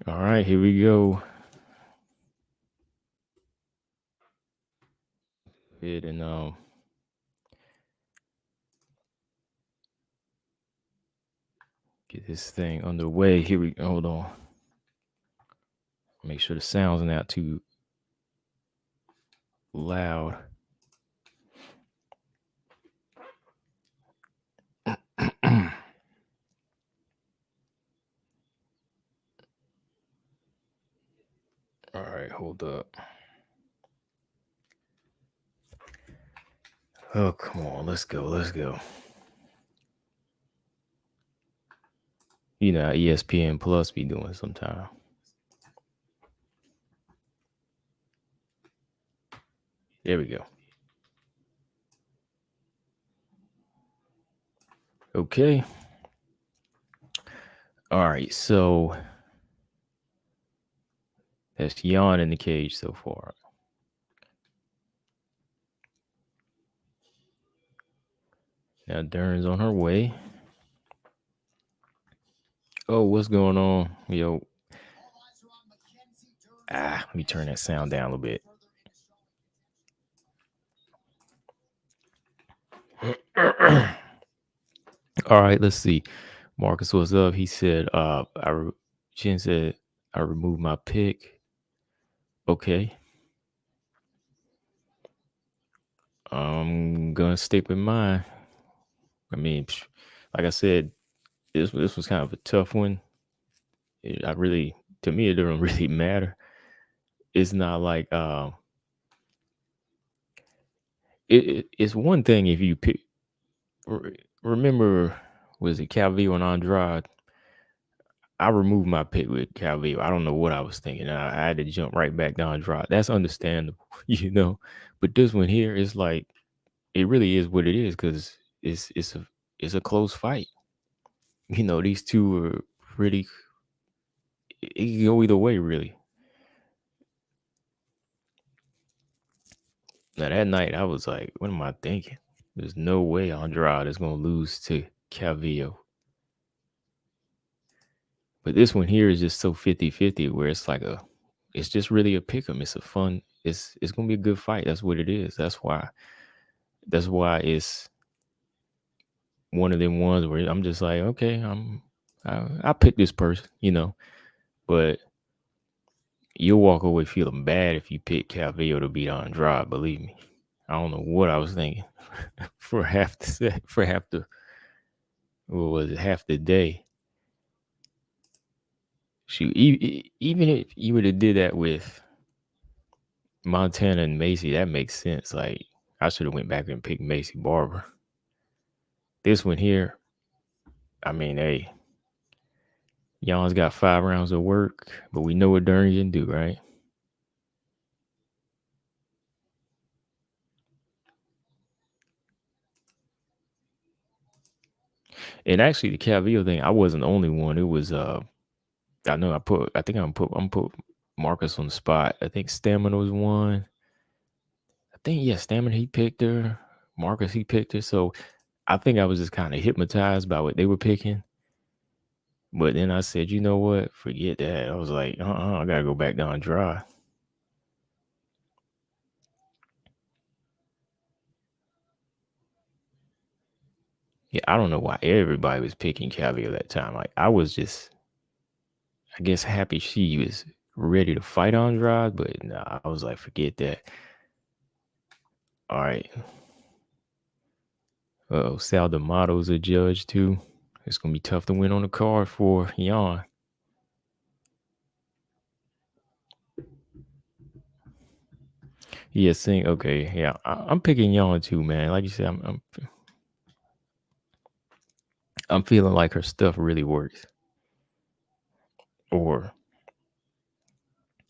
All right, here we go. It and get this thing underway. Here we hold on. Make sure the sound's not too loud. All right, hold up. Oh, come on. Let's go. Let's go. You know how ESPN Plus be doing sometime. There we go. Okay. All right, so that's Xiaonan in the cage so far. Now Dern's on her way. Oh, what's going on? Yo. Let me turn that sound down a little bit. All right, let's see. Marcus, what's up? He said, Jen said, I removed my pick. Okay. I'm gonna stick with mine. I mean, like I said, this was kind of a tough one. To me, it doesn't really matter. It's not like it's one thing if you pick. Remember, was it Calvillo and Andrade? I removed my pick with Calvillo. I don't know what I was thinking. I had to jump right back down and drop. That's understandable, you know. But this one here is like, it really is what it is because it's a close fight. You know, these two are pretty. It can go either way, really. Now that night, I was like, what am I thinking? There's no way Andrade is gonna lose to Calvillo. But this one here is just so 50-50 where it's like it's just really a pick 'em. It's a fun, it's gonna be a good fight. That's what it is. That's why it's one of them ones where I'm just like, okay, I pick this person, you know. But you'll walk away feeling bad if you pick Calvillo to beat Andrade, believe me. I don't know what I was thinking for half the what was it, half the day. Shoot, even if you would have did that with Montana and Macy, that makes sense. Like, I should have went back and picked Macy Barber. This one here, I mean, hey, Jan's got 5 rounds of work, but we know what Dern can do, right? And actually, the Calvillo thing, I wasn't the only one. It was I know I think I'm put Marcus on the spot. I think Stamina was one. I think Stamina he picked her. Marcus he picked her. So I think I was just kind of hypnotized by what they were picking. But then I said, you know what? Forget that. I was like, I gotta go back down dry. Yeah, I don't know why everybody was picking Calvillo that time. Like, I was just, I guess, happy she was ready to fight Andrade, but nah, I was like, forget that. All right. Sal D'Amato's a judge too. It's gonna be tough to win on the card for Jan. Yeah, sing. Okay, yeah, I'm picking Jan too, man. Like you said, I'm feeling like her stuff really works, or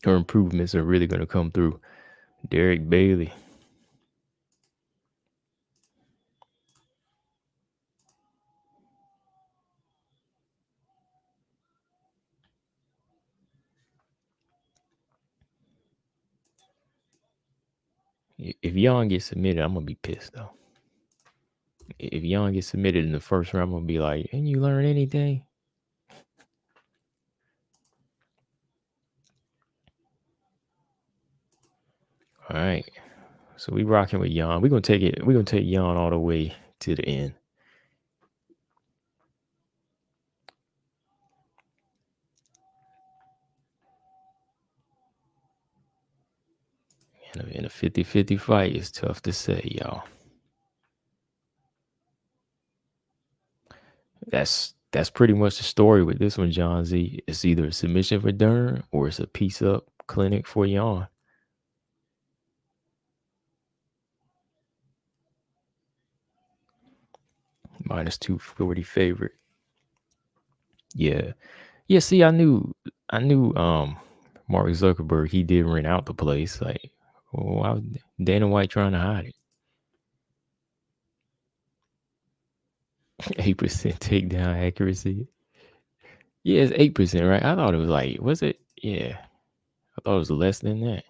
her improvements are really gonna come through. Derek Bailey. If Jan gets submitted, I'm gonna be pissed though. If Jan gets submitted in the first round, I'm gonna be like, "Didn't you learn anything?" All right. So we rocking with Jan. We're gonna take it. We're gonna take Jan all the way to the end. In a 50-50 fight, it's tough to say, y'all. That's pretty much the story with this one, John Z. It's either a submission for Dern or it's a piece up clinic for Jan. Minus 240 favorite. Yeah. Yeah, see, I knew Mark Zuckerberg, he did rent out the place. Like, why was Dana White trying to hide it? 8% takedown accuracy. Yeah, it's 8%, right? I thought it was like, was it? Yeah. I thought it was less than that.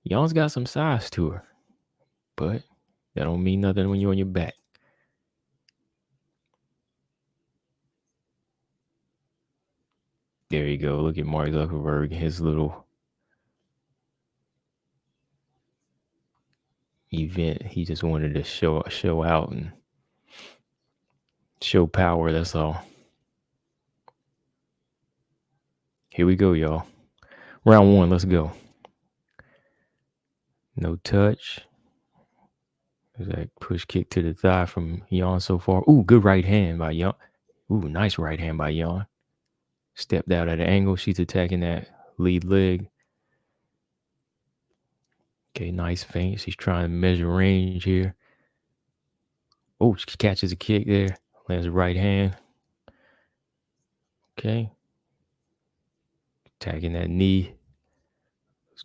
Jan's got some size to her, but that don't mean nothing when you're on your back. There you go. Look at Mark Zuckerberg, his little event. He just wanted to show out and show power. That's all. Here we go, y'all. Round one. Let's go. No touch. There's that push kick to the thigh from Jan so far. Ooh, good right hand by Jan. Ooh, nice right hand by Jan. Stepped out at an angle. She's attacking that lead leg. Okay, nice feint. She's trying to measure range here. Oh, she catches a kick there. Lands a right hand. Okay. Attacking that knee.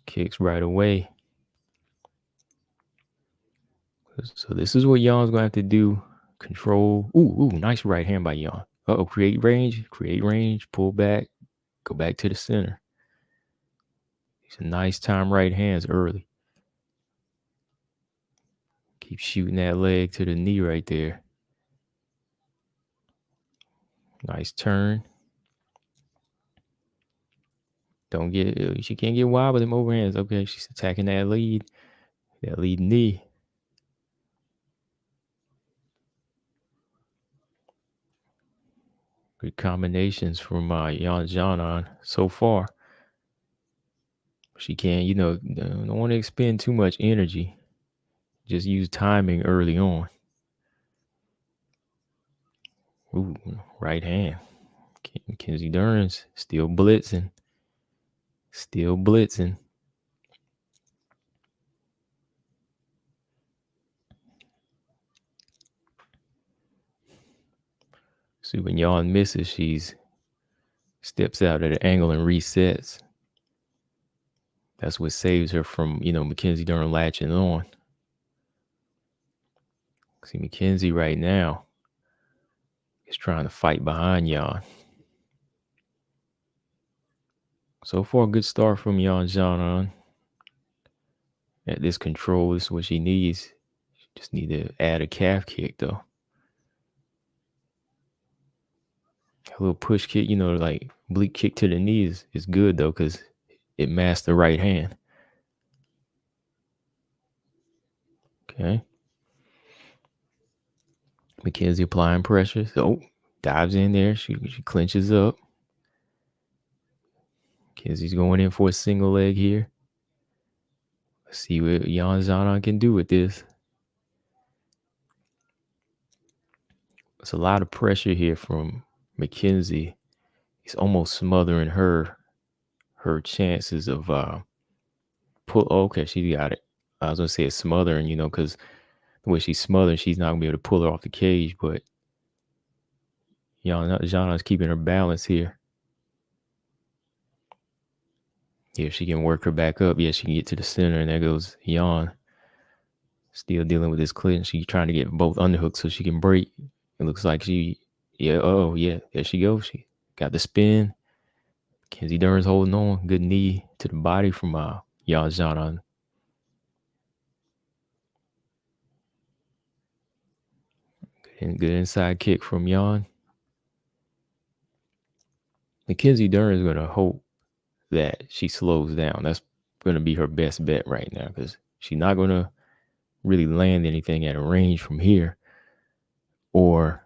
Kicks right away. So this is what Jan's going to have to do. Control. Ooh, nice right hand by Jan. Uh-oh, create range, pull back, go back to the center. These are nice time right hands early. Keep shooting that leg to the knee right there. Nice turn. She can't get wide with them overhands. Okay, she's attacking that lead knee. Good combinations from Xiaonan so far. She can't, don't want to expend too much energy. Just use timing early on. Ooh, right hand. Mackenzie Dern's still blitzing. See, when Jan misses, she's steps out at an angle and resets. That's what saves her from, Mackenzie Dern latching on. See, Mackenzie right now is trying to fight behind Jan. So far, good start from Xiaonan. At this control, this is what she needs. She just need to add a calf kick, though. A little push kick, like oblique kick to the knees is good, though, because it masks the right hand. Okay. Mackenzie applying pressure. So dives in there. She clinches up. Mackenzie's going in for a single leg here. Let's see what Xiaonan can do with this. It's a lot of pressure here from Mackenzie. He's almost smothering her chances of pull. Okay, she got it. I was gonna say it's smothering, because the way she's smothering, she's not gonna be able to pull her off the cage. But Xiaonan's keeping her balance here. Yeah, she can work her back up. Yeah, she can get to the center, and there goes Jan. Still dealing with this clinch. She's trying to get both underhooks so she can break. It looks like there she goes. She got the spin. Mackenzie Dern's holding on. Good knee to the body from Xiaonan. Good inside kick from Jan. Mackenzie Dern is going to hope that she slows down. That's going to be her best bet right now because she's not going to really land anything at a range from here or,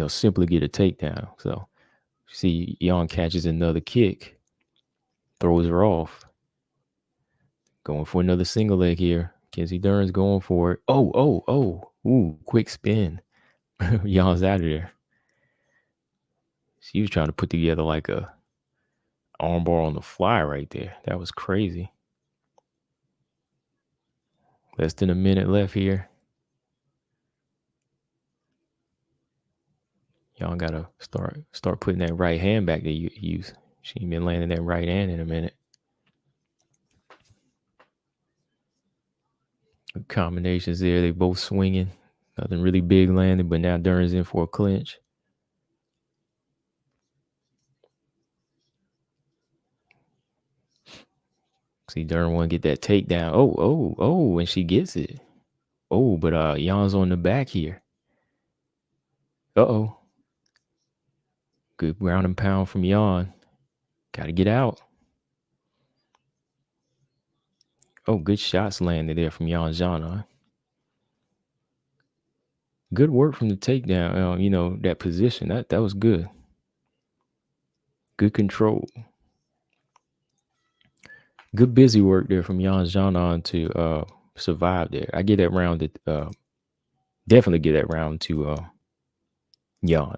simply get a takedown. So, see, Xiaonan catches another kick, throws her off. Going for another single leg here. Mackenzie Dern's going for it. Oh. Ooh, quick spin. Xiaonan's out of there. She was trying to put together like a armbar on the fly right there. That was crazy. Less than a minute left here. Y'all gotta start putting that right hand back that you use. She ain't been landing that right hand in a minute. Combinations there. They both swinging. Nothing really big landing, but now Dern's in for a clinch. See, Dern want to get that takedown. Oh, and she gets it. Oh, but Jan's on the back here. Uh-oh. Good ground and pound from Jan. Got to get out. Oh, good shots landed there from Xiaonan. Good work from the takedown. That position. That was good. Good control. Good busy work there from Xiaonan to survive there. I get that round to definitely get that round to Jan.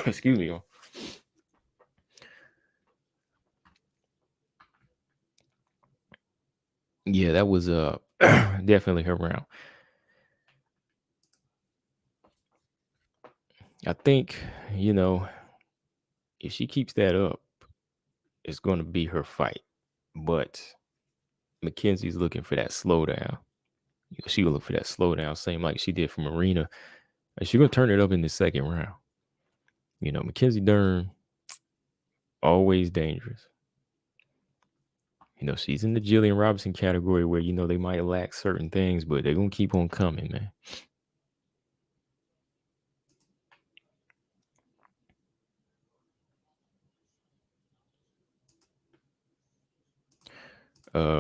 Excuse me. Yeah, that was definitely her round. I think, if she keeps that up, it's going to be her fight. But Mackenzie's looking for that slowdown. She will look for that slowdown, same like she did for Marina. And she's going to turn it up in the second round. Mackenzie Dern, always dangerous. She's in the Jillian Robinson category where, they might lack certain things, but they're going to keep on coming, man.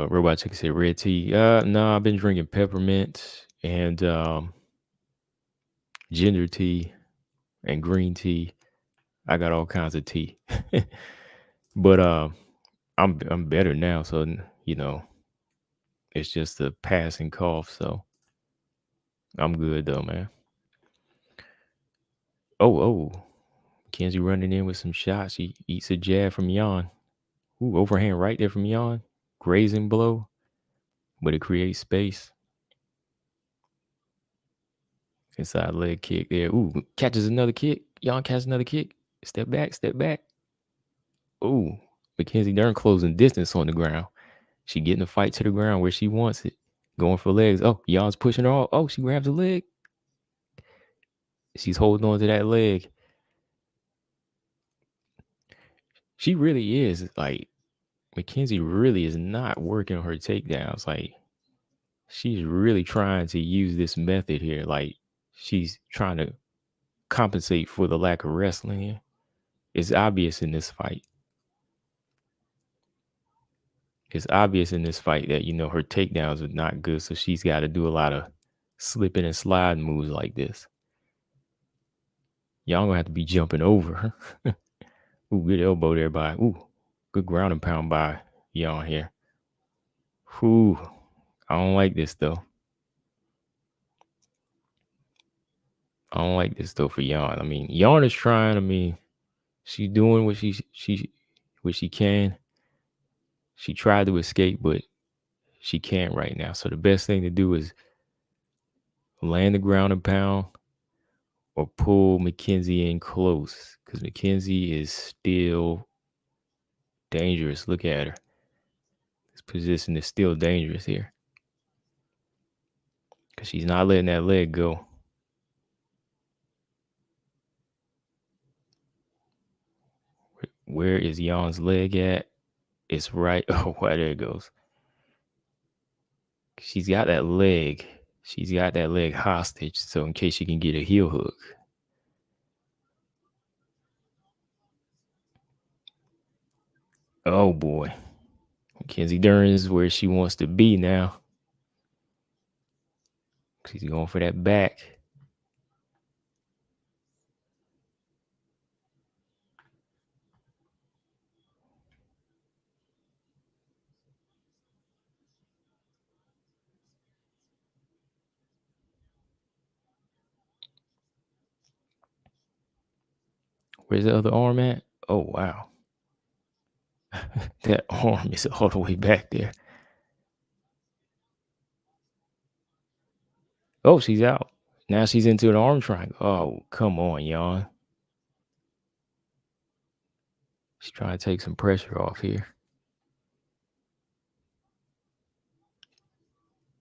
Robot Chicken said red tea. No, I've been drinking peppermint and ginger tea and green tea. I got all kinds of tea. But I'm better now, so it's just a passing cough, so I'm good though, man. Oh, Kenzie running in with some shots. He eats a jab from Jan. Ooh, overhand right there from Jan. Grazing blow, but it creates space. Inside leg kick there. Ooh, catches another kick. Jan catches another kick. Step back. Ooh, Mackenzie Dern closing distance on the ground. She getting the fight to the ground where she wants it. Going for legs. Oh, Jan's pushing her off. Oh, she grabs a leg. She's holding on to that leg. She really is like, Mackenzie really is not working on her takedowns. Like, she's really trying to use this method here. Like, she's trying to compensate for the lack of wrestling here. It's obvious in this fight. It's obvious in this fight that, her takedowns are not good. So she's got to do a lot of slipping and sliding moves like this. Y'all gonna have to be jumping over her. Ooh, good elbow there by. Ooh, good ground and pound by Jan here. Ooh, I don't like this though. For Jan. I mean, Jan is trying. I mean, she's doing what she can. She tried to escape, but she can't right now. So the best thing to do is land the ground and pound or pull Mackenzie in close because Mackenzie is still dangerous. Look at her. This position is still dangerous here because she's not letting that leg go. Where is Jan's leg at? It's right. Oh, wow, there it goes. She's got that leg. She's got that leg hostage. So in case she can get a heel hook. Oh boy. Mackenzie Dern is where she wants to be now. She's going for that back. Where's the other arm at? Oh, wow. That arm is all the way back there. Oh, she's out. Now she's into an arm triangle. Oh, come on, Jan. She's trying to take some pressure off here.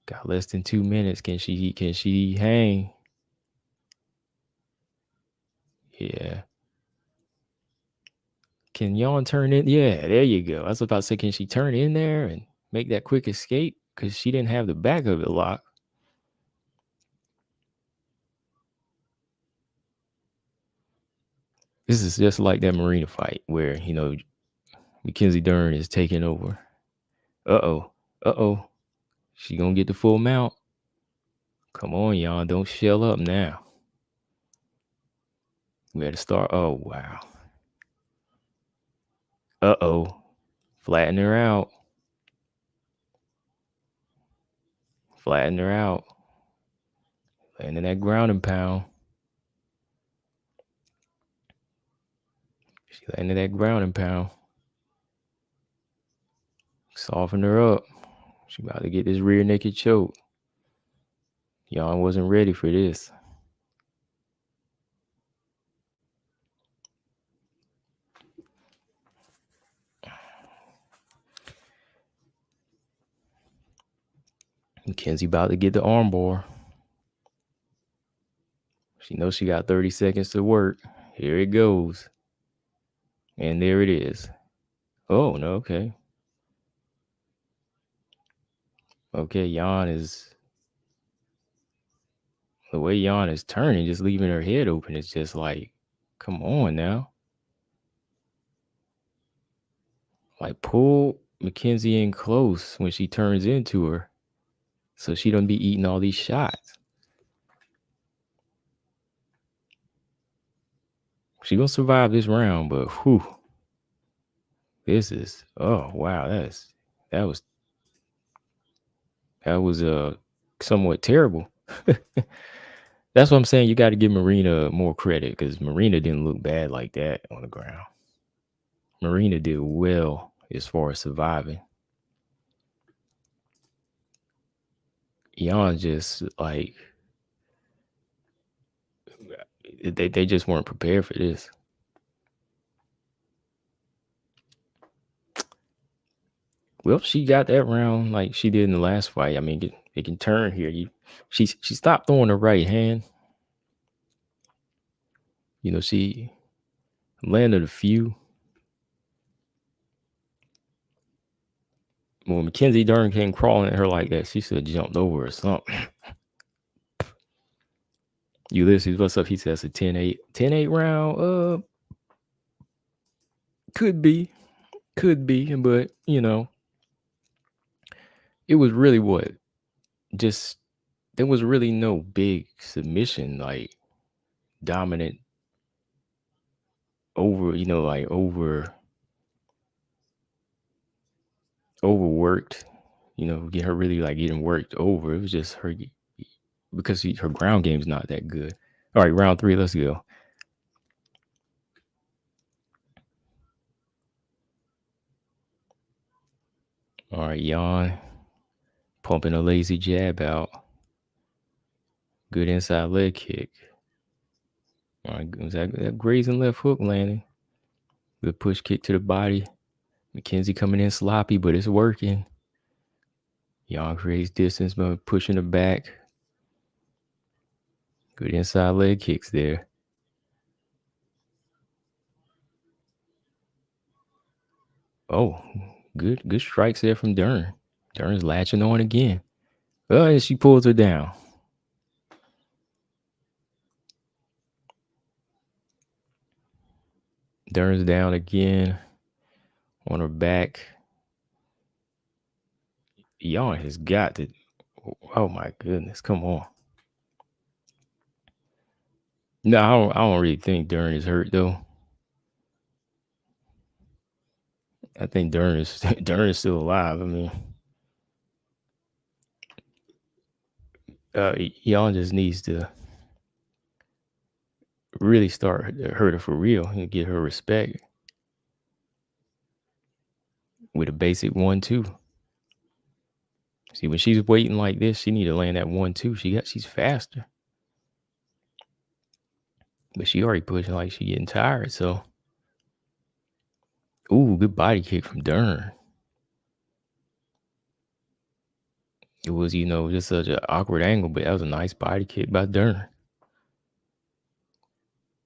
Got less than 2 minutes. Can she hang? Yeah. Can Jan turn in? Yeah, there you go. I was about to say, can she turn in there and make that quick escape? Because she didn't have the back of it locked. This is just like that Marina fight where, Mackenzie Dern is taking over. Uh-oh. She gonna get the full mount. Come on, y'all. Don't shell up now. We had to start. Oh, wow. Uh-oh. Flatten her out. Landing that ground and pound. She landed that ground and pound. Soften her up. She about to get this rear naked choke. Y'all wasn't ready for this. Mackenzie about to get the armbar. She knows she got 30 seconds to work. Here it goes. And there it is. Oh, no, okay. Okay, the way Jan is turning, just leaving her head open, it's just like, come on now. Like, pull Mackenzie in close when she turns into her so she don't be eating all these shots. She gonna survive this round, but whew. This is, oh, wow, that was somewhat terrible. That's what I'm saying. You got to give Marina more credit because Marina didn't look bad like that on the ground. Marina did well as far as surviving. Jan just like they just weren't prepared for this. Well, she got that round like she did in the last fight. I mean, it can turn here. She stopped throwing her right hand. She landed a few. When Mackenzie Dern came crawling at her like that, she should have jumped over or something. Ulysses, what's up? He says a 10-8. 10-8 round. Could be, but it was really what? Just there was really no big submission, like dominant over, overworked, get her really like getting worked over. It was just her because her ground game's not that good. All right, round 3, let's go. All right, Jan pumping a lazy jab out. Good inside leg kick. All right, was that grazing left hook landing? Good push kick to the body. Mackenzie coming in sloppy, but it's working. Jan creates distance by pushing her back. Good inside leg kicks there. Oh, good strikes there from Dern. Dern's latching on again. Oh, and she pulls her down. Dern's down again on her back. Xiaonan has got to. Oh my goodness, come on. No, I don't really think Dern is hurt though. I think Dern is still alive. I mean, Xiaonan just needs to really start hurt her for real and get her respect with a basic 1-2. See, when she's waiting like this, she need to land that 1-2. She's faster. But she already pushing like she getting tired, so. Ooh, good body kick from Dern. It was, just such an awkward angle, but that was a nice body kick by Dern.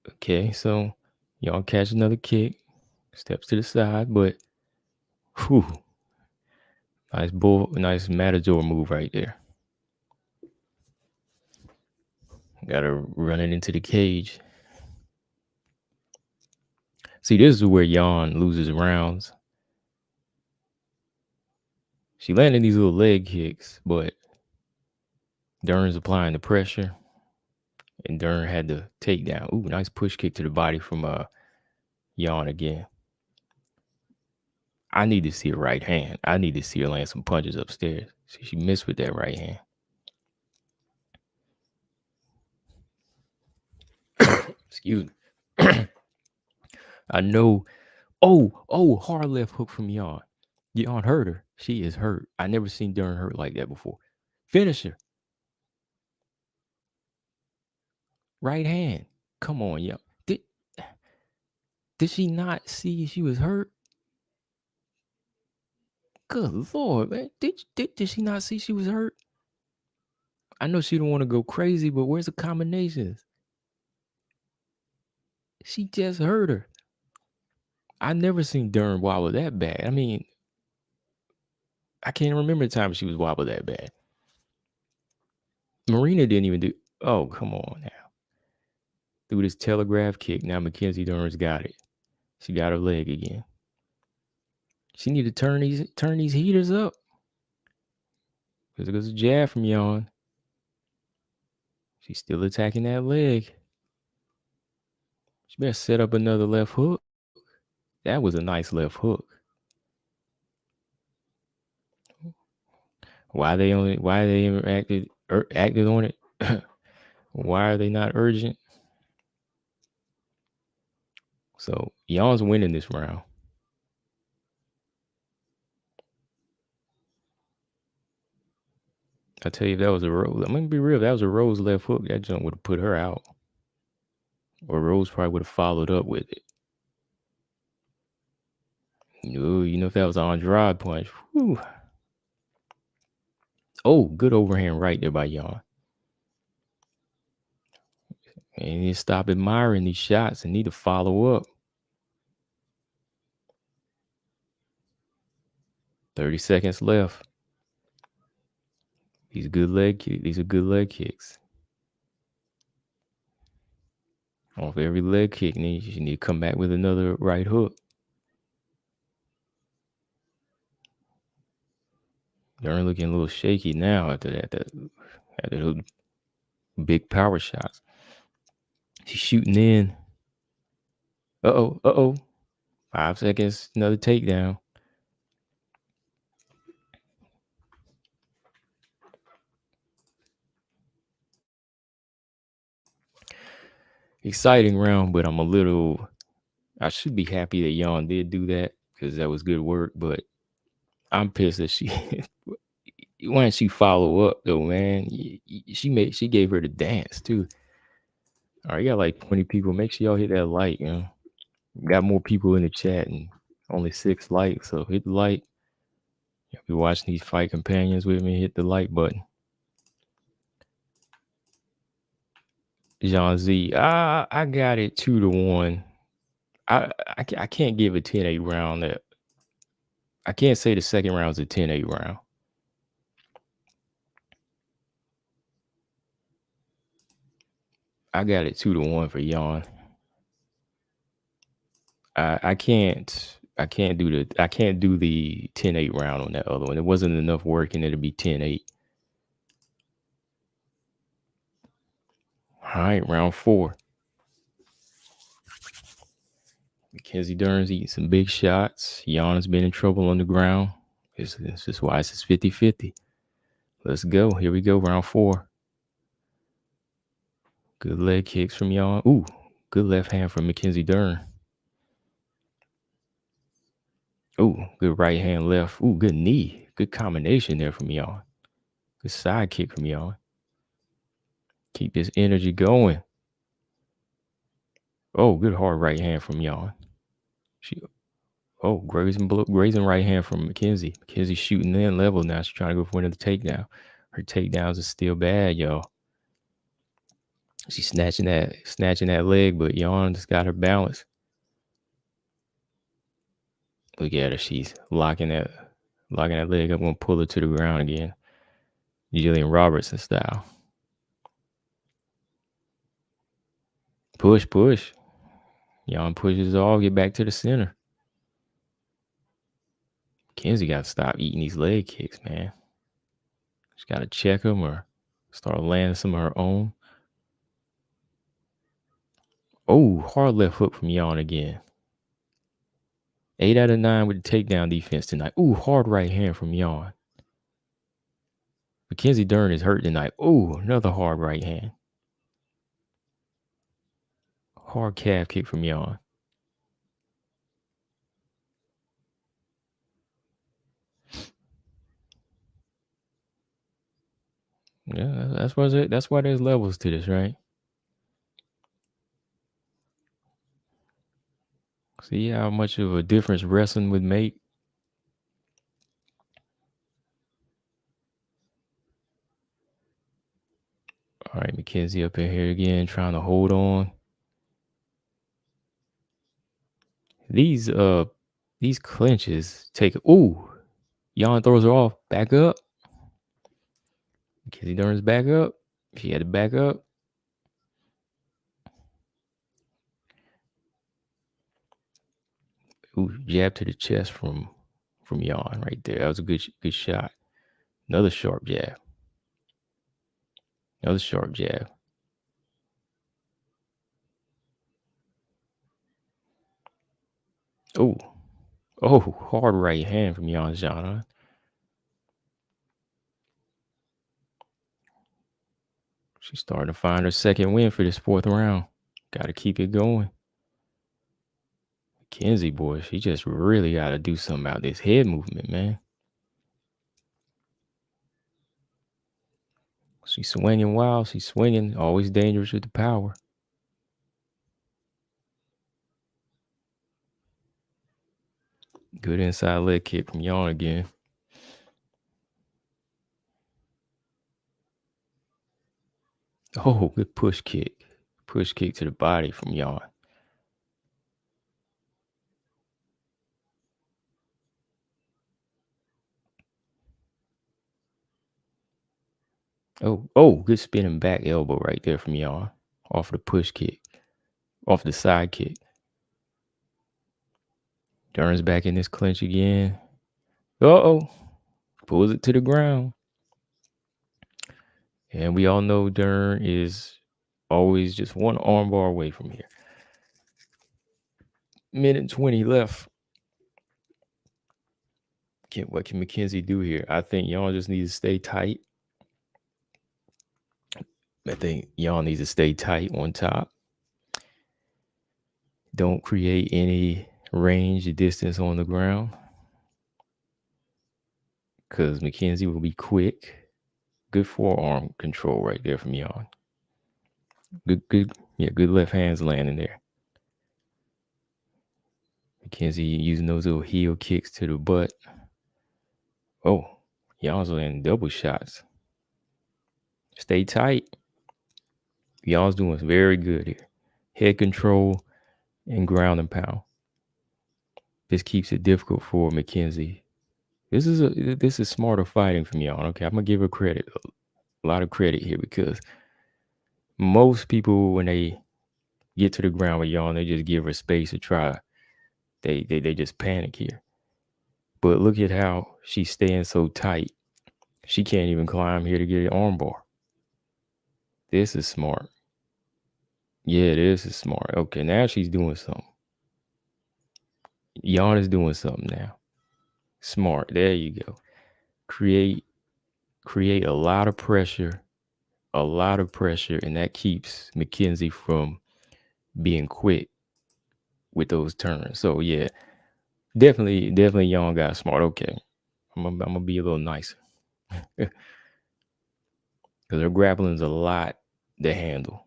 Okay, so y'all catch another kick. Steps to the side, but whew. Nice matador move right there. Gotta run it into the cage. See, this is where Xiaonan loses rounds. She landed these little leg kicks, but Dern's applying the pressure, and Dern had the takedown. Ooh, nice push kick to the body from Xiaonan again. I need to see her right hand. I need to see her land some punches upstairs. See, she missed with that right hand. Excuse me. I know. Oh, hard left hook from Xiaonan. Xiaonan hurt her. She is hurt. I never seen Dern hurt like that before. Finish her. Right hand. Come on, yo. Did she not see she was hurt? Good Lord, man. Did she not see she was hurt? I know she don't want to go crazy, but where's the combinations? She just hurt her. I never seen Dern wobble that bad. I mean, I can't remember the time she was wobbled that bad. Marina didn't even do. Oh, come on now. Through this telegraph kick, now Mackenzie Dern's got it. She got her leg again. She need to turn these heaters up. Because it goes a jab from Xiaonan. She's still attacking that leg. She better set up another left hook. That was a nice left hook. Why they acted on it? Why are they not urgent? So Xiaonan's winning this round. I tell you, if that was a Rose, I'm gonna be real. If that was a Rose left hook, that jump would have put her out. Or Rose probably would have followed up with it. If that was an Andrade punch. Whew. Oh, good overhand right there by Xiaonan. And you stop admiring these shots and need to follow up. 30 seconds left. These are good leg kicks. Off every leg kick, you need to come back with another right hook. Dern looking a little shaky now after those big power shots. She's shooting in. Uh-oh. 5 seconds, another takedown. Exciting round, but I should be happy that Xiaonan did do that because that was good work, but I'm pissed that she why didn't she follow up though, man? She gave her the dance too. All right, you got like 20 people. Make sure y'all hit that like, Got more people in the chat and only 6 likes, so hit the like. Y'all be watching these fight companions with me, hit the like button. Jean Z, I got it 2-1. I can't give a 10-8 round. That I can't say the second round's a 10-8 round. I got it 2-1 for Xiaonan. I can't I can't do the 10-8 round on that other one. It wasn't enough work in it to be 10-8. All right, round 4. Mackenzie Dern's eating some big shots. Xiaonan's been in trouble on the ground. This is why it's 50-50. Let's go. Here we go, round 4. Good leg kicks from Xiaonan. Ooh, good left hand from Mackenzie Dern. Ooh, good right hand left. Ooh, good knee. Good combination there from Xiaonan. Good side kick from Xiaonan. Keep this energy going. Oh, good hard right hand from Xiaonan. Grazing right hand from Mackenzie. Mackenzie shooting in level now. She's trying to go for another takedown. Her takedowns are still bad, y'all. She's snatching that leg, but Xiaonan just got her balance. Look at her. She's locking that leg up. I'm gonna pull her to the ground again. Jillian Robertson style. Push. Xiaonan pushes off, get back to the center. Mackenzie got to stop eating these leg kicks, man. She's got to check them or start landing some of her own. Oh, hard left hook from Xiaonan again. 8 out of 9 with the takedown defense tonight. Ooh, hard right hand from Xiaonan. Mackenzie Dern is hurt tonight. Ooh, another hard right hand. Hard calf kick from Xiaonan. Yeah, that's why there's levels to this, right? See how much of a difference wrestling would make? All right, Mackenzie up in here again, trying to hold on. These clinches take. Ooh, Xiaonan throws her off. Back up. Mackenzie Dern's back up. She had to back up. Ooh, jab to the chest from Xiaonan right there. That was a good shot. Another sharp jab. Another sharp jab. Oh, hard right hand from Xiaonan. She's starting to find her second win for this 4th round. Got to keep it going. Mackenzie, boy, she just really got to do something about this head movement, man. She's swinging wild. She's swinging. Always dangerous with the power. Good inside leg kick from Xiaonan again. Oh, good push kick. Push kick to the body from Xiaonan. Oh, good spinning back elbow right there from Xiaonan. Off the push kick. Off the side kick. Dern's back in this clinch again. Uh-oh. Pulls it to the ground. And we all know Dern is always just one armbar away from here. 1:20 left. What can Mackenzie do here? I think y'all just need to stay tight. I think y'all needs to stay tight on top. Don't create any range or distance on the ground, because Mackenzie will be quick. Good forearm control right there from Xiaonan. Good left hands landing there. Mackenzie using those little heel kicks to the butt. Oh, Xiaonan's landing double shots. Stay tight. Xiaonan's doing very good here. Head control and ground and pound. This keeps it difficult for Mackenzie. This is smarter fighting from Xiaonan. Okay, I'm gonna give her credit, a lot of credit here, because most people, when they get to the ground with Xiaonan, they just give her space to try They just panic here. But look at how she's staying so tight. She can't even climb here to get an armbar. This is smart. Yeah, this is smart. Okay, now she's doing something. Xiaonan is doing something now. Smart. There you go. Create a lot of pressure, and that keeps Mackenzie from being quick with those turns. So yeah, definitely Xiaonan got smart. Okay, I'm gonna be a little nicer because her grappling's a lot to handle.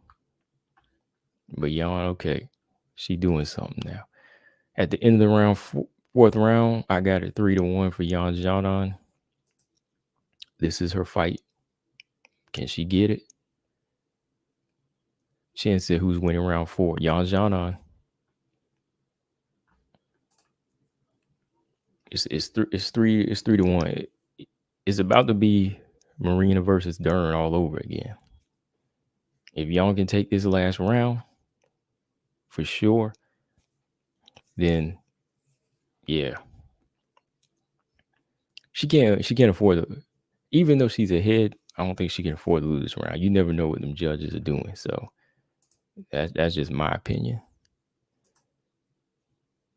But Xiaonan, okay, she doing something now. At the end of the round, fourth round, I got it 3-1 for Xiaonan. This is her fight. Can she get it? Chen said, who's winning round 4? Xiaonan. It's 3-1. It's about to be Marina versus Dern all over again. If y'all can take this last round for sure, then yeah. She can't afford to, even though she's ahead, I don't think she can afford to lose this round. You never know what them judges are doing. So that's just my opinion.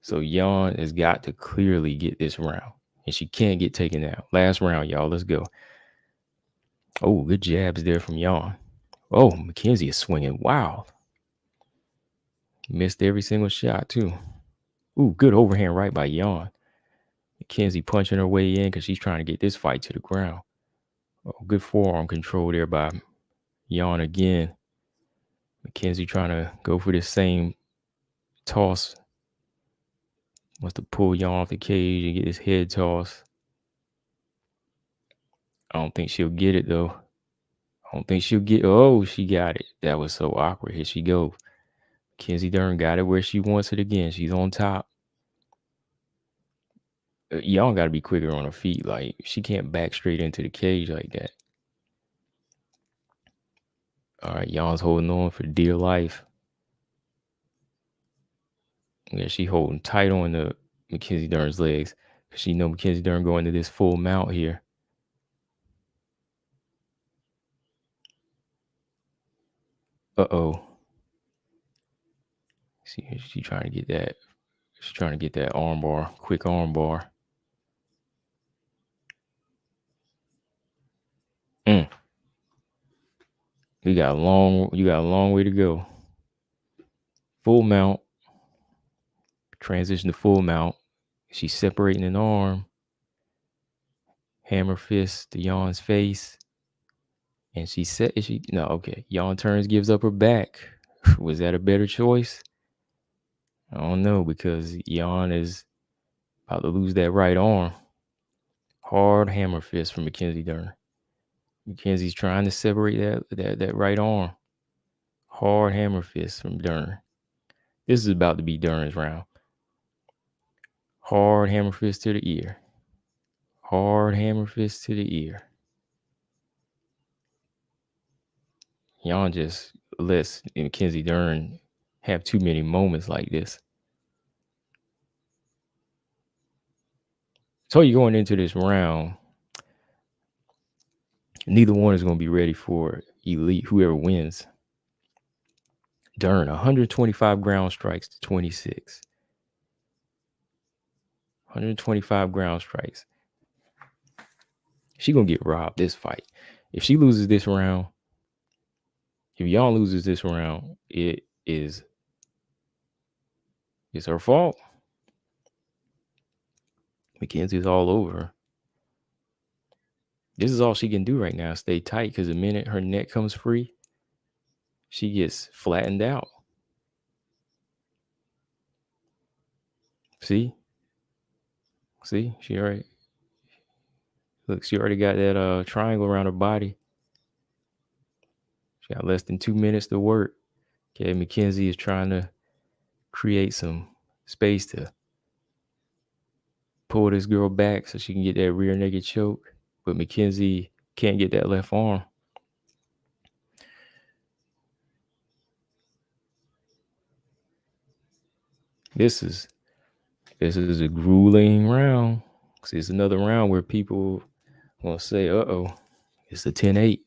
So Xiaonan has got to clearly get this round. And she can't get taken out. Last round, y'all. Let's go. Oh, good jabs there from Xiaonan. Oh, Mackenzie is swinging. Wow. Missed every single shot, too. Ooh, good overhand right by Xiaonan. Mackenzie punching her way in because she's trying to get this fight to the ground. Oh, good forearm control there by Xiaonan again. Mackenzie trying to go for this same toss. Wants to pull Xiaonan off the cage and get his head toss. I don't think she'll get it, though. I don't think she'll get. Oh, she got it. That was so awkward. Here she goes. Mackenzie Dern got it where she wants it again. She's on top. Y'all got to be quicker on her feet. Like, she can't back straight into the cage like that. All right, y'all's holding on for dear life. Yeah, she holding tight on the Mackenzie Dern's legs because she know Mackenzie Dern going to this full mount here. Uh-oh. She trying to get that. She's trying to get that armbar, quick armbar. You got a long way to go. Full mount. Transition to full mount. She's separating an arm. Hammer fist to Xiaonan's face. And she said, no, okay. Xiaonan turns, gives up her back. Was that a better choice? I don't know, because Xiaonan is about to lose that right arm. Hard hammer fist from Mackenzie Dern. Mackenzie's trying to separate that right arm. Hard hammer fist from Dern. This is about to be Dern's round. Hard hammer fist to the ear. Hard hammer fist to the ear. Xiaonan just lets Mackenzie Dern have too many moments like this. So you're going into this round, neither one is going to be ready for elite, whoever wins. Dern, 125 ground strikes to 26. 125 ground strikes. She going to get robbed this fight. If she loses this round, if Xiaonan loses this round, it's her fault. Mackenzie's all over her. This is all she can do right now. Stay tight, because the minute her neck comes free, she gets flattened out. See, she already got that triangle around her body. She got less than 2 minutes to work. Okay, Mackenzie is trying to create some space to pull this girl back so she can get that rear naked choke. But Mackenzie can't get that left arm. This is This is a grueling round. See, it's another round where people will say, uh-oh, it's a 10-8.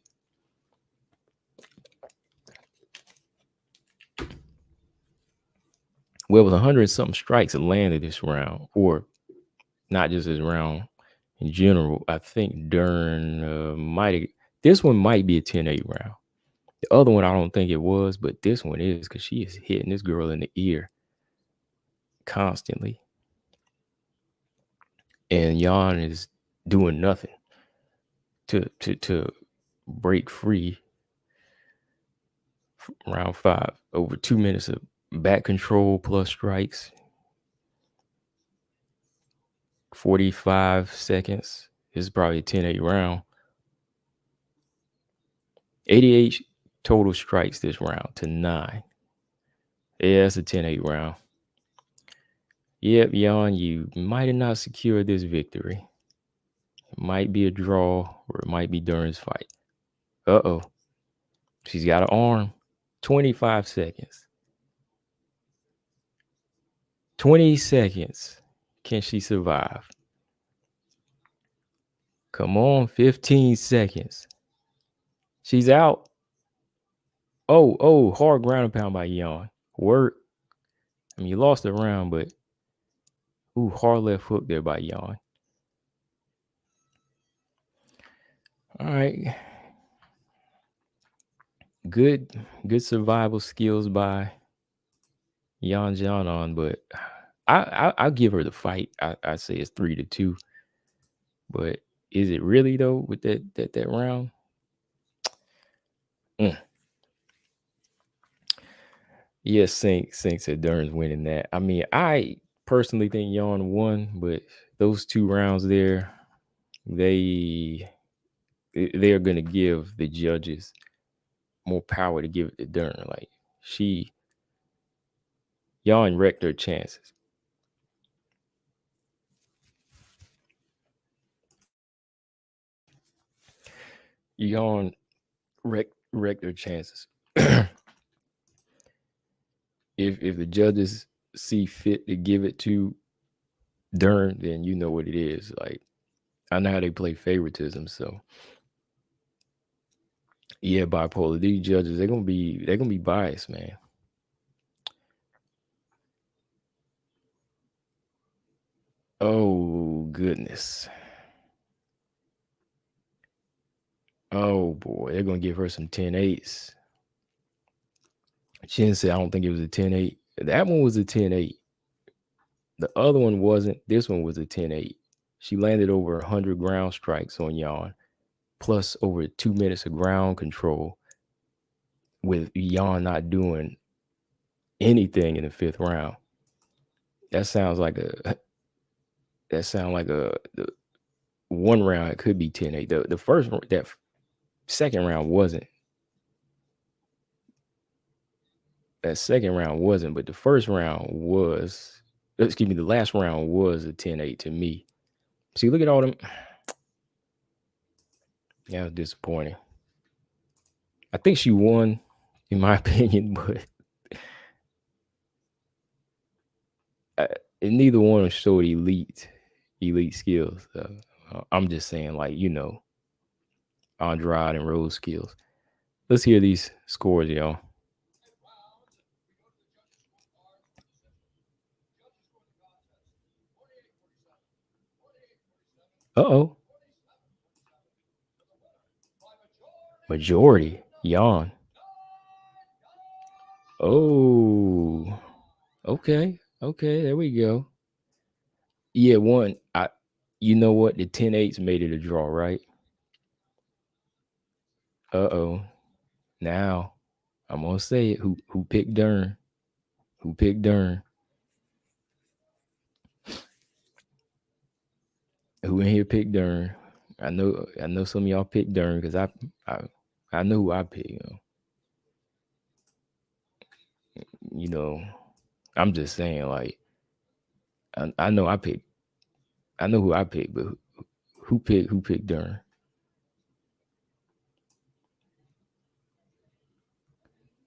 Well, with 100-something strikes landed this round, or not just this round in general, I think Dern this one might be a 10-8 round. The other one, I don't think it was, but this one is, because she is hitting this girl in the ear constantly. And Xiaonan is doing nothing to break free. Round 5, over 2 minutes of back control plus strikes, 45 seconds. This is probably a 10-8 round. 88 total strikes this round to 9. Yeah, it's a 10-8 round. Yep, Jan, you might have not secured this victory. It might be a draw, or it might be Dern's fight. Uh-oh. She's got an arm. 25 seconds. 20 seconds. Can she survive? Come on, 15 seconds. She's out. Oh, hard ground and pound by Jan. Work. I mean, you lost the round, but hard left hook there by Jan. All right. Good survival skills by Xiaonan, but I'll give her the fight. I say it's 3-2. But is it really though with that round? Yes, Sink said Dern's winning that. I mean, I personally think Jan won, but those 2 rounds there, they are gonna give the judges more power to give it to Dern. Like Jan wrecked her chances. Jan wrecked her chances. If the judges see fit to give it to Dern, then you know what it is. Like, I know how they play favoritism, so yeah, bipolar. These judges, they're gonna be biased, man. Oh goodness. Oh boy, they're gonna give her some 10-8s. Chin said, I don't think it was a 10-8. That one was a 10-8. The other one wasn't. This one was a 10-8. She landed over 100 ground strikes on Jan, plus over 2 minutes of ground control, with Jan not doing anything in the 5th round. That sounds like a one round. It could be 10-8. The first, that second round wasn't. That second round wasn't, but the first round was. Excuse me, the last round was a 10-8 to me. See, look at all them. That was disappointing. I think she won, in my opinion, but neither one showed elite skills. I'm just saying, like, Andrade and Rose skills. Let's hear these scores, y'all. Uh-oh. Majority. Yawn. Oh. Okay. There we go. Yeah, one. You know what? The 10-8s made it a draw, right? Uh-oh. Now, I'm gonna say it. Who picked Dern? Who picked Dern? Who in here picked Dern? I know some of y'all picked Dern because I know who I picked. I'm just saying, like, I know I know who I picked, but who picked Dern?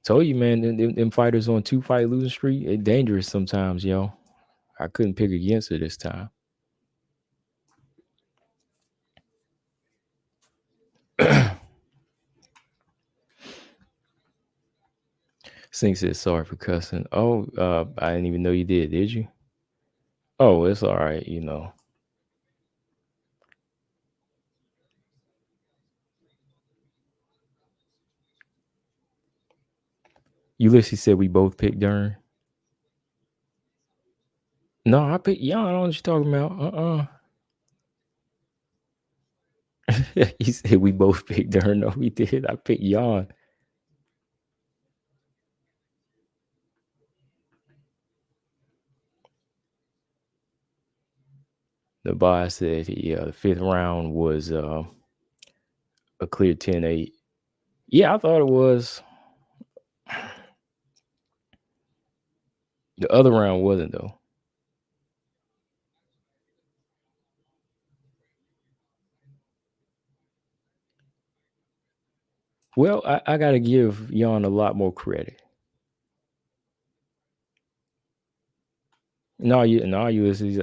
Told you, man, them fighters on 2-fight losing streak, it's dangerous sometimes, y'all. I couldn't pick against her this time. Sink said sorry for cussing. Oh, I didn't even know you did you? Oh, it's all right, you know. Ulysses said we both picked Dern. No, I picked Jan. I don't know what you're talking about. He said we both picked Dern. No, we did. I picked Jan. The boss said, the fifth round was a clear 10-8. Yeah, I thought it was. The other round wasn't, though. Well, I got to give Jan a lot more credit. No, Ulysses.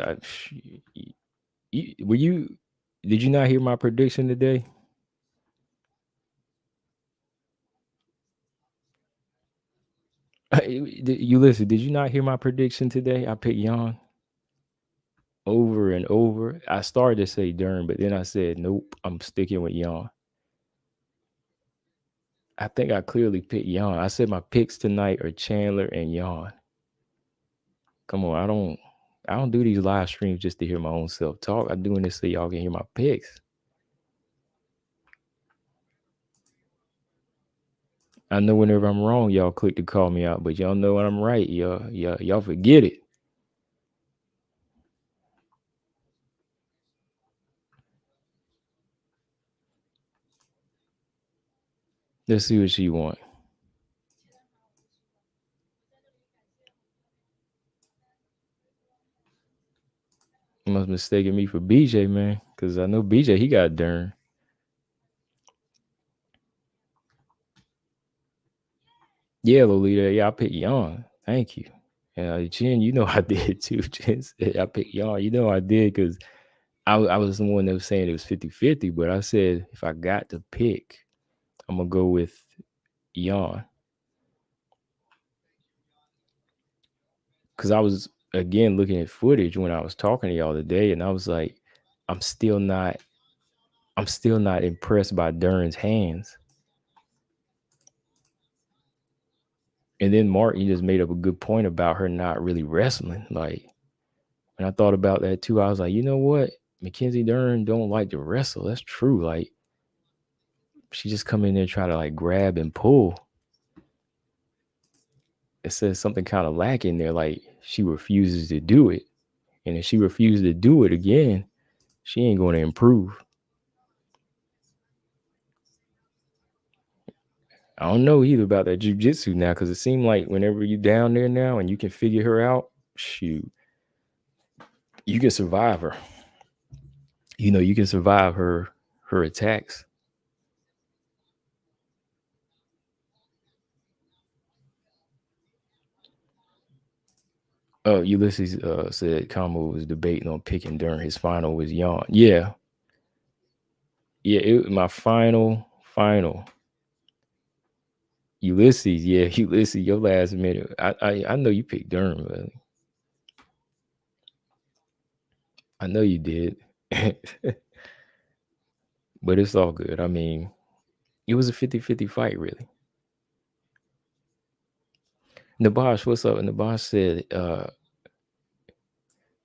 Did you not hear my prediction today? Ulysses, did you not hear my prediction today? I picked Jan over and over. I started to say Dern, but then I said, nope, I'm sticking with Jan. I think I clearly picked Jan. I said my picks tonight are Chandler and Jan. Come on, I don't do these live streams just to hear my own self talk. I'm doing this so y'all can hear my picks. I know whenever I'm wrong, y'all click to call me out, but y'all know when I'm right. Y'all forget it. Let's see what she want. You must mistaken me for BJ, man, because I know BJ, he got Dern. Yeah, Lolita. Yeah, I picked Jan. Thank you. Jen, you know I did too. Jen said I picked Jan. You know I did because I was the one that was saying it was 50-50, but I said if I got to pick, I'm going to go with Jan. Because I was, again, looking at footage when I was talking to y'all today, and I was like, I'm still not impressed by Dern's hands. And then Mark, he just made up a good point about her not really wrestling. Like, when I thought about that too, I was like, you know what? Mackenzie Dern don't like to wrestle. That's true. Like, she just come in there and try to like grab and pull. It says something kind of lacking there. Like, she refuses to do it. And if she refuses to do it again, she ain't going to improve. I don't know either about that jiu-jitsu now, because it seemed like whenever you down there now and you can figure her out, shoot, you can survive her. You know, you can survive her attacks. Ulysses said Kamo was debating on picking Dern. His final was Jan. Yeah. Yeah, my final. Ulysses, yeah, Ulysses, your last minute. I know you picked Dern, but I know you did. But it's all good. I mean, it was a 50-50 fight, really. Nabash, what's up? And Nabash said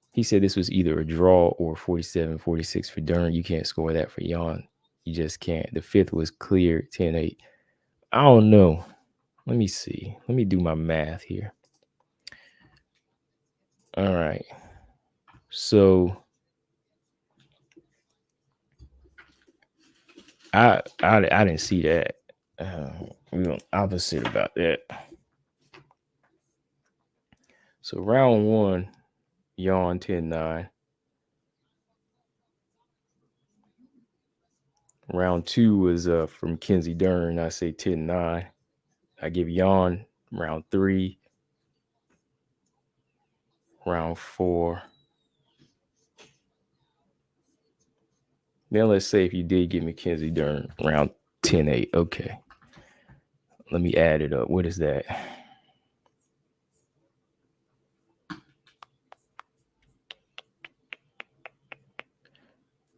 he said this was either a draw or 47-46 for Dern. You can't score that for Jan. You just can't. The fifth was clear 10-8. I don't know. Let me see. Let me do my math here. All right. So I didn't see that. We're opposite about that. So round one, Jan 10-9. Round two was from Mackenzie Dern. I say 10-9. I give Jan round three. round 4. Now let's say if you did get Mackenzie Dern round 10-8. Okay. Let me add it up. What is that?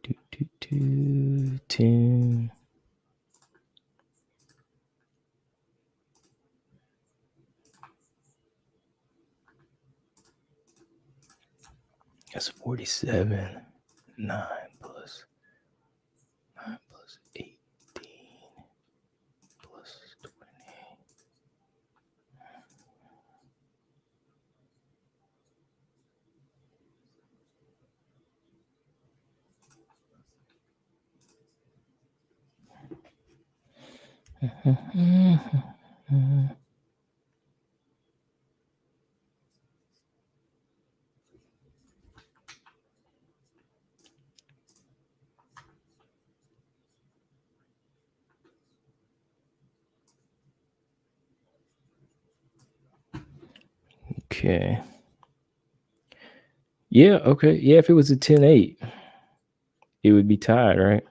Do, do, do, 10. That's 47. 9 plus 9 plus 18 plus 20. Okay. Yeah, okay. Yeah, if it was a 10-8, it would be tied, right?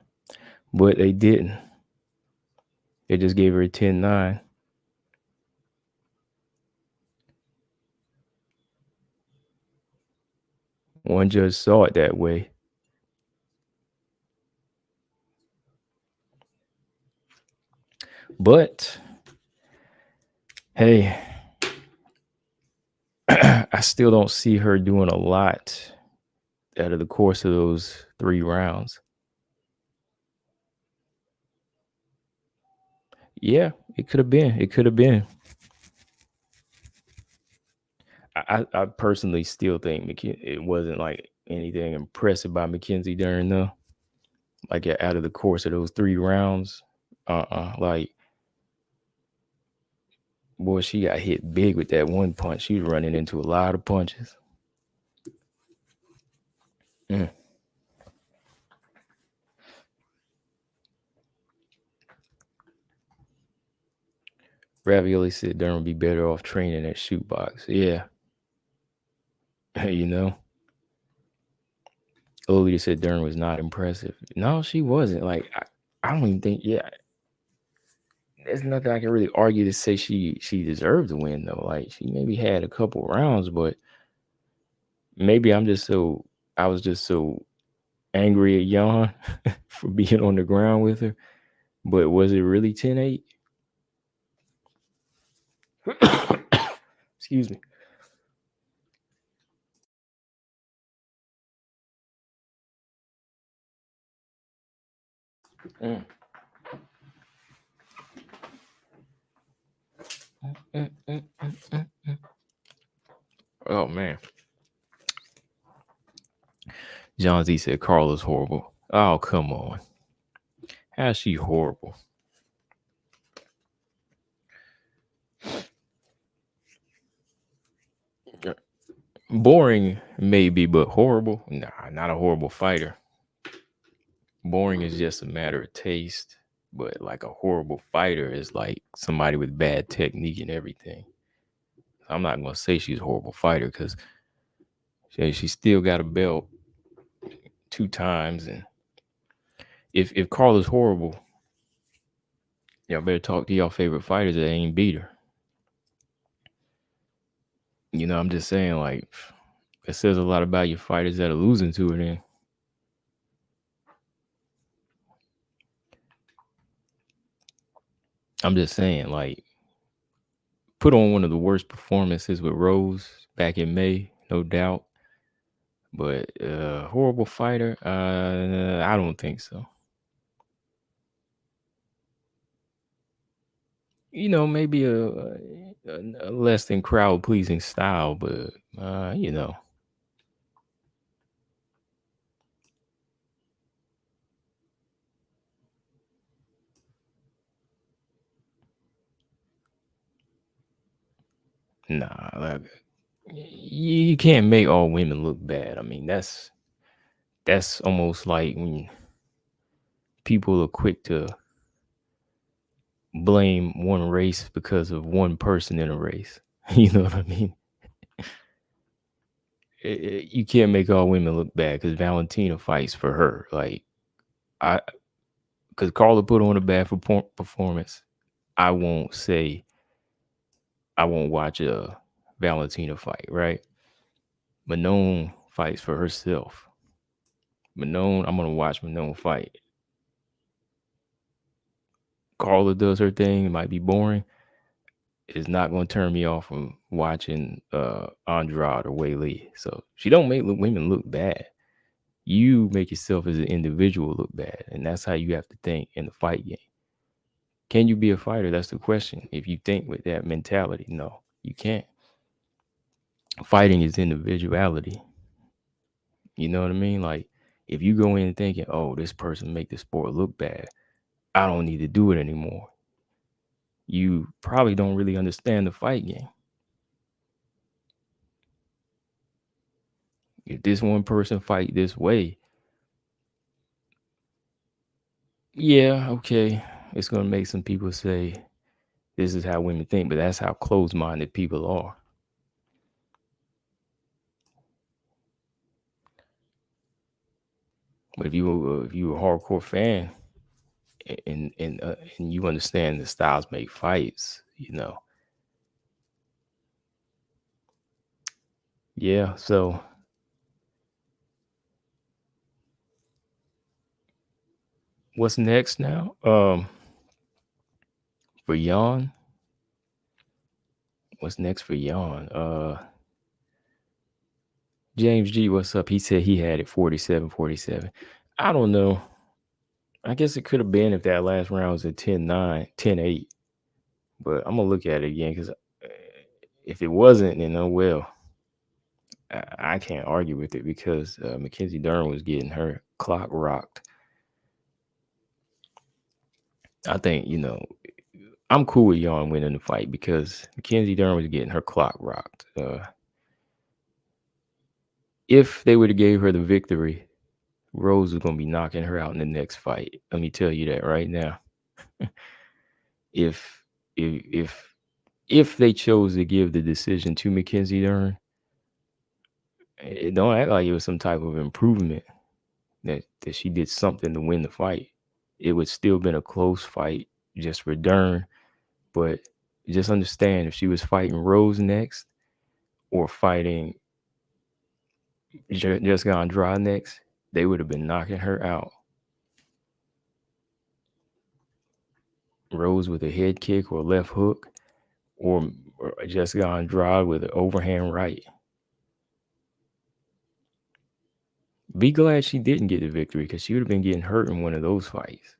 But they didn't. They just gave her a 10-9. One judge saw it that way. But hey, I still don't see her doing a lot out of the course of those 3 rounds. Yeah, it could have been. It could have been. I personally still think it wasn't like anything impressive by Mackenzie Dern though. Like out of the course of those 3 rounds, like boy, she got hit big with that one punch. She was running into a lot of punches. Ravioli said Dern would be better off training at shoot box. Yeah. You know? Olita said Dern was not impressive. No, she wasn't. Like, I don't even think, there's nothing I can really argue to say she deserved to win, though. Like, she maybe had a couple rounds, but maybe I was just so angry at Xiaonan for being on the ground with her. But was it really 10-8? Excuse me. Oh man. John Z said Carla's horrible. Oh, come on. How's she horrible? Boring, maybe, but horrible? Nah, not a horrible fighter. Boring is just a matter of taste, but like a horrible fighter is like somebody with bad technique and everything. I'm not gonna say she's a horrible fighter because she still got a belt 2 times, and if Carla's horrible, y'all better talk to y'all favorite fighters that ain't beat her. You know, I'm just saying, like, it says a lot about your fighters that are losing to her then. I'm just saying, like, put on one of the worst performances with Rose back in May, no doubt. But horrible fighter, I don't think so. You know, maybe a less than crowd pleasing style, but you know. Nah, like, you can't make all women look bad. I mean, that's almost like when people are quick to blame one race because of one person in a race. You know what I mean? you can't make all women look bad because Valentina fights for her. Like I, because Carla put on a bad performance. I won't say I won't watch a Valentina fight, right? Manon fights for herself. Manon, I'm gonna watch Manon fight. Carla does her thing. It might be boring. It's not going to turn me off from watching Andrade or Wei Lee. So she don't make women look bad. You make yourself as an individual look bad, and that's how you have to think in the fight game. Can you be a fighter? That's the question. If you think with that mentality, no, you can't. Fighting is individuality. You know what I mean? Like if you go in thinking, "Oh, this person make the sport look bad," I don't need to do it anymore. You probably don't really understand the fight game. If this one person fight this way, yeah, okay, it's gonna make some people say this is how women think, but that's how closed-minded people are. But if you a hardcore fan and you understand the styles make fights, you know. Yeah, so what's next now? For Jan, what's next for Jan? James G, what's up? He said he had it 47-47. I don't know. I guess it could have been if that last round was at 10-9, 10-8. But I'm gonna look at it again because if it wasn't, then oh well. I can't argue with it because Mackenzie Dern was getting her clock rocked. I think, I'm cool with Jan winning the fight because Mackenzie Dern was getting her clock rocked. If they would have gave her the victory, Rose was gonna be knocking her out in the next fight. Let me tell you that right now. if if they chose to give the decision to Mackenzie Dern, it don't act like it was some type of improvement that she did something to win the fight. It would still been a close fight just for Dern, but just understand if she was fighting Rose next or fighting Jessica Andrade next, they would have been knocking her out. Rose with a head kick or left hook, or Jessica Andrade with an overhand right. Be glad she didn't get the victory because she would have been getting hurt in one of those fights.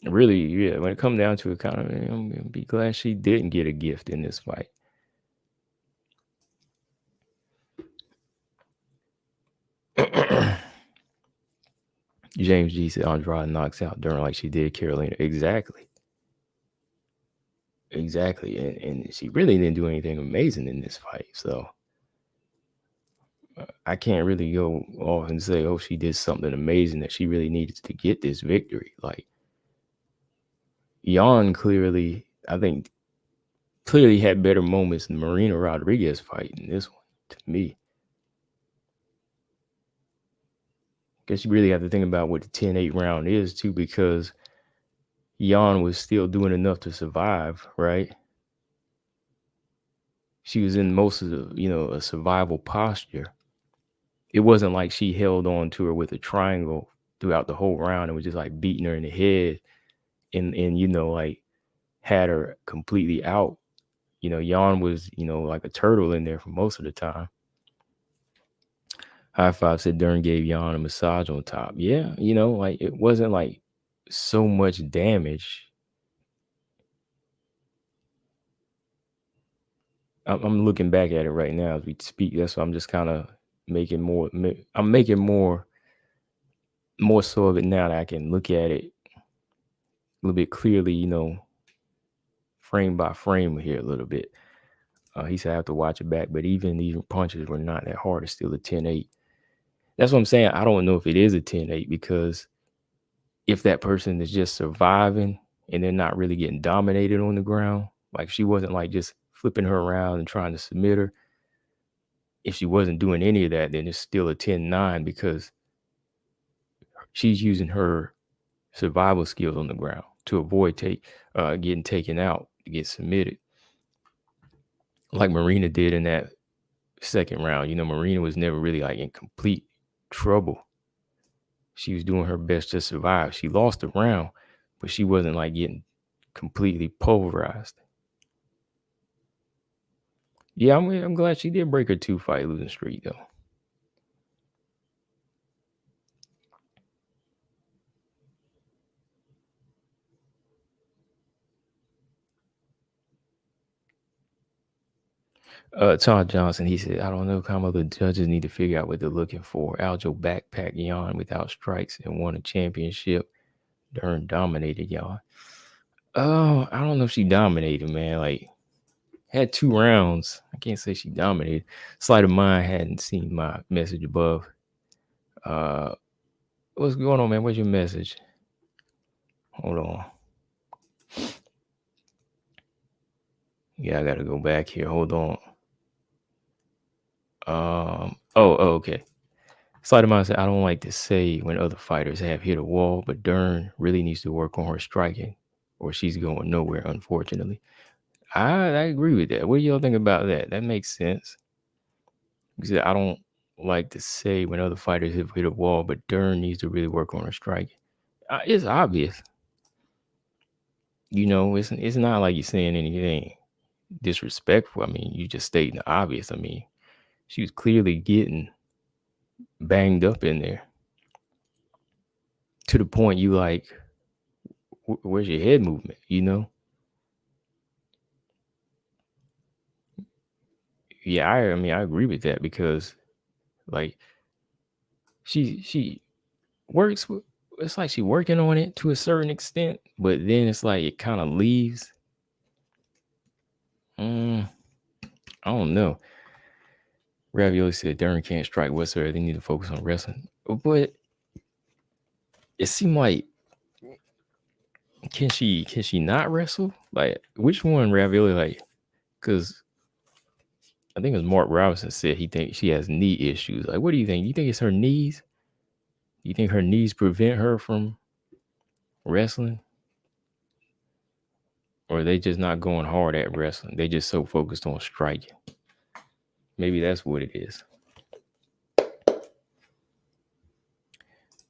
Really, yeah, when it comes down to it, kind of, be glad she didn't get a gift in this fight. James G said Andrade knocks out Dern like she did Carolina. Exactly. And she really didn't do anything amazing in this fight. So I can't really go off and say, oh, she did something amazing that she really needed to get this victory. Like, Jan clearly had better moments in the Marina Rodriguez fight than this one, to me. Guess you really have to think about what the 10-8 round is, too, because Jan was still doing enough to survive, right? She was in most of the, a survival posture. It wasn't like she held on to her with a triangle throughout the whole round and was just like beating her in the head and like had her completely out. Jan was, like a turtle in there for most of the time. High Five said Dern gave Jan a massage on top. Yeah, like it wasn't like so much damage. I'm looking back at it right now as we speak. That's why I'm just kind of making more. I'm making more so of it now that I can look at it a little bit clearly, frame by frame here a little bit. He said I have to watch it back, but even these punches were not that hard. It's still a 10-8. That's what I'm saying. I don't know if it is a 10-8 because if that person is just surviving, and they're not really getting dominated on the ground. Like she wasn't like just flipping her around and trying to submit her. If she wasn't doing any of that, then it's still a 10-9 because she's using her survival skills on the ground to avoid getting taken out, to get submitted. Like Marina did in that second round. You know, Marina was never really like in complete trouble. She was doing her best to survive. She lost the round, but she wasn't like getting completely pulverized. Yeah, I'm glad she did break her 2-fight losing streak though. Todd Johnson, he said, I don't know, Kamo, the judges need to figure out what they're looking for. Aljo backpack Jan without strikes and won a championship. Dern dominated Jan. Oh, I don't know if she dominated, man. Like, had 2 rounds. I can't say she dominated. Sleight of mind, hadn't seen my message above. What's going on, man? What's your message? Hold on. Yeah, I gotta go back here. Hold on. Okay. Sleight of mind said, I don't like to say when other fighters have hit a wall, but Dern really needs to work on her striking, or she's going nowhere, unfortunately. I agree with that. What do y'all think about that? That makes sense. Because I don't like to say when other fighters have hit a wall, but Dern needs to really work on her striking. It's obvious. You know, it's not like you're saying anything disrespectful. I mean, you just stating the obvious. I mean, she was clearly getting banged up in there to the point you like, where's your head movement? You know? Yeah, I mean, I agree with that because, like, she works. It's like she working on it to a certain extent, but then it's like it kind of leaves. I don't know. Ravioli said Dern can't strike whatsoever. They need to focus on wrestling. But it seemed like can she not wrestle? Like which one, Ravioli? Like, because I think it was Mark Robinson said he thinks she has knee issues. Like, what do you think? You think it's her knees? You think her knees prevent her from wrestling? Or are they just not going hard at wrestling? They just so focused on striking. Maybe that's what it is.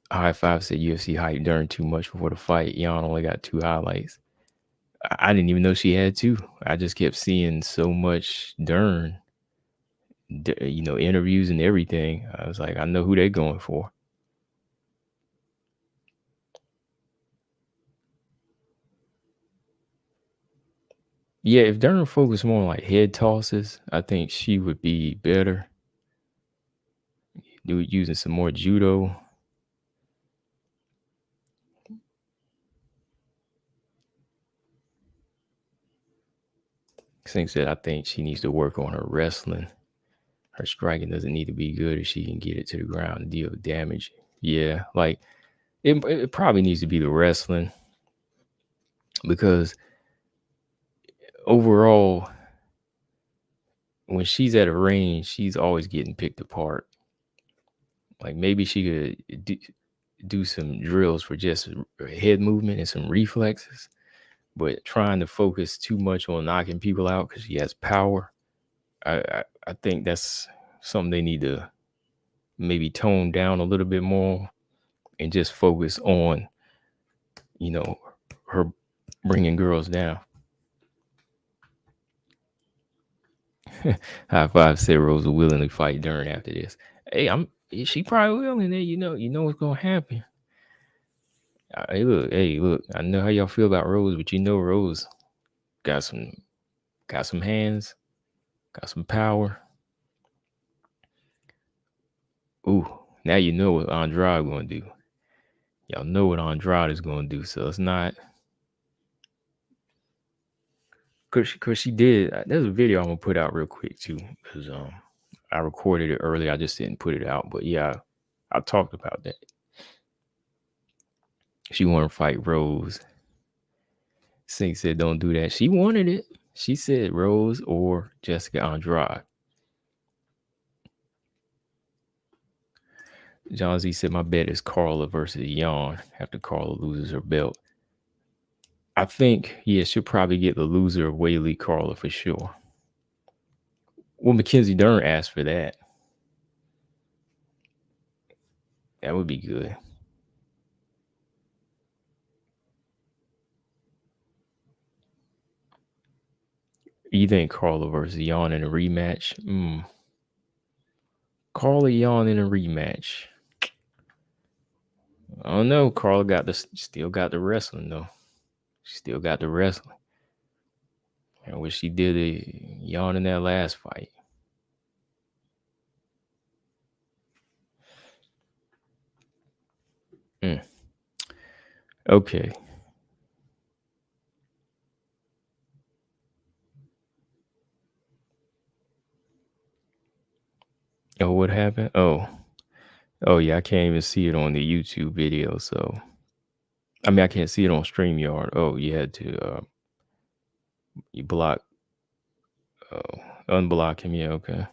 High Five said UFC hype Dern too much before the fight. Jan only got 2 highlights. I didn't even know she had 2. I just kept seeing so much Dern, you know, interviews and everything. I was like, I know who they're going for. Yeah, if Dern focused more on like head tosses, I think she would be better. Using some more judo. Singh said, I think she needs to work on her wrestling. Her striking doesn't need to be good if she can get it to the ground and deal damage. Yeah, like it probably needs to be the wrestling because overall, when she's at a range, she's always getting picked apart. Like maybe she could do some drills for just head movement and some reflexes, but trying to focus too much on knocking people out because she has power, I think that's something they need to maybe tone down a little bit more and just focus on, you know, her bringing girls down. High Five said Rose will willingly fight Dern after this. Hey, she probably will, and then you know what's gonna happen. Hey, look. I know how y'all feel about Rose, but you know Rose got some hands, got some power. Ooh, now you know what Andrade gonna do. Y'all know what Andrade is gonna do, so it's not. Cause she did. There's a video I'm gonna put out real quick too, because I recorded it earlier. I just didn't put it out, but yeah, I talked about that. She want to fight Rose, Sink said, "Don't do that." She wanted it. She said Rose or Jessica Andrade. John Z said, "My bet is Carla versus Xiaonan after Carla loses her belt." I think, yeah, she'll probably get the loser of Whaley Carla for sure. Well, Mackenzie Dern asked for that. That would be good. You think Carla versus Xiaonan in a rematch? Carla Xiaonan in a rematch. I don't know. Carla still got the wrestling though. She still got the wrestling. I wish she did a Xiaonan in that last fight. Okay. Oh, what happened? Oh, yeah. I can't even see it on the YouTube video. So, I mean, I can't see it on StreamYard. Oh, you had to you block. Oh, unblock him. Yeah. Okay.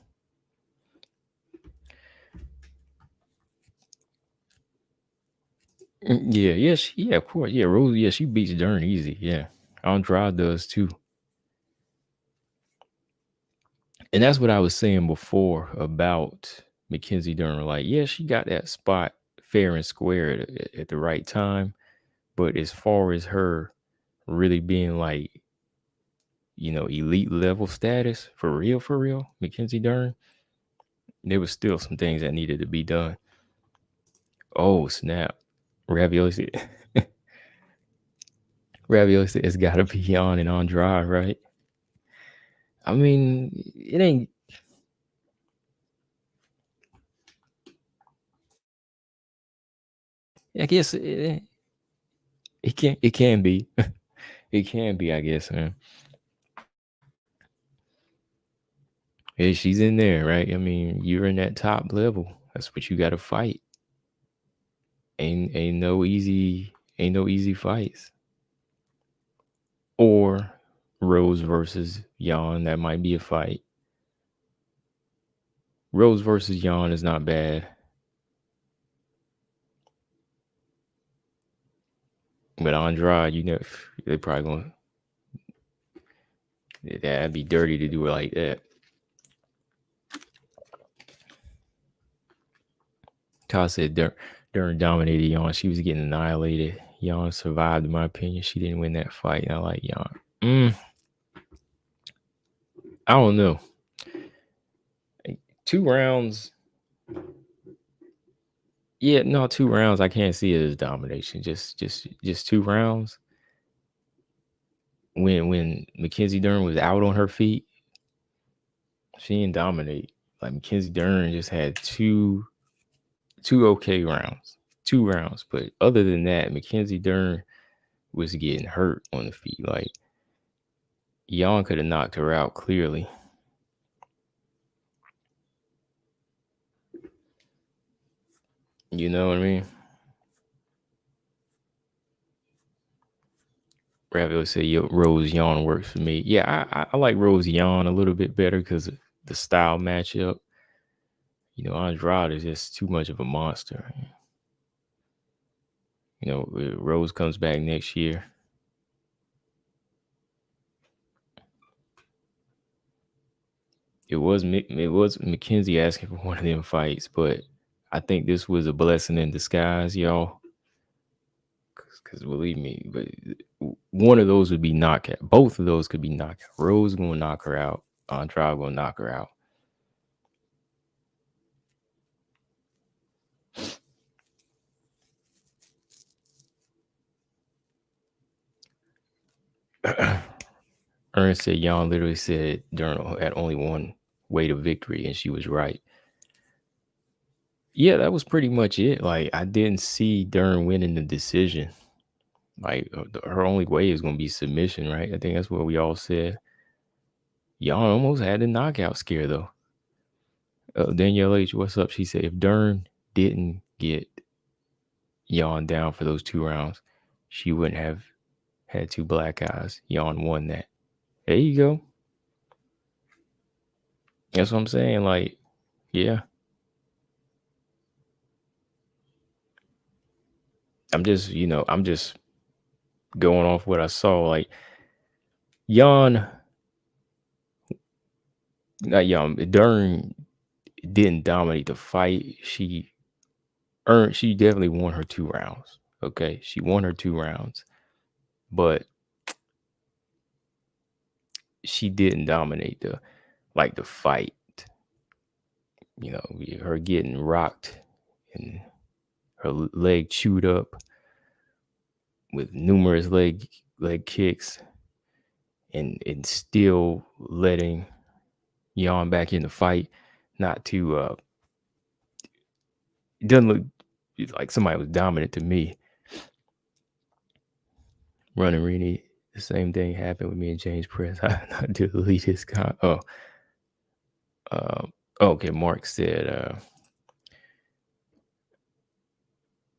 Yeah. Yeah. Yeah. Of course. Yeah. Rose. Yeah. She beats Dern easy. Yeah. Andrade does too. And that's what I was saying before about Mackenzie Dern. Like, yeah, she got that spot fair and square at the right time. But as far as her really being like, elite level status for real, Mackenzie Dern, there was still some things that needed to be done. Oh, snap. Ravioli said, it's got to be on and on dry, right? I mean, it ain't. I guess it can. It can be. It can be. I guess, man. Hey, she's in there, right? I mean, you're in that top level. That's what you got to fight. Ain't no easy fights. Or Rose versus Jan, that might be a fight. Rose versus Jan is not bad. But Andrade, they probably gonna. That'd be dirty to do it like that. Kyle said Dern dominated Jan. She was getting annihilated. Jan survived, in my opinion. She didn't win that fight. I like Jan. I don't know. 2 rounds. Yeah, no, 2 rounds. I can't see it as domination. Just 2 rounds. When Mackenzie Dern was out on her feet, she didn't dominate. Like Mackenzie Dern just had two okay rounds. 2 rounds. But other than that, Mackenzie Dern was getting hurt on the feet. Like Jan could have knocked her out clearly. You know what I mean? Ravioli said, Rose Jan works for me. Yeah, I like Rose Jan a little bit better because of the style matchup. Andrade is just too much of a monster. Rose comes back next year. It was Mackenzie asking for one of them fights, but I think this was a blessing in disguise, y'all. Because believe me, but one of those would be knockout. Both of those could be knockout. Rose gonna knock her out. Andrade gonna knock her out. Ernst said Jan literally said Dern had only one way to victory, and she was right. Yeah, that was pretty much it. Like, I didn't see Dern winning the decision. Like, her only way is going to be submission, right? I think that's what we all said. Jan almost had a knockout scare, though. Danielle H., what's up? She said if Dern didn't get Jan down for those 2 rounds, she wouldn't have had 2 black eyes. Xiaonan won that. There you go. That's what I'm saying. Like, yeah. I'm just going off what I saw. Like, Dern didn't dominate the fight. She definitely won her 2 rounds. Okay. She won her 2 rounds, but she didn't dominate the fight. Her getting rocked and her leg chewed up with numerous leg kicks and still letting Xiaonan back in the fight. Not to it doesn't look like somebody was dominant to me. Running Rini, the same thing happened with me and James Press. I delete his okay. Mark said,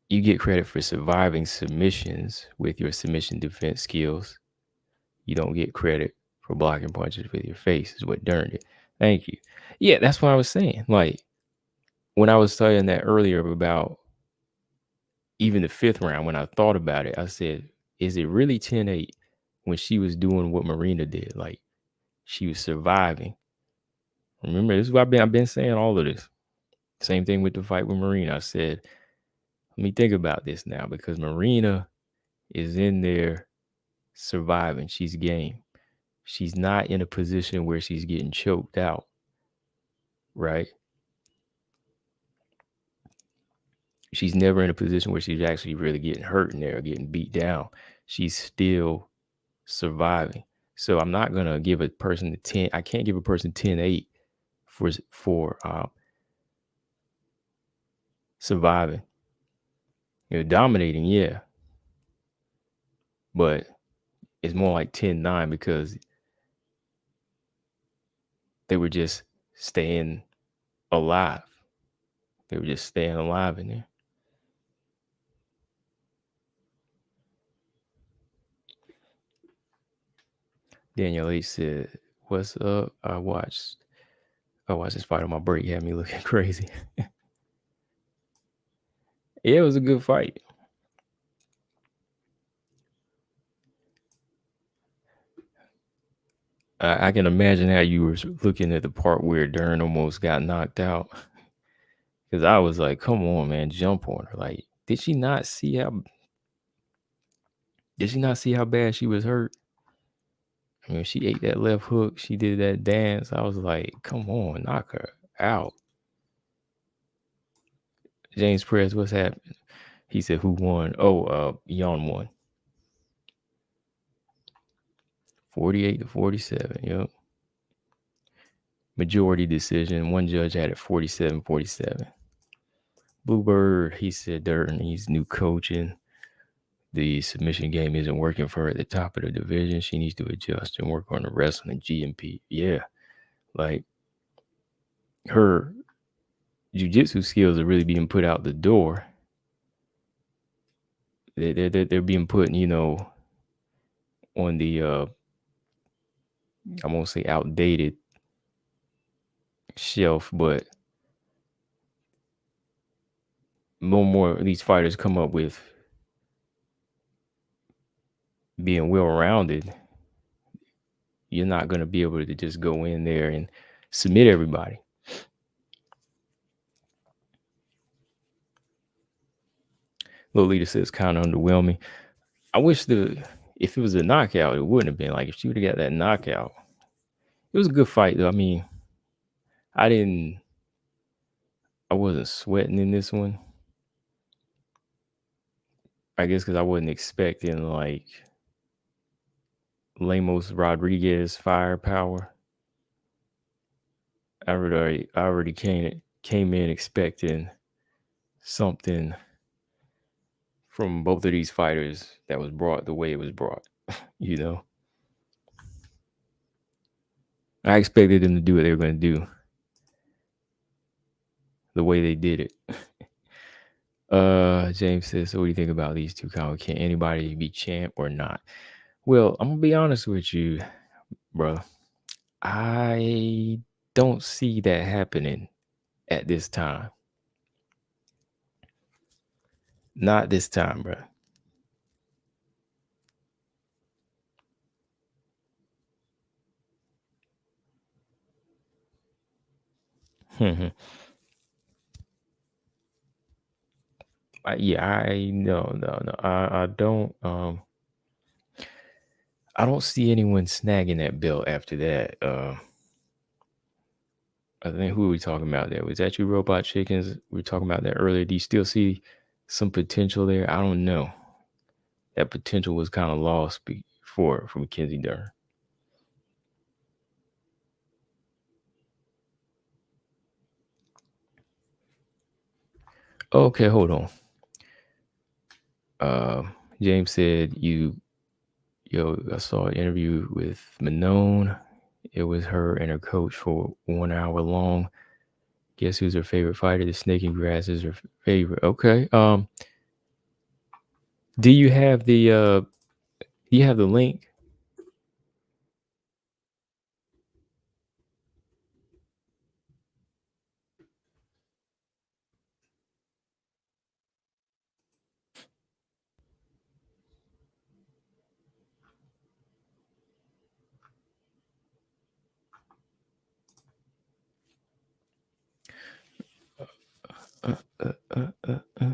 you get credit for surviving submissions with your submission defense skills. You don't get credit for blocking punches with your face, is what Dern did. Thank you. Yeah, that's what I was saying. Like, when I was saying that earlier about even the 5th round, when I thought about it, I said, is it really 10-8 when she was doing what Marina did? Like, she was surviving. Remember, this is what I've been saying all of this. Same thing with the fight with Marina. I said, let me think about this now, because Marina is in there surviving. She's game. She's not in a position where she's getting choked out, right? She's never in a position where she's actually really getting hurt in there or getting beat down. She's still surviving. So I'm not going to give a person 10. I can't give a person 10-8 for surviving. Dominating, yeah. But it's more like 10-9 because they were just staying alive. They were just staying alive in there. Daniel H said, what's up? I watched this fight on my break. It had me looking crazy. Yeah, it was a good fight. I can imagine how you were looking at the part where Dern almost got knocked out. Because I was like, come on, man, jump on her. Like, did she not see how bad she was hurt? I mean, she ate that left hook. She did that dance. I was like, come on, knock her out. James Press, what's happening? He said, who won? Oh, Xiaonan won. 48-47, yep. Majority decision. One judge had it 47-47. Bluebird, he said Dern needs new coaching. The submission game isn't working for her at the top of the division. She needs to adjust and work on the wrestling and GMP. Yeah, like her jiu-jitsu skills are really being put out the door. They're being put, on the I won't say outdated shelf, but more of these fighters come up with being well-rounded. You're not going to be able to just go in there and submit everybody. Lolita says kind of underwhelming. I wish if it was a knockout, it wouldn't have been. Like, if she would have got that knockout, it was a good fight though. I mean, I wasn't sweating in this one. I guess because I wasn't expecting like Lemos Rodriguez firepower. I already came in expecting something from both of these fighters that was brought the way it was brought. I expected them to do what they were going to do the way they did it. James says, so what do you think about these two combos? Can anybody be champ or not? Well, I'm gonna be honest with you, bro. I don't see that happening at this time. Not this time, bro. Yeah, I no, no, no. I don't see anyone snagging that belt after that. I think who are we talking about there? Was that you, Robot Chickens? We were talking about that earlier. Do you still see some potential there? I don't know. That potential was kind of lost before for Mackenzie Dern. Okay, hold on. Uh, James said I saw an interview with Manon. It was her and her coach for 1 hour long. Guess who's her favorite fighter? The Snake and Grass is her favorite. Okay. Do you have the link? Uh, uh, uh, uh, uh.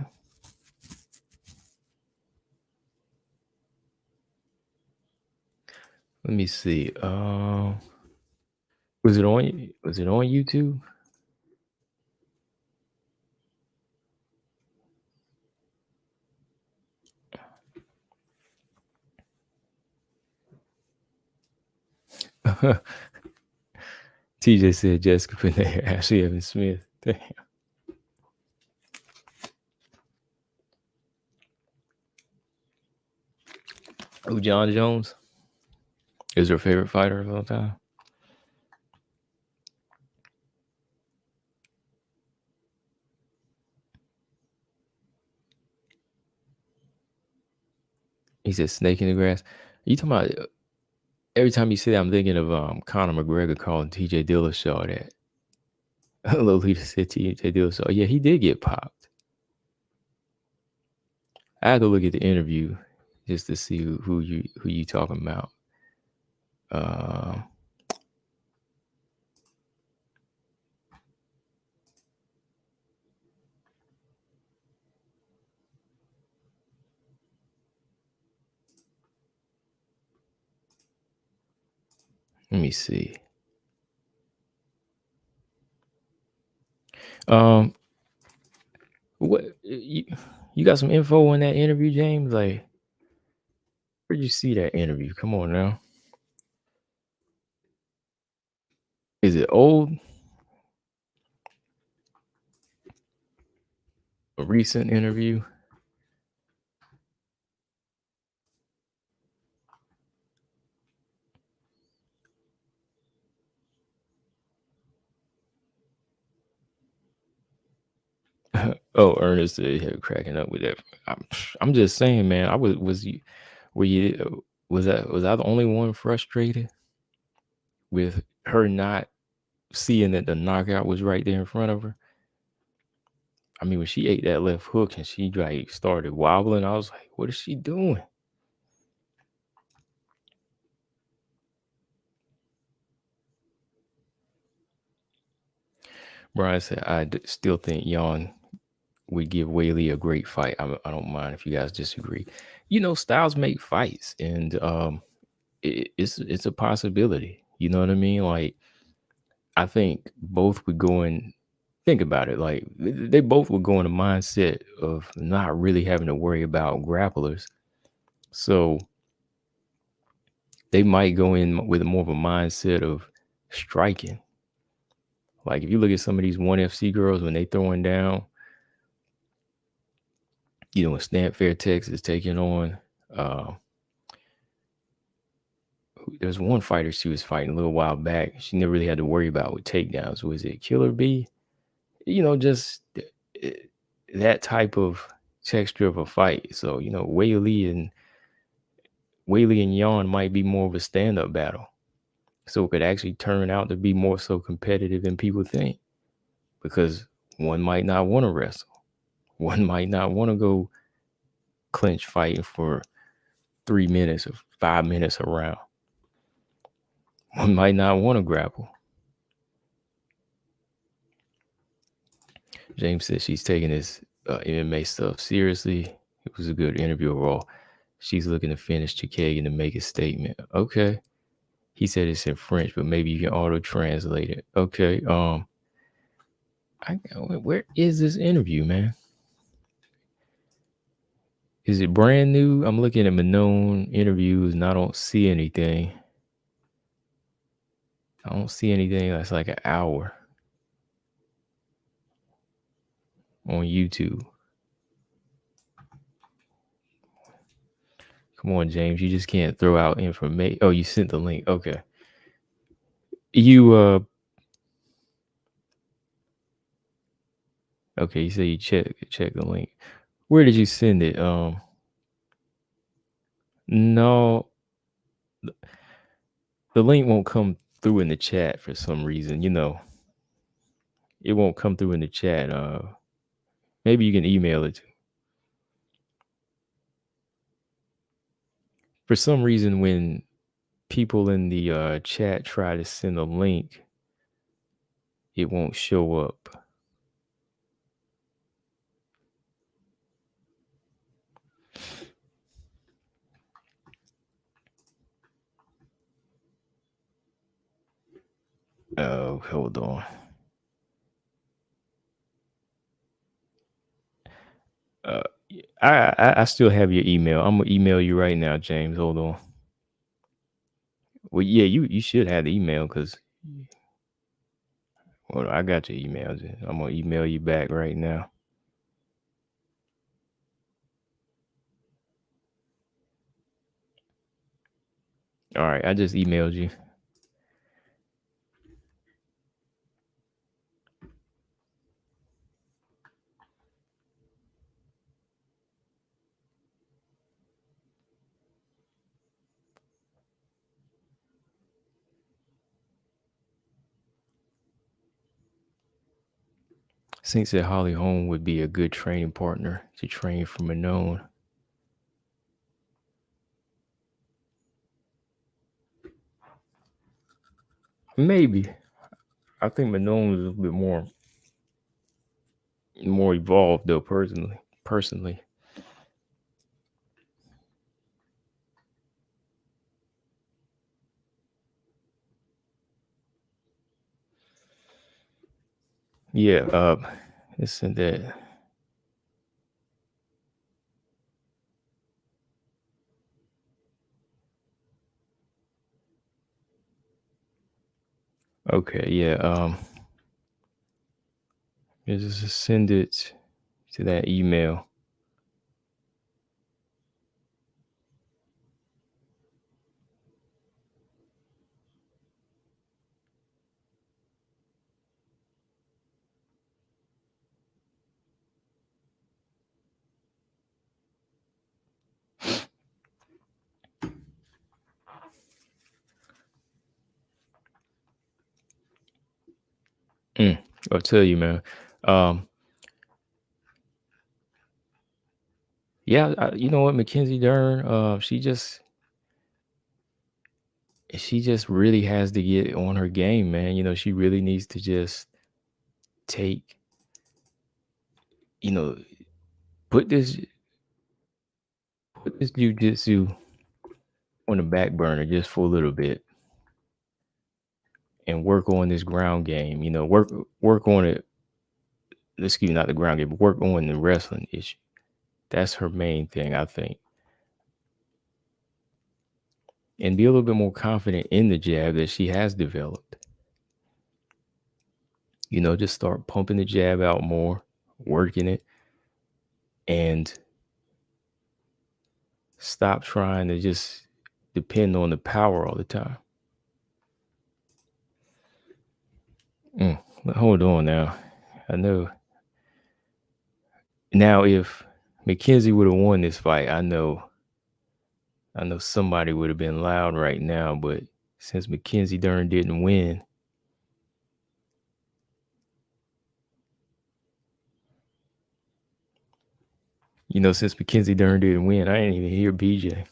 Let me see. Was it on YouTube? TJ said Jessica Penney, Ashley Evans Smith. Damn. Oh, John Jones is her favorite fighter of all time. He said Snake in the Grass. You talking about every time you say that, I'm thinking of Conor McGregor calling TJ Dillashaw that. Lolita said TJ Dillashaw. Yeah, he did get popped. I had to look at the interview just to see who you talking about. Uh, Let me see. Um, what you got some info on that interview, James? Like, where'd you see that interview? Come on now. Is it old? A recent interview? Oh, Ernest said he cracking up with that. I'm just saying, man. Were you was I the only one frustrated with her not seeing that the knockout was right there in front of her? I mean, when she ate that left hook and she like started wobbling, I was like, what is she doing? Brian said, still think Yon would give Whaley a great fight. I don't mind if you guys disagree. Styles make fights, and it's a possibility. You know what I mean? Like, I think both would go in. Think about it. Like, they both would go in a mindset of not really having to worry about grapplers. So they might go in with more of a mindset of striking. Like, if you look at some of these ONE FC girls when they throwing down, when Stamp Fair Texas taking on uh there's one fighter she was fighting a little while back. She never really had to worry about with takedowns. Was it Killer B? Just that type of texture of a fight. So, Whaley and Whaley and Xiaonan might be more of a stand-up battle. So it could actually turn out to be more so competitive than people think. Because one might not want to wrestle. One might not want to go clinch fighting for 3 minutes or 5 minutes around. One might not want to grapple. James said she's taking this MMA stuff seriously. It was a good interview overall. She's looking to finish Chikagan to make a statement. Okay. He said it's in French, but maybe you can auto translate it. Okay. Where is this interview, man? Is it brand new? I'm looking at Manon interviews and I don't see anything. I don't see anything that's like an hour on YouTube. Come on, James. You just can't throw out information. Oh, you sent the link. Okay. You okay, you say you check the link. Where did you send it? No. The link won't come through in the chat for some reason, It won't come through in the chat. Maybe you can email it to. For some reason, when people in the chat try to send a link, it won't show up. Oh, hold on. I still have your email. I'm gonna email you right now, James. Hold on. Well, yeah, you should have the email because. Well, I got your email. I'm gonna email you back right now. All right, I just emailed you. Sink said Holly Holm would be a good training partner to train for Manon. Maybe. I think Manon is a little bit more evolved though, personally. Yeah, this and that. Okay, yeah. Just send it to that email. I'll tell you, man. Yeah, you know what, Mackenzie Dern, she just really has to get on her game, man. She really needs to just take, put this jujitsu on the back burner just for a little bit and work on this ground game. Work on it. Excuse me, not the ground game, but work on the wrestling issue. That's her main thing, I think. And be a little bit more confident in the jab that she has developed. Just start pumping the jab out more, working it, and stop trying to just depend on the power all the time. Hold on now. I know. Now, if Mackenzie would have won this fight, I know I know somebody would have been loud right now, but since Mackenzie Dern didn't win, since Mackenzie Dern didn't win, I didn't even hear BJ.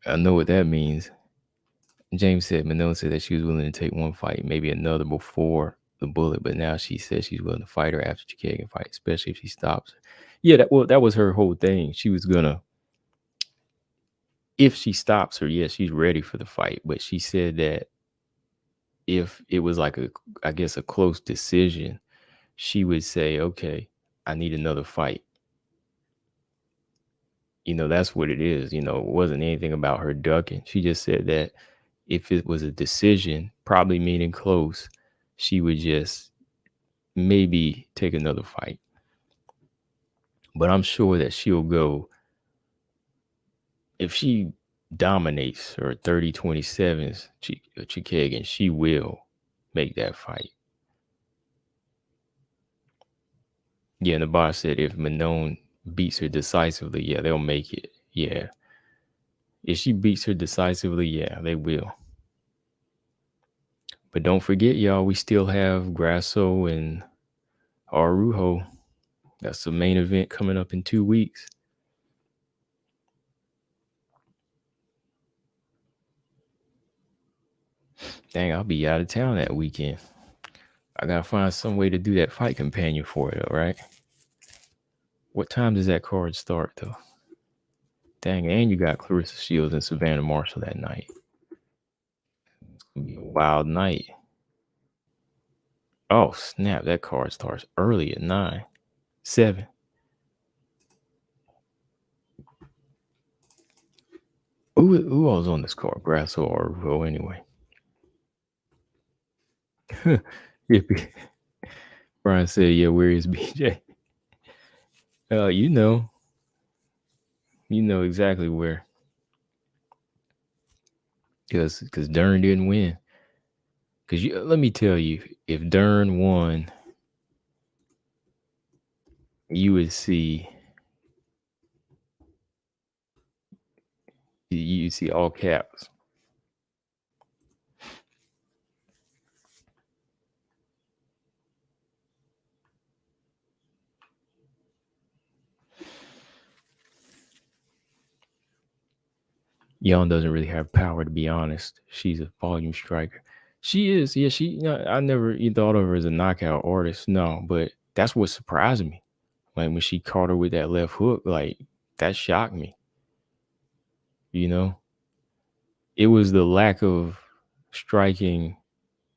I know what that means. James said Manon said that she was willing to take one fight, maybe another before the bullet, but now she says she's willing to fight her after Chikagan fight, especially if she stops her. Yeah, that was her whole thing. She was gonna, if she stops her, yeah, she's ready for the fight. But she said that if it was like I guess a close decision, she would say, okay, I need another fight. That's what it is. It wasn't anything about her ducking. She just said that if it was a decision, probably meaning close, she would just maybe take another fight. But I'm sure that she'll go, if she dominates or 30-27s Chikagan, she will make that fight. Yeah, and the boss said if Manon beats her decisively, yeah, they'll make it. Yeah. If she beats her decisively, yeah, they will. But don't forget, y'all, we still have Grasso and Arujo. That's the main event coming up in 2 weeks. Dang, I'll be out of town that weekend. I gotta find some way to do that fight companion for it, all right? What time does that card start, though? Dang, and you got Clarissa Shields and Savannah Marshall that night. It's gonna be a wild night. Oh, snap, that card starts early at 9, 7. Who was on this card? Grasso or Arujo anyway? Brian said, yeah, where is BJ? You know exactly where. Because Dern didn't win. Because let me tell you, if Dern won, you would see all caps. Young doesn't really have power, to be honest. She's a volume striker. She is, yeah. I never thought of her as a knockout artist. No, but that's what surprised me. Like when she caught her with that left hook, like that shocked me. It was the lack of striking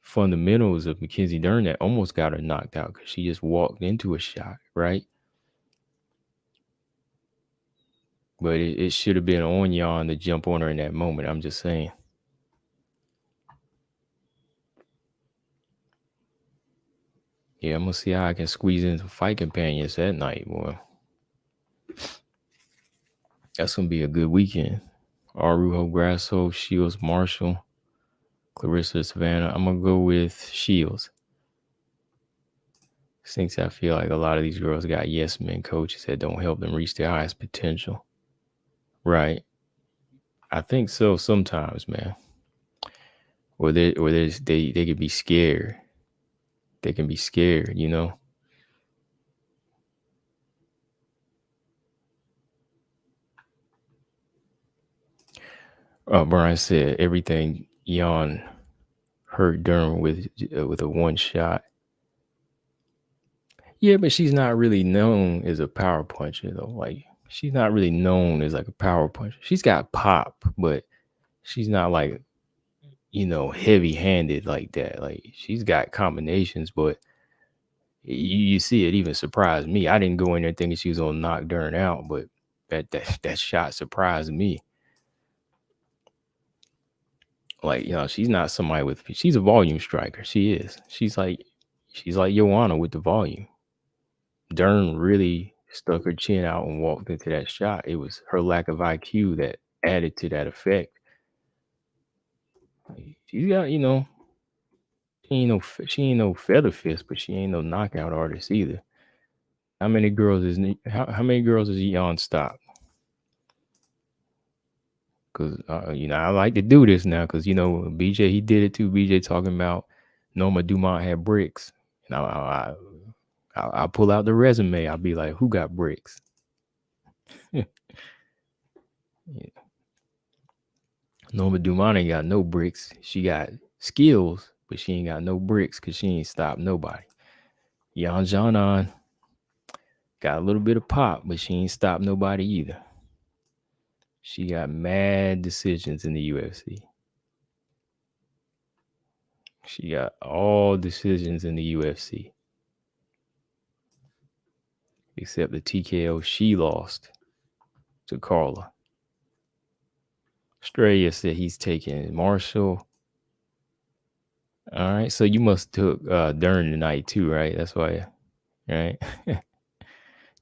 fundamentals of Mackenzie Dern that almost got her knocked out because she just walked into a shot, right? But it should have been on Yon to jump on her in that moment. I'm just saying. Yeah, I'm gonna see how I can squeeze in some fight companions that night, boy. That's gonna be a good weekend. Arujo, Grasso, Shields, Marshall, Clarissa, Savannah. I'm gonna go with Shields. Since I feel like a lot of these girls got yes men coaches that don't help them reach their highest potential. Right. I think so sometimes, man. Or they can be scared. They can be scared, Brian said everything Yon hurt Dern with a one shot. Yeah, but she's not really known as a power puncher though. Like she's not really known as like a power puncher. She's got pop, but she's not like heavy handed like that. Like she's got combinations, but you see it even surprised me. I didn't go in there thinking she was gonna knock Dern out, but that shot surprised me. Like, she's not somebody she's a volume striker. She is. She's like Xiaonan with the volume. Dern really stuck her chin out and walked into that shot. It was her lack of IQ that added to that effect. She's got, she ain't no feather fist, but she ain't no knockout artist either. How many girls is Xiaonan stop? Because I like to do this now. Because BJ, he did it too. BJ talking about Norma Dumont had bricks, and I pull out the resume. I'll be like, who got bricks? Yeah. Norma Dumont ain't got no bricks. She got skills, but she ain't got no bricks because she ain't stopped nobody. Xiaonan got a little bit of pop, but she ain't stopped nobody either. She got mad decisions in the UFC. She got all decisions in the UFC. Except the TKO she lost to Carla. Australia said he's taking Marshall. All right, so you must took Dern tonight too, right? That's why, right?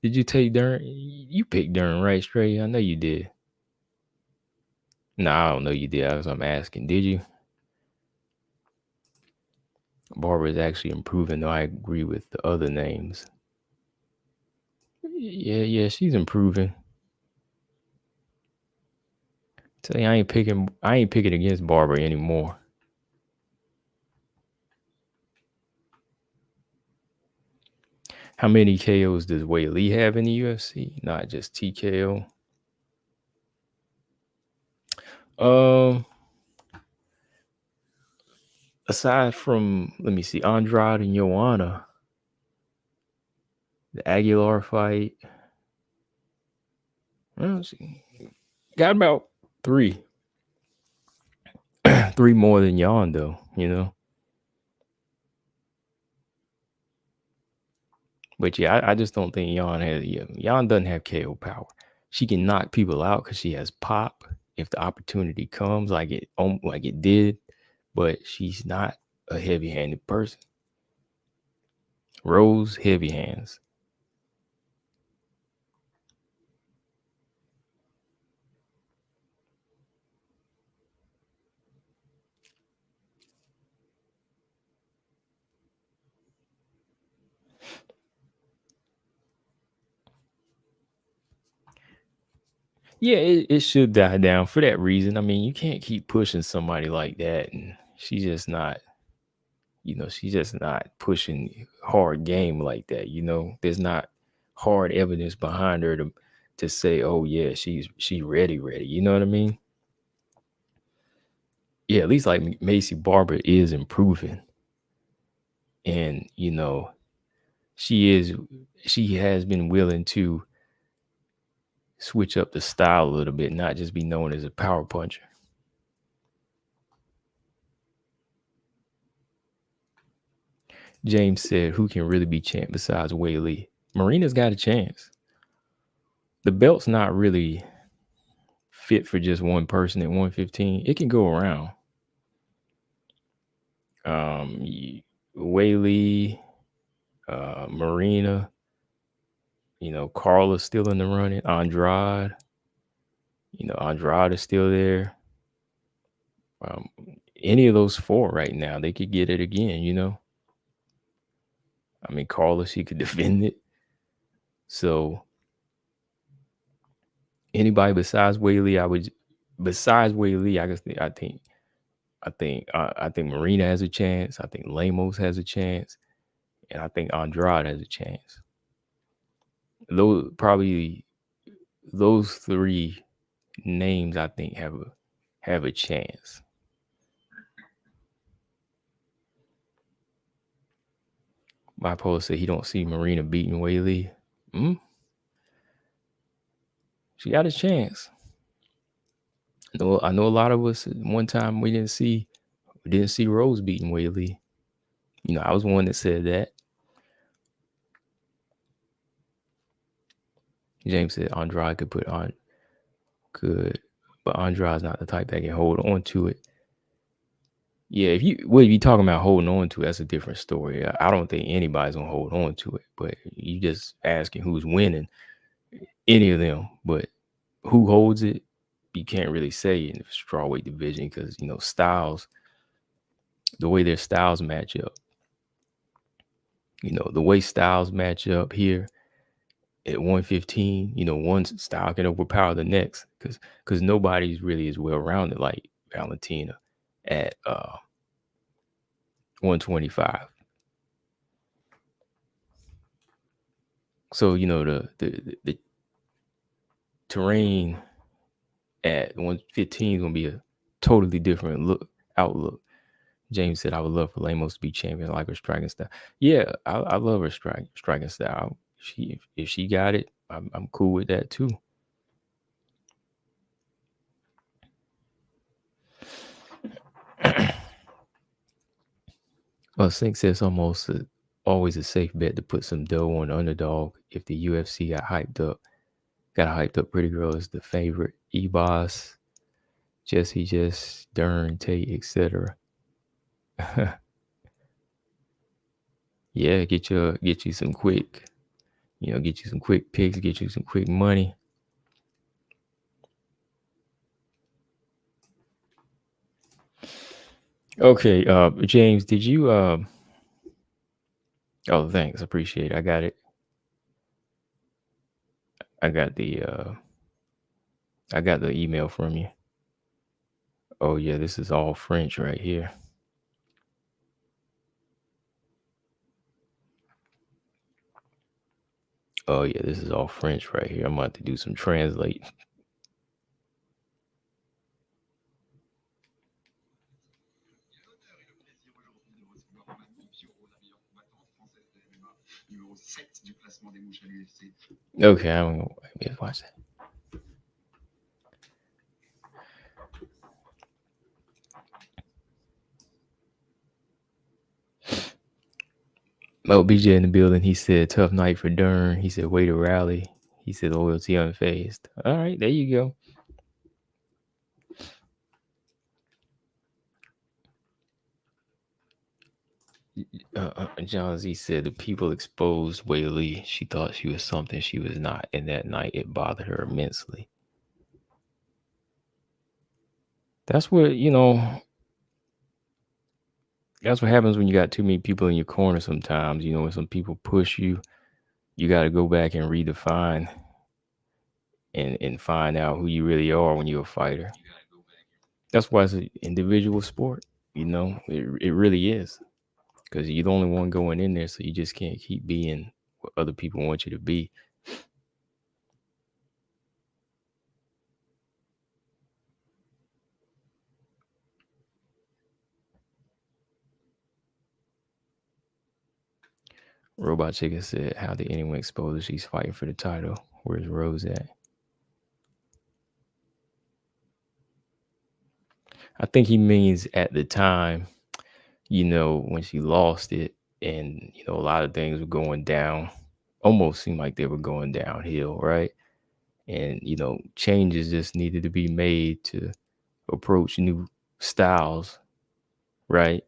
Did you take Dern? You picked Dern, right, Australia? I know you did. No, I don't know you did. That's what I'm asking. Did you? Barbara is actually improving, though. I agree with the other names. Yeah, she's improving. Tell you, I ain't picking against Barbara anymore. How many KOs does Wei Lee have in the UFC? Not just TKO. Aside from, let me see, Andrade and Joanna, the Aguilar fight, got about 3. 3 more than Jan, though, But yeah, I just don't think Jan doesn't have KO power. She can knock people out because she has pop if the opportunity comes, like it did. But she's not a heavy-handed person. Rose, heavy hands. Yeah, it should die down for that reason. I mean, you can't keep pushing somebody like that, and she's just not pushing hard game like that. There's not hard evidence behind her to say, oh yeah, she's ready. You know what I mean? Yeah, at least like Macy Barber is improving, and she has been willing to switch up the style a little bit, not just be known as a power puncher. James said, who can really be champ besides Wei Lee? Marina's got a chance. The belt's not really fit for just one person at 115. It can go around. Wei Lee, Marina, Carla's still in the running. Andrade, Andrade is still there. Any of those 4 right now, they could get it again, I mean, Carla, she could defend it. So anybody besides Wei Lee, I think Marina has a chance. I think Lemos has a chance, and I think Andrade has a chance. Those 3 names, I think, have a chance. Bipolar said he don't see Marina beating Wei Lee. She got a chance. I know a lot of us one time we didn't see Rose beating Wei Lee. I was one that said that. James said Andrade but Andrade's not the type that can hold on to it. Yeah, if you talking about holding on to it, that's a different story. I don't think anybody's gonna hold on to it, but you just asking who's winning, any of them. But who holds it, you can't really say in the strawweight division because styles, the way their styles match up. The way styles match up here, at 115, one style can overpower the next because nobody's really as well rounded like Valentina at 125. So the terrain at 115 is gonna be a totally different outlook. James said, "I would love for Lemos to be champion, like her striking style." Yeah, I love her striking style. If she got it, I'm cool with that too. Well, Sink says always a safe bet to put some dough on the underdog if the UFC got hyped up. Got a hyped up pretty girl is the favorite. E-Boss, Just, Dern, Tate, etc. Yeah, get you some quick, get you some quick picks, get you some quick money. Okay, James, did you oh, thanks, appreciate it. I got it. I got the email from you. Oh yeah, this is all French right here. Oh yeah, this is all French right here. I'm about to do some translate. Okay, I'm gonna watch that. Oh, BJ in the building. He said, "Tough night for Dern." He said, "Way to rally." He said, "Loyalty unfazed." All right, there you go. John Z said the people exposed Whaley. She thought she was something she was not, and that night it bothered her immensely. That's what That's what happens when you got too many people in your corner. Sometimes, when some people push you, you got to go back and redefine and find out who you really are when you're a fighter. That's why it's an individual sport. It really is. Because you're the only one going in there, so you just can't keep being what other people want you to be. Robot Chicken said, "How did anyone expose her? She's fighting for the title. Where's Rose at?" I think he means at the time, when she lost it, and a lot of things were going down. Almost seemed like they were going downhill, right? And changes just needed to be made to approach new styles, right?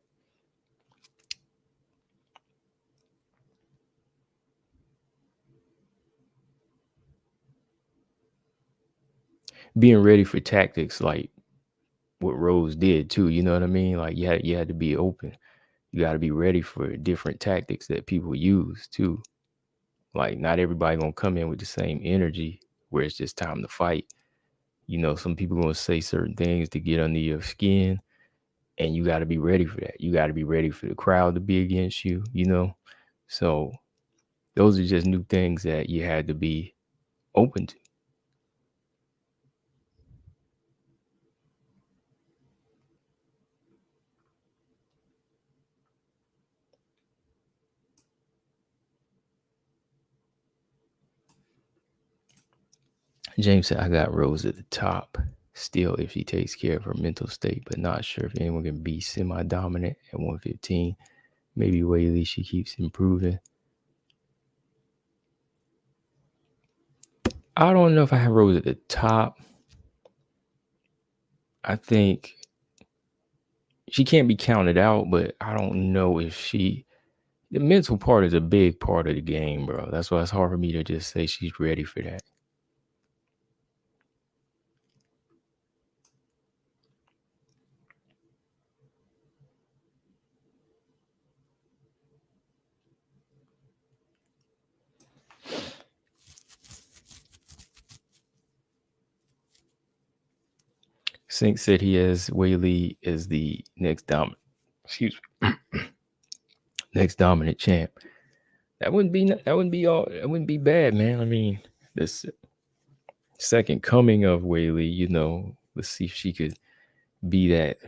Being ready for tactics like what Rose did too, you know what I mean? Like you had to be open. You got to be ready for different tactics that people use too. Like not everybody gonna come in with the same energy where it's just time to fight. Some people gonna say certain things to get under your skin, and you got to be ready for that. You got to be ready for the crowd to be against you. So those are just new things that you had to be open to. James said, "I got Rose at the top still if she takes care of her mental state, but not sure if anyone can be semi-dominant at 115. Maybe Whaley, she keeps improving." I don't know if I have Rose at the top. I think she can't be counted out, but I don't know if the mental part is a big part of the game, bro. That's why it's hard for me to just say she's ready for that. Sink said he has Whaley as the next dominant. Excuse me. Next dominant champ. That wouldn't be all. That wouldn't be bad, man. I mean, this second coming of Whaley. Let's see if she could be that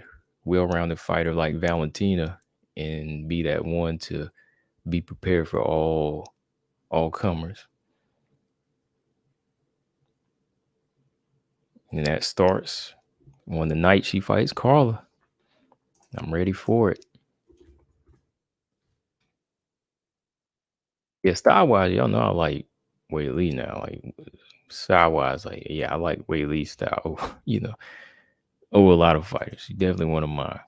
well-rounded fighter like Valentina and be that one to be prepared for all comers. And that starts on the night she fights Carla. I'm ready for it. Yeah, style-wise, y'all know I like Whaley now. Like style-wise, like yeah, I like Whaley style. Over a lot of fighters. She's definitely one of my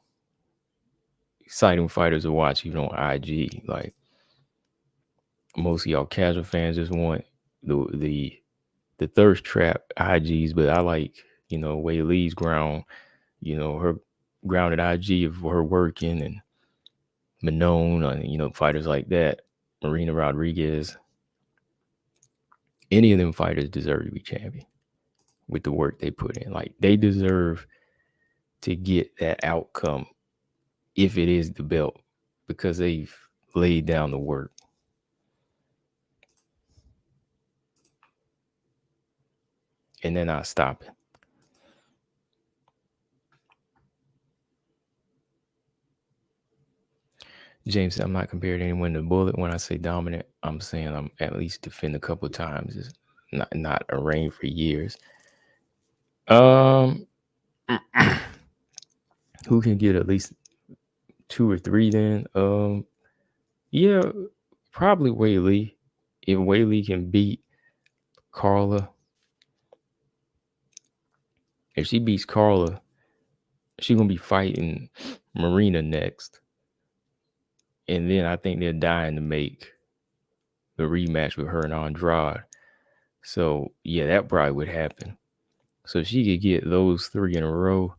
exciting fighters to watch, even on IG. Like most of y'all casual fans just want the thirst trap IGs, but I like Whaley's ground. Her grounded IG of her working and Manon, and fighters like that, Marina Rodriguez. Any of them fighters deserve to be champion with the work they put in. Like they deserve to get that outcome if it is the belt because they've laid down the work. And then I stop it. James, I'm not comparing anyone to Bullet. When I say dominant, I'm saying I'm at least defend a couple of times. It's not a reign for years. Who can get at least 2 or 3 then? Yeah, probably Whaley. If Whaley can beat Carla, if she beats Carla, she's gonna be fighting Marina next. And then I think they're dying to make the rematch with her and Andrade. So yeah, that probably would happen. So if she could get those 3 in a row,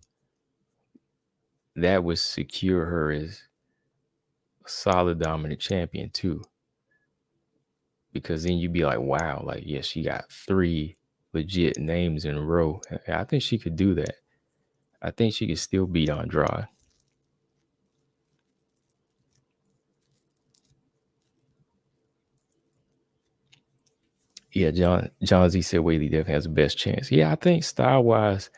that would secure her as a solid dominant champion too. Because then you'd be like, wow, like, yeah, she got 3 legit names in a row. I think she could do that. I think she could still beat Andrade. Yeah, John Z said Whaley definitely has the best chance. Yeah, I think style-wise,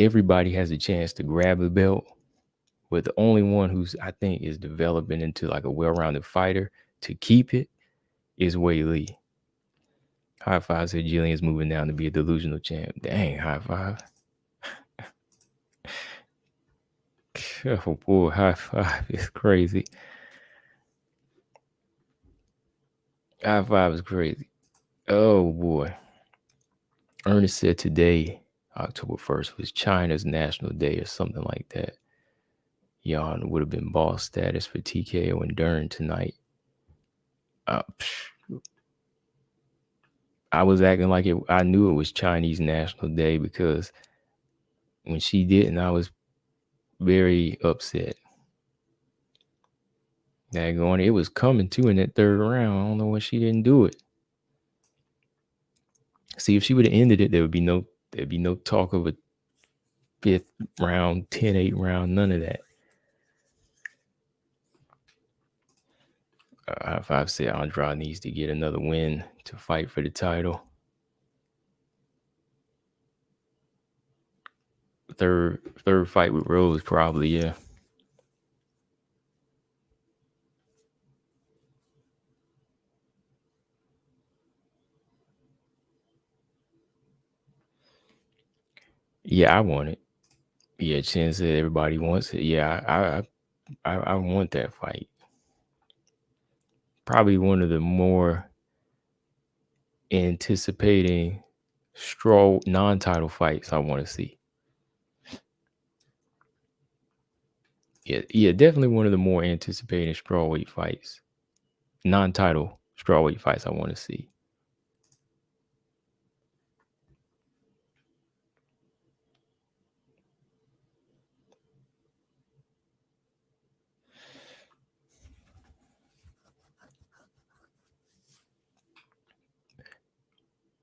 everybody has a chance to grab the belt. But the only one who's I think is developing into like a well-rounded fighter to keep it is Whaley. High five said Jillian's moving down to be a delusional champ. Dang, high five. Oh boy, high five is crazy. High five is crazy. Oh boy. Ernest said today, October 1st, was China's National Day or something like that. Xiaonan would have been boss status for TKO and Dern tonight. I was acting like I knew it was Chinese National Day because when she didn't, I was very upset. It was coming too in that 3rd round. I don't know why she didn't do it. See, if she would have ended it, there'd be no talk of a 5th round, 10-8 round, none of that. High five said Andrade needs to get another win to fight for the title. Third fight with Rose, probably, yeah. Yeah, I want it. Yeah, Chen said everybody wants it. Yeah, I want that fight. Probably one of the more anticipating non-title fights I want to see. Yeah, definitely one of the more anticipating strawweight fights. Non-title strawweight fights I want to see.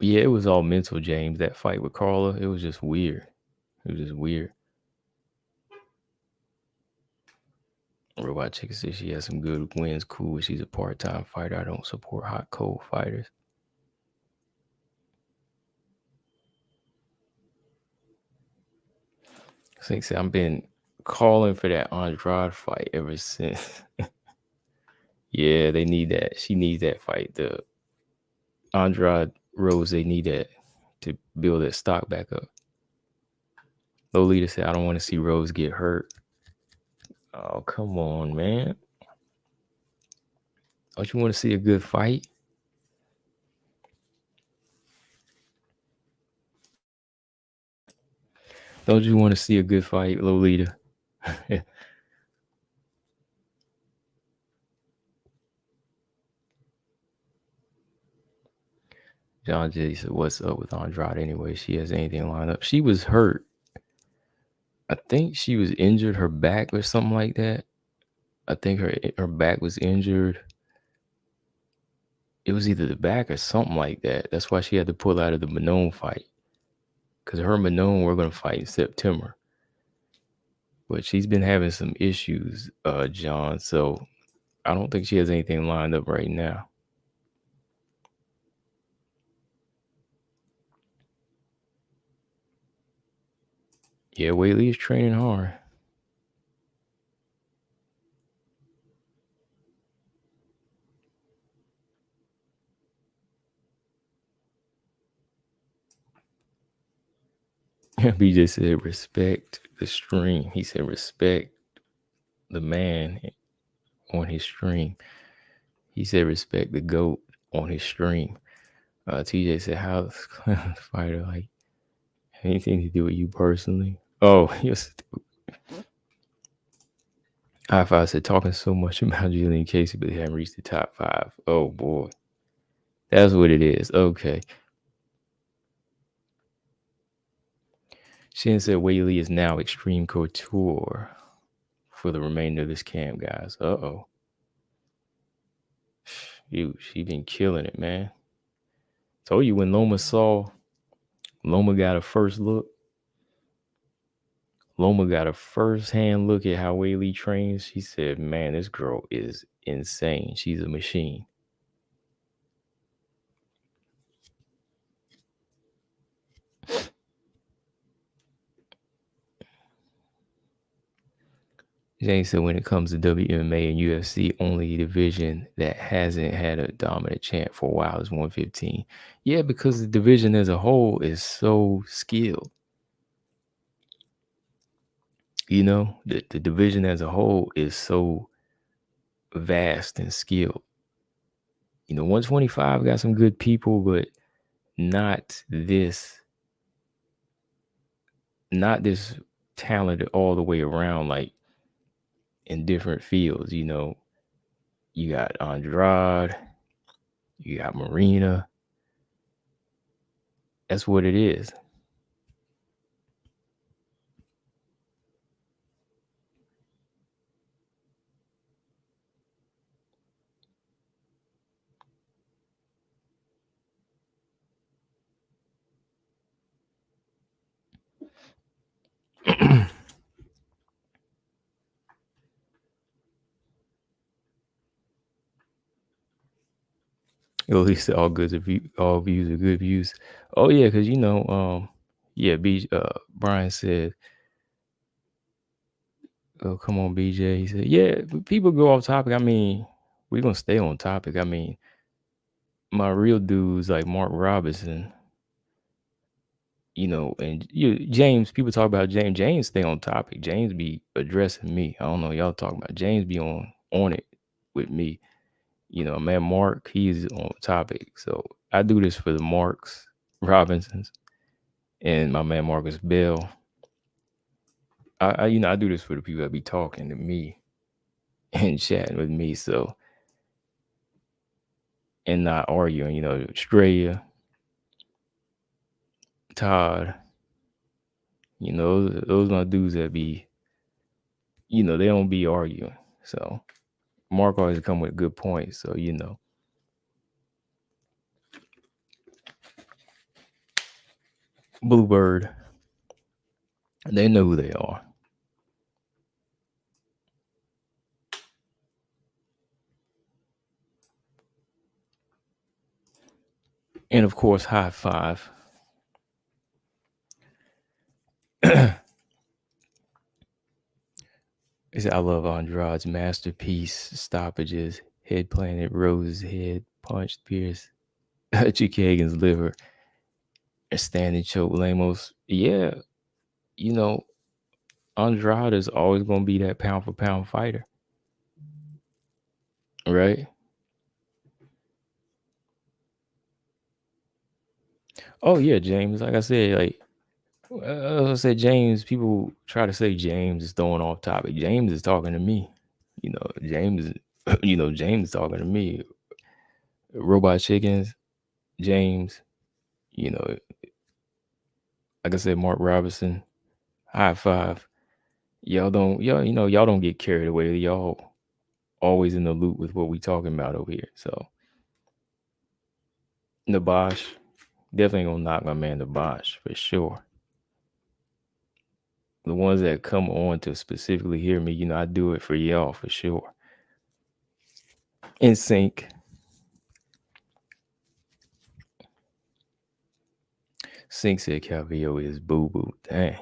Yeah, it was all mental, James. That fight with Carla, it was just weird. It was just weird. Robot Chicken says she has some good wins. Cool. She's a part-time fighter. I don't support hot cold fighters. Since I've been calling for that Andrade fight ever since. Yeah, they need that. She needs that fight. The Andrade Rose, they need that to build that stock back up. Lolita said, I don't want to see Rose get hurt. Oh, come on, man. Don't you want to see a good fight? Don't you want to see a good fight, Lolita? John J said, what's up with Andrade anyway? She has anything lined up? She was hurt. I think she was injured, her back or something like that. I think her back was injured. It was either the back or something like that. That's why she had to pull out of the Manon fight. Because her and Manon were going to fight in September. But she's been having some issues, John. So I don't think she has anything lined up right now. Yeah, Whaley is training hard. BJ said, respect the stream. He said, respect the man on his stream. He said, respect the GOAT on his stream. TJ said, how's fighter like anything to do with you personally? Oh, yes. High Five said, talking so much about Julian Casey, but they haven't reached the top 5. Oh, boy. That's what it is. Okay. Shin said, Whaley is now Extreme Couture for the remainder of this camp, guys. Uh-oh. She been killing it, man. Told you when Loma got a first look. Loma got a first-hand look at how Whaley trains. She said, man, this girl is insane. She's a machine. James said, when it comes to WMA and UFC, only division that hasn't had a dominant champ for a while is 115. Yeah, because the division as a whole is so skilled. You know, the division as a whole is so vast and skilled. You know, 125 got some good people, but not this talented all the way around, like in different fields. You know, you got Andrade, you got Marina. That's what it is. At least all views are good views. Oh yeah, because you know, Brian said, "Oh come on, BJ." He said, "Yeah, people go off topic. I mean, we're gonna stay on topic. I mean, my real dudes like Mark Robinson, you know, and James. People talk about James. James stay on topic. James be addressing me. I don't know y'all talking about. James be on it with me. You know, man, Mark, he's on topic. So I do this for the Marks Robinsons and my man Marcus Bell. I do this for the people that be talking to me and chatting with me. So, and not arguing, you know, Straya, Todd, you know, those my dudes that be, you know, they don't be arguing. So Mark always come with good points. So, you know. Bluebird. They know who they are. And of course, High Five. I love Andrade's masterpiece stoppages. Head planted, Rose's head, punched, Pierce, Chikagan's liver, a standing choke, Lamos. Yeah, Andrade is always going to be that pound for pound fighter, right? Oh yeah, James. Like I said, James. People try to say James is throwing off topic. James is talking to me. James. James is talking to me. Robot Chickens, James. Like I said, Mark Robinson. High Five. Y'all don't get carried away. Y'all always in the loop with what we talking about over here. So Nabosh, definitely gonna knock my man Nabosh for sure. The ones that come on to specifically hear me, I do it for y'all for sure. In sync. Sync said Calvillo is boo-boo. Dang.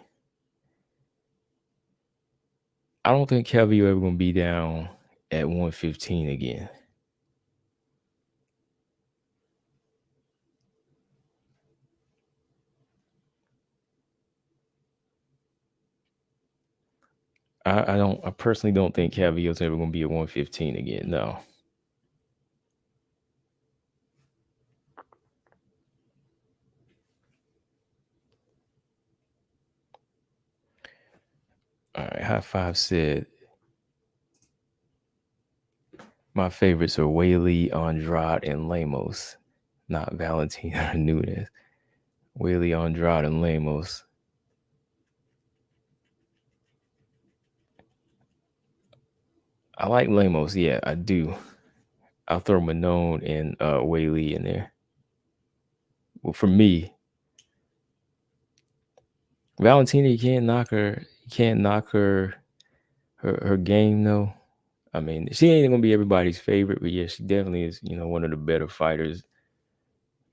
I don't think Calvillo ever gonna be down at 115 again. I personally don't think Calvillo's ever gonna be at 115 again. No. All right, High Five said my favorites are Whaley, Andrade, and Lemos, not Valentina or Nunes. Whaley, Andrade, and Lemos. I like Lemos, yeah, I do. I'll throw Manone and Whaley in there. Well, for me, Valentina, you can't knock her. You can't knock her game though. I mean, she ain't gonna be everybody's favorite, but yeah, she definitely is. One of the better fighters,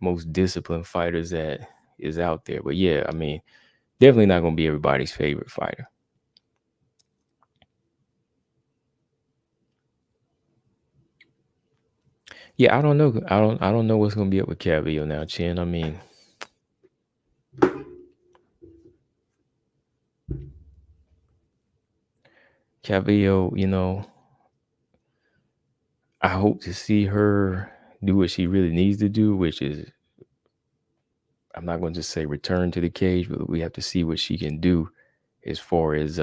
most disciplined fighters that is out there. But yeah, I mean, definitely not gonna be everybody's favorite fighter. Yeah, I don't know. I don't know what's gonna be up with Calvillo now, Chin. I mean, Calvillo, I hope to see her do what she really needs to do, which is, I'm not going to just say return to the cage, but we have to see what she can do as far as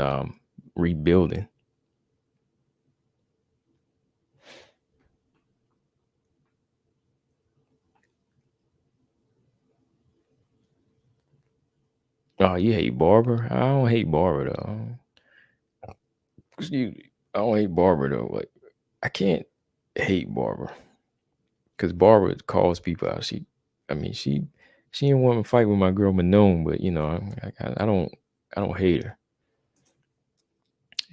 rebuilding. Oh, you hate Barber? I don't hate Barber though. I don't hate Barber though. Like, I can't hate Barber because Barber calls people out. She didn't want to fight with my girl Manone, but I don't hate her.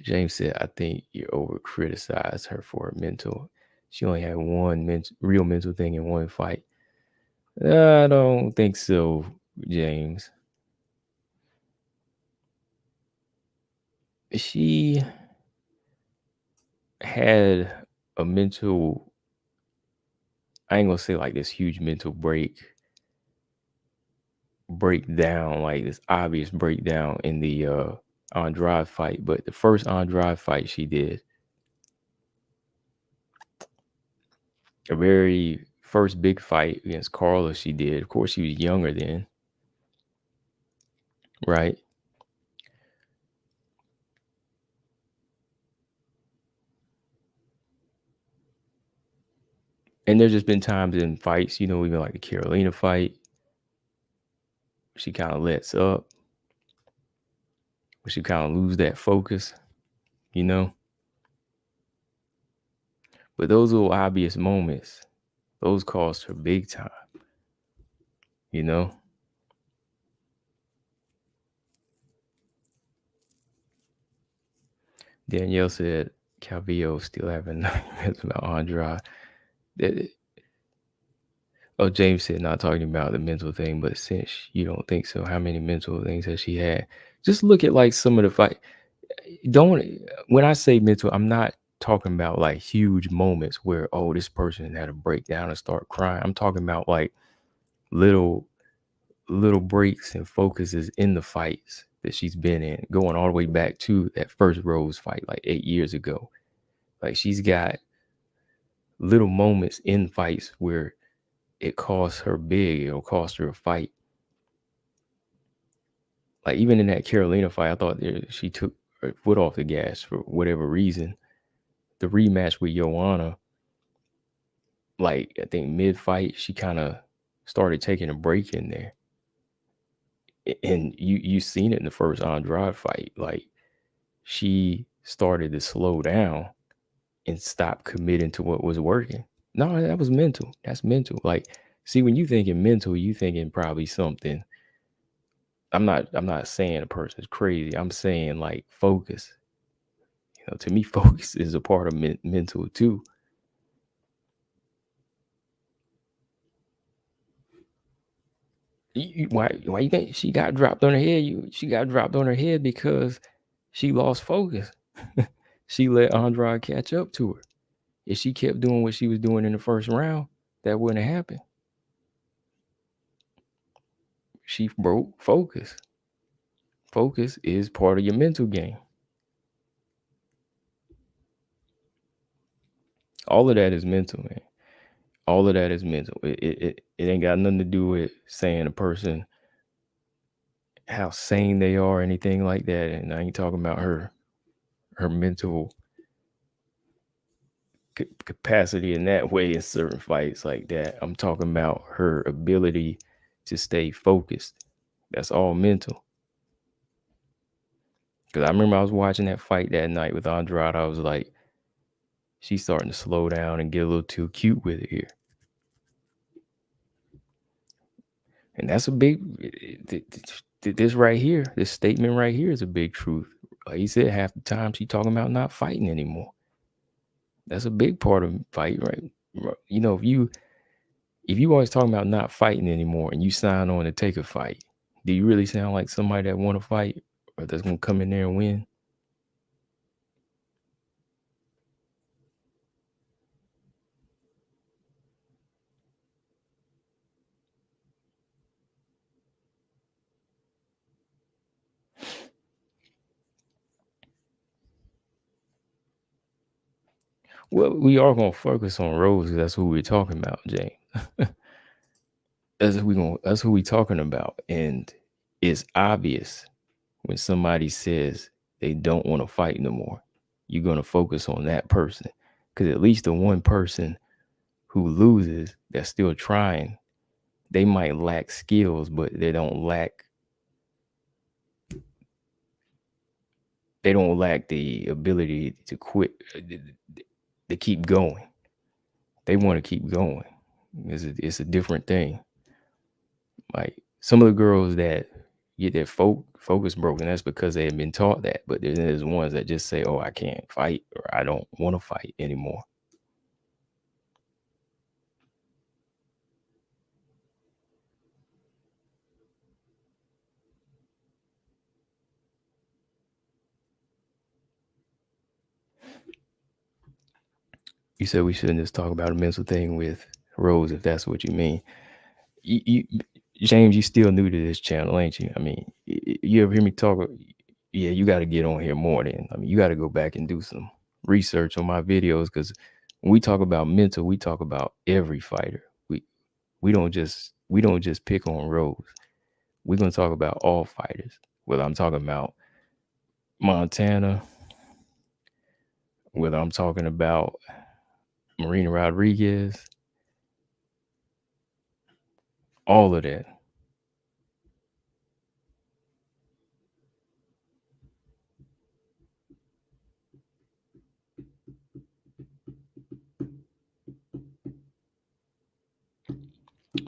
James said, I think you over criticize her for her mental. She only had one real mental thing in one fight. I don't think so, James. She had a mental, I ain't gonna say like this huge mental breakdown, like this obvious breakdown in the Andrade fight, but the first Andrade fight she did, a very first big fight against Carla she did. Of course, she was younger then, right? And there's just been times in fights, even like the Carolina fight, she kind of lets up, but she kind of lose that focus, But those little obvious moments, those cost her big time, Danielle said Calvillo still having nightmares about Andrade. James said not talking about the mental thing, but since you don't think so, how many mental things has she had? Just look at like some of the fight. When I say mental, I'm not talking about like huge moments where this person had a breakdown and start crying. I'm talking about like little breaks and focuses in the fights that she's been in, going all the way back to that first Rose fight like 8 years ago. Like she's got little moments in fights where it costs her big, it'll cost her a fight. Like even in that Carolina fight, I thought she took her foot off the gas for whatever reason. The rematch with Xiaonan, like I think mid-fight, she kind of started taking a break in there. And you seen it in the first Andrade fight. Like she started to slow down and stop committing to what was working. No, that was mental. That's mental. Like, see, when you thinking mental, you thinking probably something. I'm not saying a person's crazy. I'm saying like focus. To me, focus is a part of mental too. Why you think she got dropped on her head? She got dropped on her head because she lost focus. She let Andrade catch up to her. If she kept doing what she was doing in the first round, that wouldn't have happened. She broke focus. Focus is part of your mental game. All of that is mental, man. All of that is mental. It ain't got nothing to do with saying a person how sane they are or anything like that. And I ain't talking about her mental capacity in that way in certain fights like that. I'm talking about her ability to stay focused. That's all mental. Because I remember I was watching that fight that night with Andrade. I was like, she's starting to slow down and get a little too cute with it here. And that's a big, this right here, this statement right here is a big truth. Like he said, half the time she talking about not fighting anymore. That's a big part of fight, right? If you always talking about not fighting anymore and you sign on to take a fight, do you really sound like somebody that want to fight or that's going to come in there and win? Well, we are going to focus on Rose because that's who we're talking about, James. That's who we talking about. And it's obvious when somebody says they don't want to fight no more, you're going to focus on that person. Because at least the one person who loses that's still trying, they might lack skills, but they don't lack the ability to quit, to keep going. They want to keep going. It's a different thing. Like some of the girls that get their focus broken, that's because they have been taught that. But there's ones that just say, I can't fight or I don't want to fight anymore. You said we shouldn't just talk about a mental thing with Rose, if that's what you mean. James, you still new to this channel, ain't you? I mean, you ever hear me talk? Yeah, you got to get on here more then. I mean, you got to go back and do some research on my videos because when we talk about mental, we talk about every fighter. We don't just pick on Rose. We're gonna talk about all fighters. Whether I'm talking about Montana, whether I'm talking about Marina Rodriguez, all of that.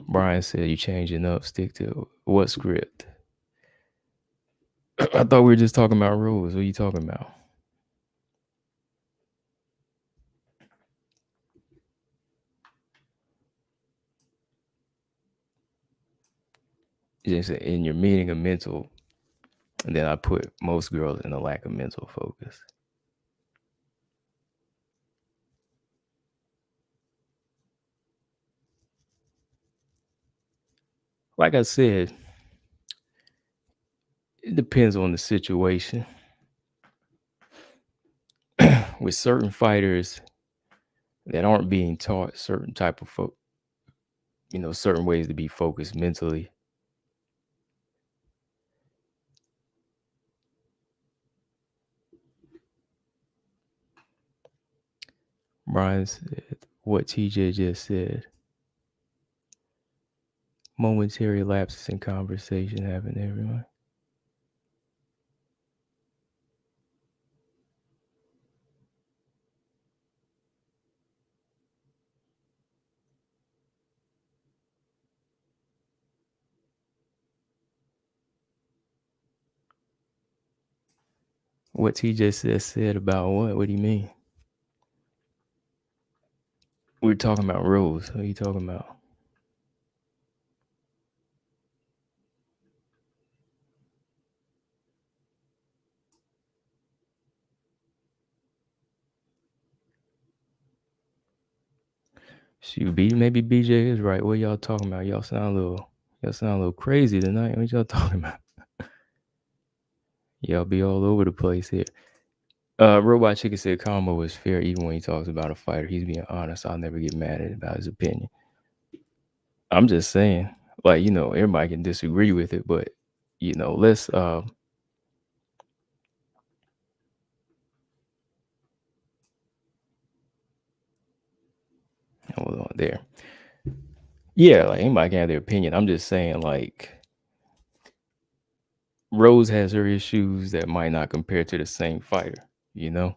Brian said you changing up, stick to what script? I thought we were just talking about rules. What are you talking about? just in your meaning of mental, and then I put most girls in a lack of mental focus. Like I said, it depends on the situation. With certain fighters that aren't being taught certain type of certain ways to be focused mentally. Brian said what TJ just said. Momentary lapses in conversation happen to everyone. What TJ said about what? What do you mean? We're talking about Rose. What are you talking about? Shoot, maybe BJ is right. What y'all talking about? Y'all sound a little crazy tonight. What y'all talking about? Y'all be all over the place here. Robot Chicken said Combo is fair even when he talks about a fighter. He's being honest. I'll never get mad at about his opinion. I'm just saying, like, everybody can disagree with it, but let's hold on there. Yeah, like anybody can have their opinion. I'm just saying, like, Rose has her issues that might not compare to the same fighter, you know?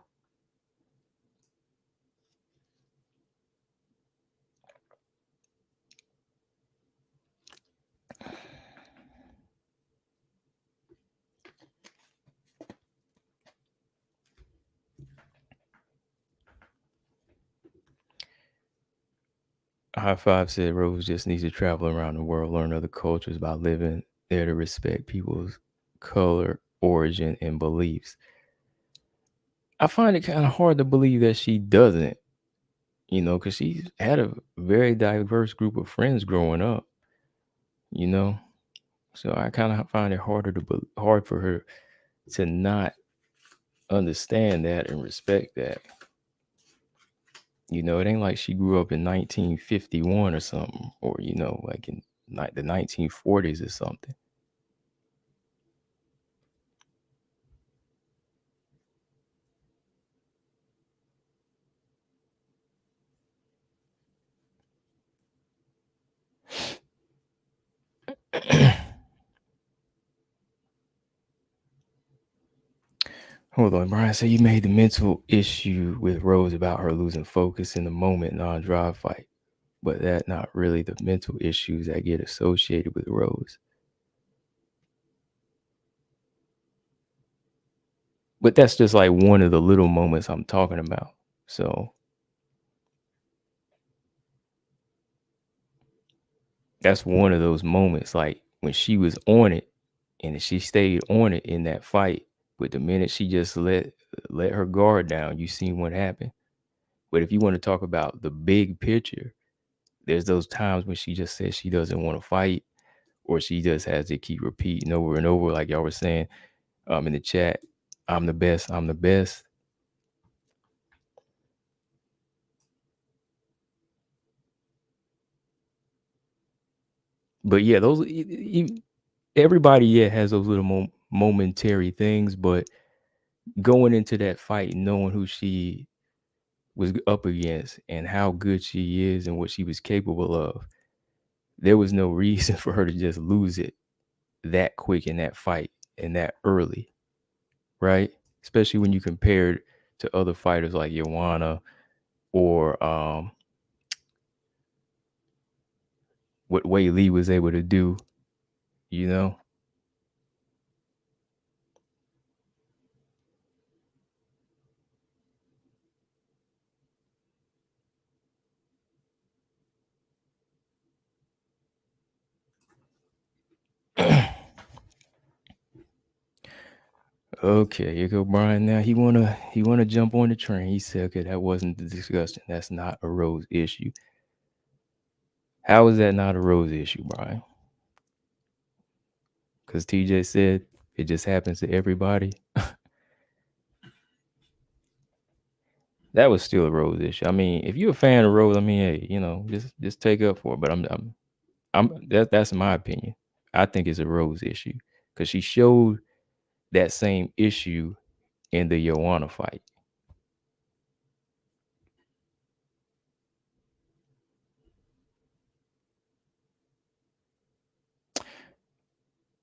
High Five said Rose just needs to travel around the world, learn other cultures by living there to respect people's color, origin, and beliefs. I find it kind of hard to believe that she doesn't, because she's had a very diverse group of friends growing up, you know? So I kind of find it hard for her to not understand that and respect that. It ain't like she grew up in 1951 or something, or like in the 1940s or something. Hold on, Brian said you made the mental issue with Rose about her losing focus in the moment non-drive fight, but that not really the mental issues that get associated with Rose. But that's just like one of the little moments I'm talking about. So that's one of those moments, like when she was on it and she stayed on it in that fight. But the minute she just let her guard down, you seen what happened. But if you want to talk about the big picture, there's those times when she just says she doesn't want to fight, or she just has to keep repeating over and over, like y'all were saying in the chat, I'm the best, I'm the best. But yeah, those everybody has those little momentary things, but going into that fight knowing who she was up against and how good she is and what she was capable of, there was no reason for her to just lose it that quick in that fight and that early, right? Especially when you compare it to other fighters like Xiaonan or what Wei Lee was able to do, you know? Okay, here go Brian. Now he wanna jump on the train. He said, "Okay, that wasn't the discussion. That's not a Rose issue." How is that not a Rose issue, Brian? Because TJ said it just happens to everybody. That was still a Rose issue. I mean, if you're a fan of Rose, I mean, hey, just take up for it. But that's my opinion. I think it's a Rose issue because she showed that same issue in the Xiaonan fight.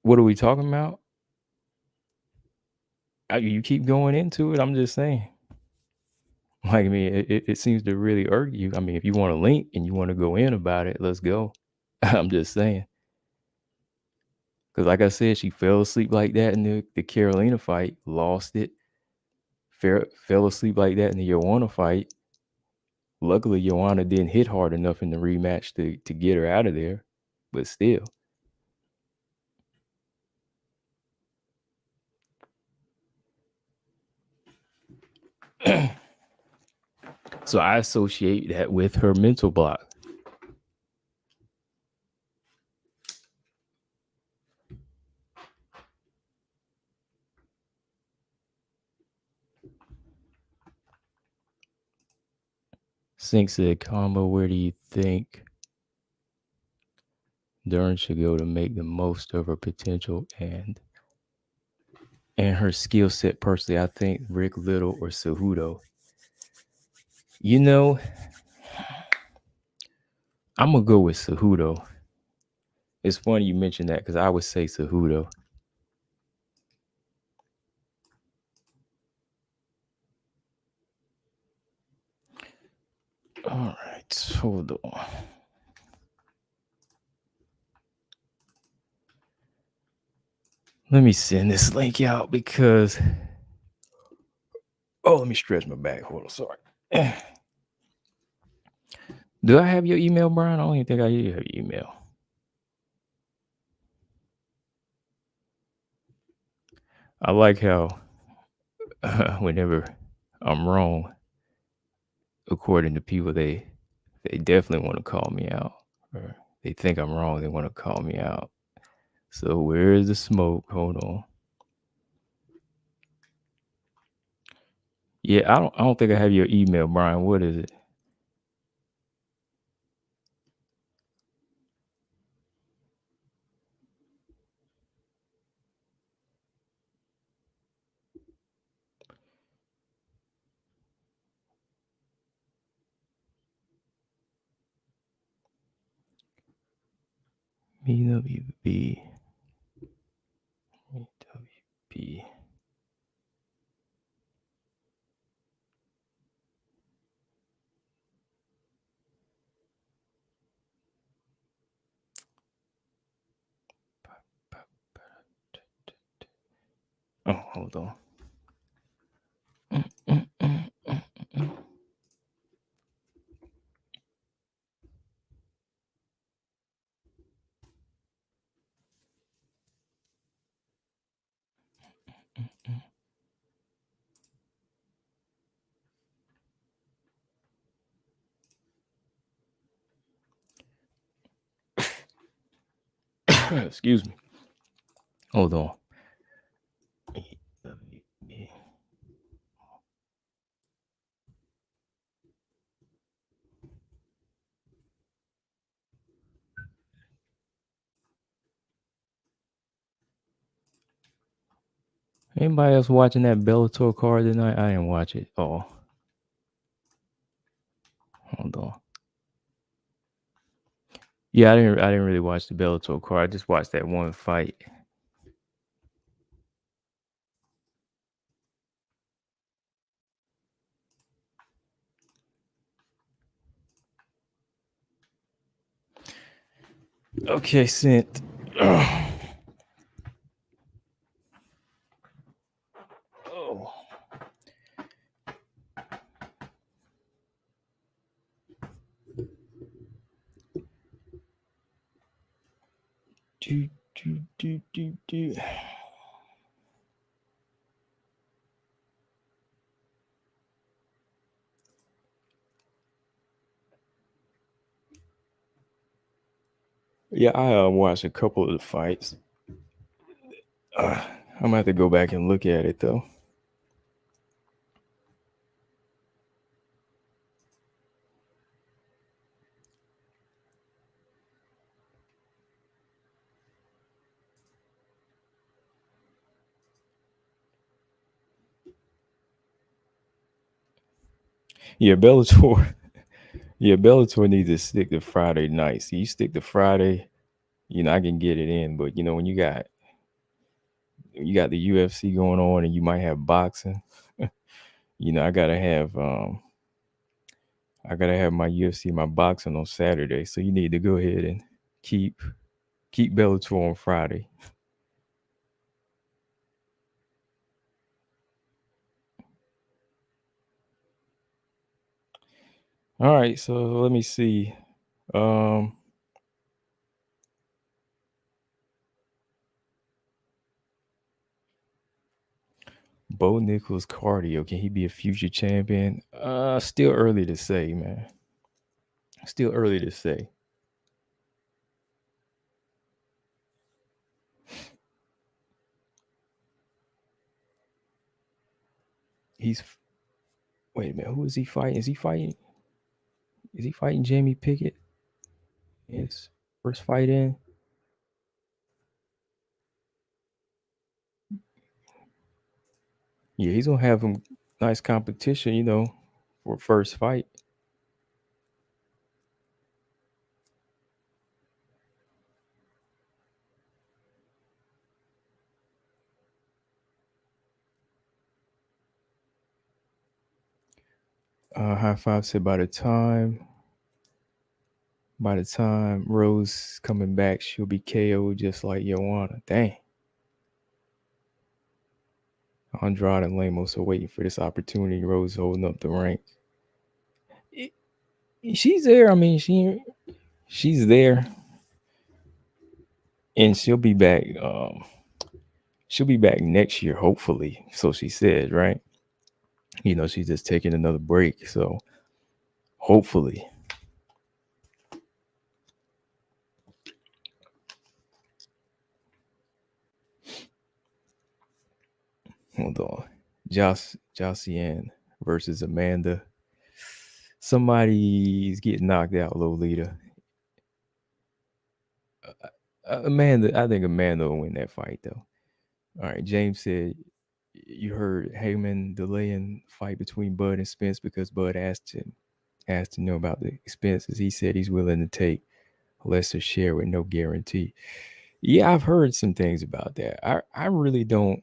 What are we talking about? You keep going into it. I'm just saying. Like, I mean, it seems to really irk you. I mean, if you want to link and you want to go in about it, let's go. I'm just saying. Because, like I said, she fell asleep like that in the Carolina fight, lost it. Fell asleep like that in the Joanna fight. Luckily, Joanna didn't hit hard enough in the rematch to get her out of there. But still. So I associate that with her mental block. Sink said, combo, where do you think Dern should go to make the most of her potential and her skill set? Personally, I think Rick Little or Cejudo. I'm gonna go with Cejudo. It's funny you mentioned that because I would say Cejudo. All right, hold on. Let me send this link out because let me stretch my back. Hold on, sorry. Do I have your email, Brian? I don't even think I have your email. I like how whenever I'm wrong, according to people, they definitely want to call me out, or they think I'm wrong. They want to call me out. So where is the smoke? Hold on. Yeah, I don't think I have your email, Brian. What is it? BWB. Oh, hold on. Excuse me. Hold on. Anybody else watching that Bellator card tonight? I didn't watch it. Oh, hold on. Yeah, I didn't really watch the Bellator card. I just watched that one fight. Okay, sent. Oh. Do. Yeah, I watched a couple of the fights. I'm gonna have to go back and look at it though. Yeah, Bellator. Yeah, Bellator needs to stick to Friday nights. You stick to Friday, I can get it in. But when you got the UFC going on and you might have boxing, I gotta have my UFC, my boxing on Saturday. So you need to go ahead and keep Bellator on Friday. All right, so let me see. Bo Nichols cardio, can he be a future champion? Still early to say, man. Still early to say. Wait a minute, who is he fighting? Is he fighting Jamie Pickett? His first fight in? Yeah, he's gonna have him nice competition, for first fight. High five said by the time Rose coming back, she'll be KO just like Xiaonan. Dang. Andrade and Lemos are waiting for this opportunity. Rose holding up the ranks. She's there. I mean, she's there, and she'll be back. She'll be back next year, hopefully. So she said, right? She's just taking another break. So hopefully. Hold on. Xiaonan versus Amanda. Somebody's getting knocked out, Lolita. Amanda, I think Amanda will win that fight, though. All right, James said, you heard Heyman delaying fight between Bud and Spence because Bud asked to know about the expenses. He said he's willing to take lesser share with no guarantee. Yeah, I've heard some things about that. I really don't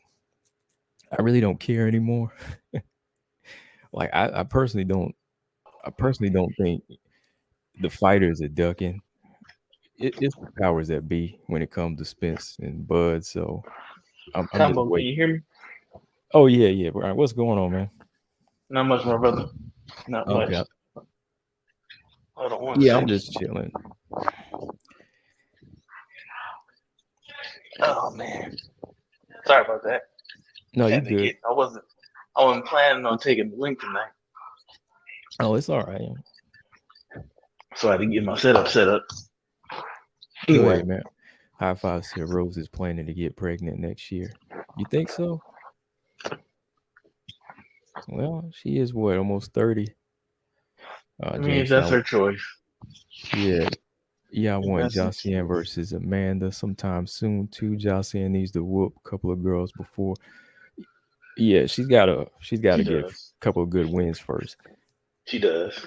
care anymore. Like I personally don't think the fighters are ducking. It's the powers that be when it comes to Spence and Bud. So I'm just Combo, can waiting. you hear me? Oh yeah. Brian, what's going on, man? Not much, my brother. Not much. Okay. Hold on one Yeah, I'm second. just chilling. Oh man, sorry about that. No, you Had to good. get. I wasn't planning on taking the link tonight, Oh, it's all right. so I had to get my setup set up. Go Anyway, ahead, man. High five said Rose is planning to get pregnant next year. You think so? Well, she is what, almost 30. I mean, if James said, that's her choice. yeah, I If want that's her Jocelyn choice. versus Amanda sometime soon too. Jocelyn needs to whoop a couple of girls before. Yeah, she's got She to get a does. couple of good wins first. She does.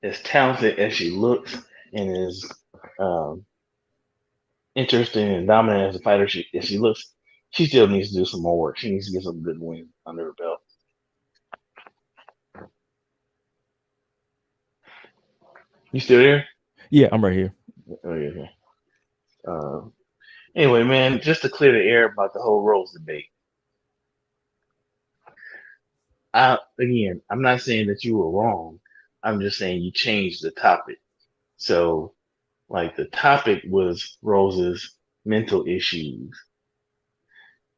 As talented as she looks, and as um, interesting and dominant as a fighter as she looks, she still needs to do some more work. She needs to get some good wins under her belt. You still here? Yeah, I'm right here. Oh yeah. Anyway, man, just to clear the air about the whole Rose debate. I'm not saying that you were wrong. I'm just saying you changed the topic. So, like, the topic was Rose's mental issues.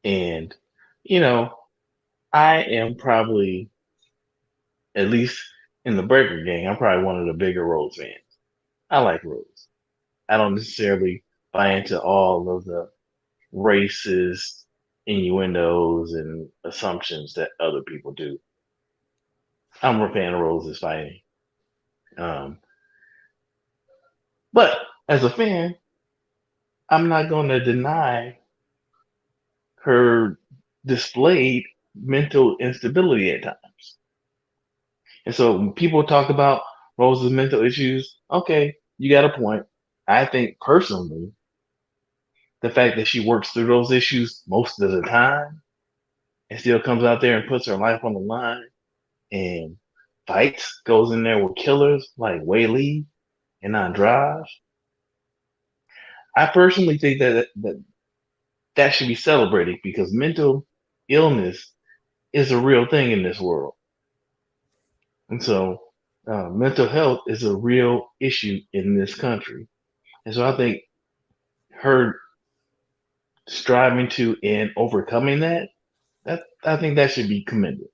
And, you know, I am probably, at least in the Breaker gang, I'm probably one of the bigger Rose fans. I like Rose. I don't necessarily buy into all of the racist innuendos and assumptions that other people do. I'm a fan of Rose's fighting. Um, but as a fan, I'm not going to deny her displayed mental instability at times. And so when people talk about Rose's mental issues, okay, you got a point. I think personally, the fact that she works through those issues most of the time and still comes out there and puts her life on the line and fights, goes in there with killers like Wei and Andrade. I personally think that should be celebrated because mental illness is a real thing in this world. And so mental health is a real issue in this country. And so I think her striving to and overcoming that I think that should be commended.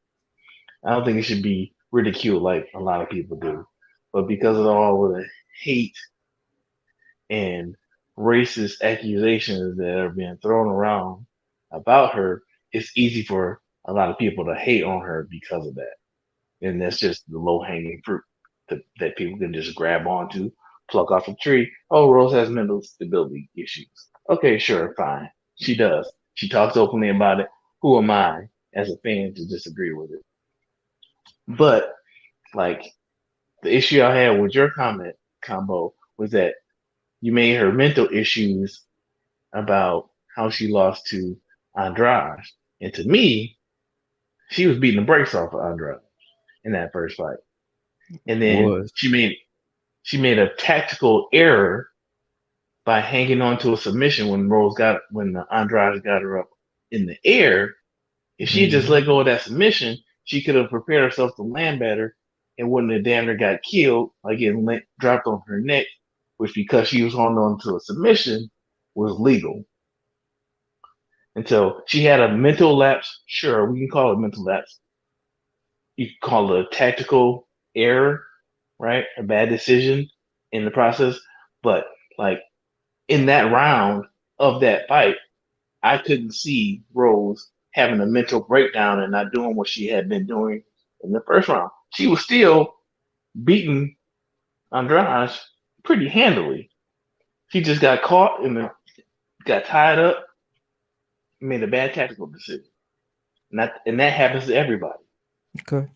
I don't think it should be ridiculed like a lot of people do. But because of all of the hate and racist accusations that are being thrown around about her, it's easy for a lot of people to hate on her because of that. And that's just the low hanging fruit that people can just grab onto, pluck off a tree. Oh, Rose has mental stability issues. Okay, sure, fine. She does. She talks openly about it. Who am I as a fan to disagree with it? But like the issue I had with your comment combo was that you made her mental issues about how she lost to Andrade. And to me, she was beating the brakes off of Andrade in that first fight. And then Was. she made a tactical error by hanging on to a submission when Andrade got her up in the air. If she just let go of that submission, she could have prepared herself to land better and wouldn't have damn near got killed by getting dropped on her neck, which because she was holding on to a submission was legal. And so she had a mental lapse. Sure, we can call it mental lapse. You can call it a tactical error, right? A bad decision in the process. But like in that round of that fight, I couldn't see Rose having a mental breakdown and not doing what she had been doing in the first round. She was still beating Andrade pretty handily. She just got caught and got tied up, made a bad tactical decision. And that happens to everybody. Okay.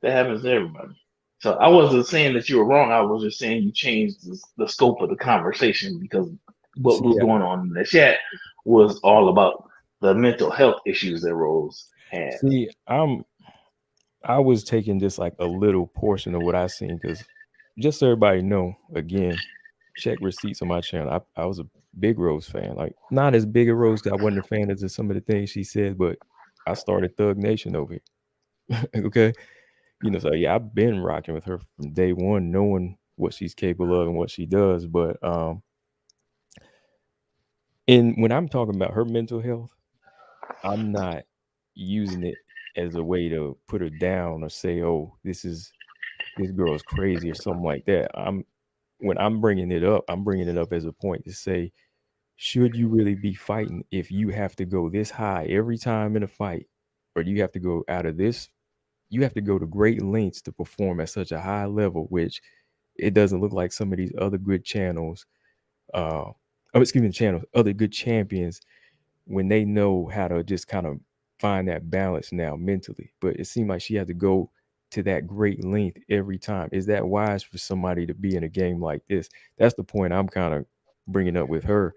That happens to everybody. So I wasn't saying that you were wrong. I was just saying you changed the scope of the conversation because what was See, going on in the chat was all about the mental health issues that Rose has. see, I was taking just like a little portion of what I seen because just so everybody know, again, check receipts on my channel. I was a big Rose fan, like not as big a Rose because I wasn't a fan of some of the things she said, but I started Thug Nation over here. Okay, so yeah, I've been rocking with her from day one, knowing what she's capable of and what she does. But and when I'm talking about her mental health, I'm not using it as a way to put her down or say, "Oh, this girl is crazy" or something like that. When I'm bringing it up, I'm bringing it up as a point to say, should you really be fighting if you have to go this high every time in a fight, or do you have to go out of this? You have to go to great lengths to perform at such a high level, which it doesn't look like some of these other good channels, other good champions when they know how to just kind of find that balance now mentally. But it seemed like she had to go to that great length every time. Is that wise for somebody to be in a game like this? That's the point I'm kind of bringing up with her.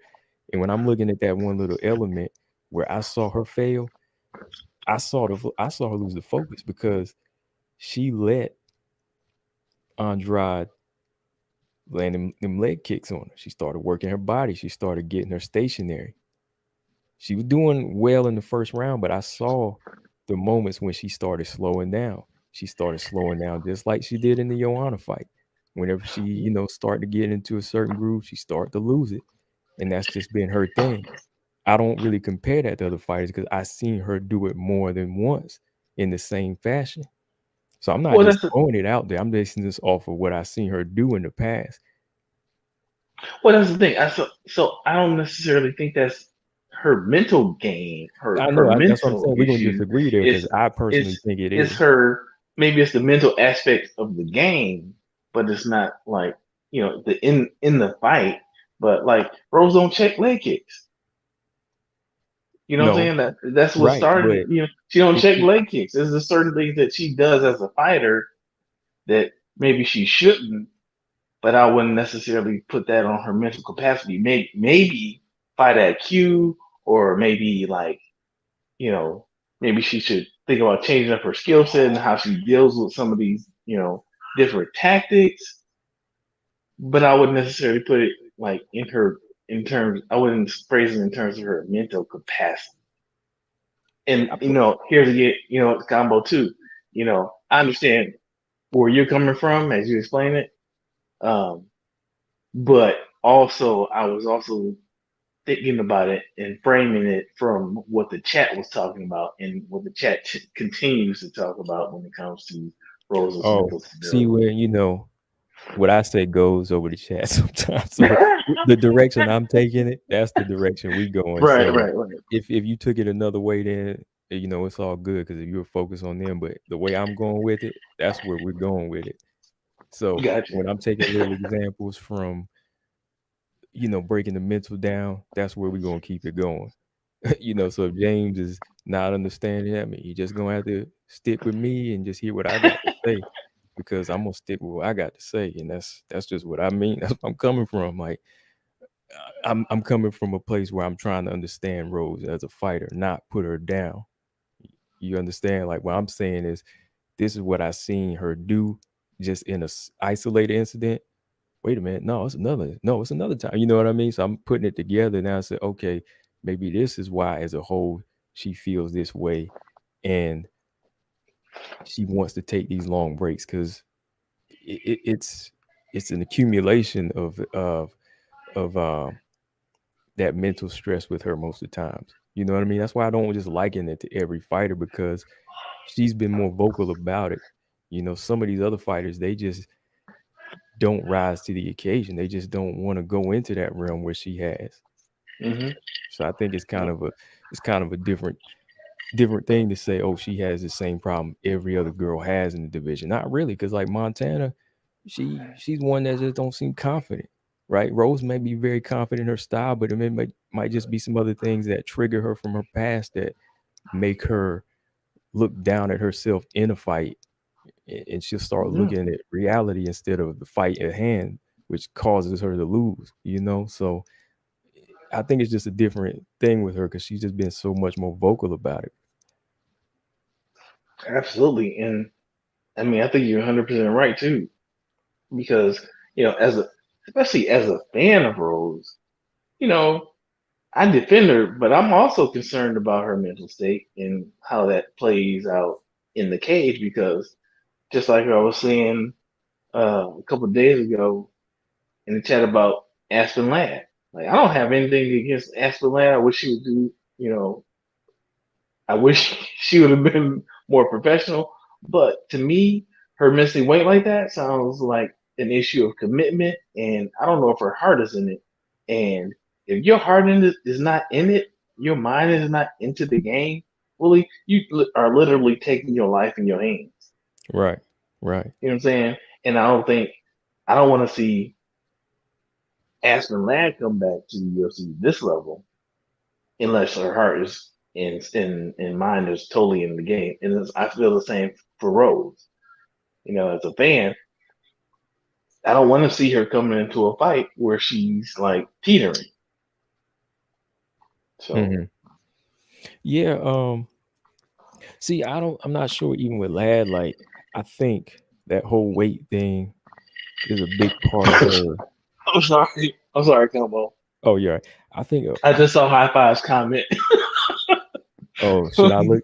And when I'm looking at that one little element where I saw her fail, I saw her lose the focus because she let Andrade land them leg kicks on her. She started working her body. She started getting her stationary. She was doing well in the first round, but I saw the moments when she started slowing down. She started slowing down just like she did in the Xiaonan fight. Whenever she, started to get into a certain groove, she started to lose it. And that's just been her thing. I don't really compare that to other fighters because I seen her do it more than once in the same fashion. So I'm not Well, just that's a, throwing it out there. I'm basing this off of what I seen her do in the past. Well, that's the thing. So I don't necessarily think that's her mental game, I her know. That's what I'm mental saying. We're gonna issue. disagree there It's because I personally it's think it it's is. her. Maybe it's the mental aspect of the game, but it's not like the in the fight. But like Rose don't check leg kicks. You know what I'm No, saying? That's what right, started. but She don't if check you leg kicks. There's a certain things that she does as a fighter that maybe she shouldn't, but I wouldn't necessarily put that on her mental capacity. Maybe fight IQ, or maybe like you know, maybe she should think about changing up her skill set and how she deals with some of these different tactics. But I wouldn't necessarily put it like in her in terms. I wouldn't phrase it in terms of her mental capacity. And I put, here's again, it's combo too. I understand where you're coming from as you explain it. Um, but also I was also thinking about it and framing it from what the chat was talking about and what the chat continues to talk about when it comes to Rose's oh, mental see stability. where what I say goes over the chat sometimes. So the direction I'm taking it, that's the direction we going. Right, So right, right. if you took it another way, then it's all good because if you were focused on them. But the way I'm going with it, that's where we're going with it. So Gotcha. when I'm taking little examples from breaking the mental down, that's where we're gonna keep it going. So if James is not understanding that, you just gonna have to stick with me and just hear what I got to say because I'm gonna stick with what I got to say, and that's just what I mean. That's what I'm coming from. Like I'm coming from a place where I'm trying to understand Rose as a fighter, not put her down. You understand? Like what I'm saying is, this is what I seen her do just in a isolated incident. Wait a minute, it's another time. You know what I mean? So I'm putting it together now. I said, okay, maybe this is why, as a whole, she feels this way, and she wants to take these long breaks because it's an accumulation of that mental stress with her most of the times. You know what I mean? That's why I don't just liken it to every fighter because she's been more vocal about it. Some of these other fighters, they just don't rise to the occasion. They just don't want to go into that realm where she has. Hmm. So I think it's kind of a different thing to say, oh, she has the same problem every other girl has in the division. Not really, because like Montana, she's one that just don't seem confident, right? Rose may be very confident in her style, but might just be some other things that trigger her from her past that make her look down at herself in a fight, and she'll start Hmm. looking at reality instead of the fight at hand, which causes her to lose. So I think it's just a different thing with her because she's just been so much more vocal about it. Absolutely. And I mean, I think you're 100% right too, because, especially as a fan of Rose, you know, I defend her, but I'm also concerned about her mental state and how that plays out in the cage because just like I was saying a couple of days ago in the chat about Aspen Ladd. Like I don't have anything against Aspen Ladd. I wish she would do, I wish she would have been more professional. But to me, her missing weight like that sounds like an issue of commitment, and I don't know if her heart is in it. And if your heart is not in it, your mind is not into the game. Really, you are literally taking your life in your hands. Right, right. You know what I'm saying? And I don't want to see Aspen Ladd come back to the UFC this level unless her heart is and mind is totally in the game. And I feel the same for Rose. As a fan, I don't want to see her coming into a fight where she's like teetering. So Hmm. Yeah. See, I'm not sure even with Lad. Like, I think that whole weight thing is a big part of her. I'm sorry. I'm sorry, Combo. Oh yeah, I think. I just saw High Five's comment. Oh, should I look?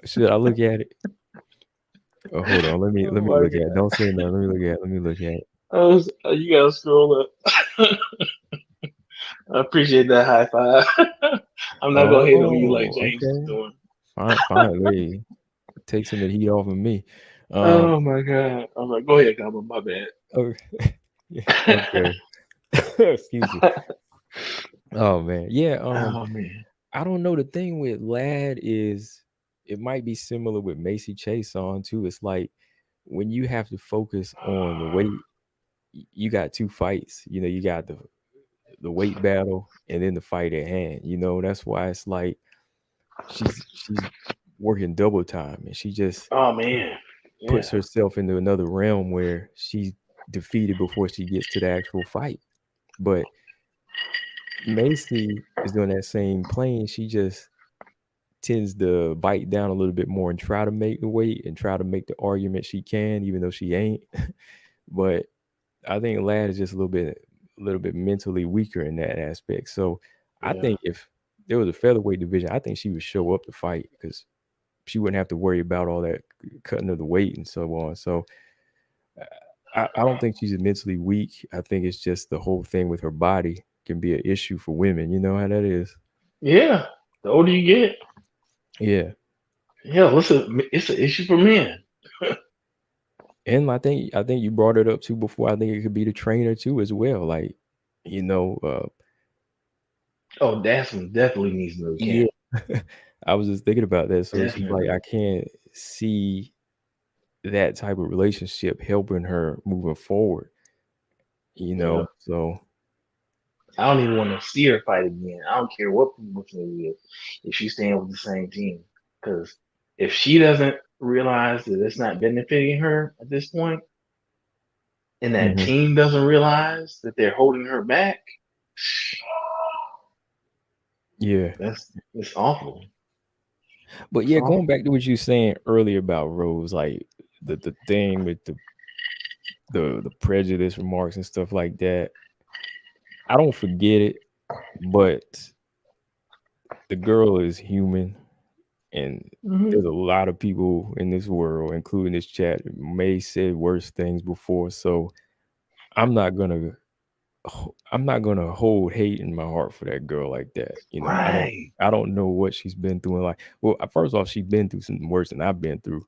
Should I look at it? Oh, hold on. Let me Oh let me my look at it. god. Don't say no. Let me look at it. Let me look at it. You gotta scroll up. I appreciate that high five. I'm not gonna hate on you like Oh, James is okay. doing. Fine, fine. Wait, take some of the heat off of me. Um, Oh my god. I'm like, go ahead, Combo. My bad. oh, Okay. Excuse me. Oh man. Yeah. Oh man. I don't know. The thing with Lad is it might be similar with Macy Chase on too. It's like when you have to focus on the weight, you got two fights. You know, you got the weight battle and then the fight at hand. You know, that's why it's like she's working double time and she just Oh man. Yeah. puts herself into another realm where she's defeated before she gets to the actual fight. But Macy is doing that same plane. She just tends to bite down a little bit more and try to make the weight and try to make the argument she can, even though she ain't. But I think Lad is just a little bit mentally weaker in that aspect. So I Yeah. think if there was a featherweight division, I think she would show up to fight because she wouldn't have to worry about all that cutting of the weight and so on. So I don't think she's mentally weak. I think it's just the whole thing with her body can be an issue for women. You know how that is. Yeah. The older you get, Yeah. yeah, it's an issue for men. And I think you brought it up too before. I think it could be the trainer too as well. Like, you know, Oh, that's one definitely needs to yeah. camp. I was just thinking about that. So it's just like Definitely. I can't see that type of relationship helping her moving forward. You Yeah. know, so I don't even want to see her fight again. I don't care what people say if she's staying with the same team. Because if she doesn't realize that it's not benefiting her at this point, and that mhm. team doesn't realize that they're holding her back, Yeah. that's it's awful. But It's yeah, going awful. back to what you were saying earlier about Rose, like the thing with the prejudice remarks and stuff like that. I don't forget it, but the girl is human, and Hmm. there's a lot of people in this world, including this chat, may say worse things before. So I'm not gonna I'm not gonna hold hate in my heart for that girl like that. You know, Right. I don't know what she's been through in life. Well, first off, she's been through something worse than I've been through.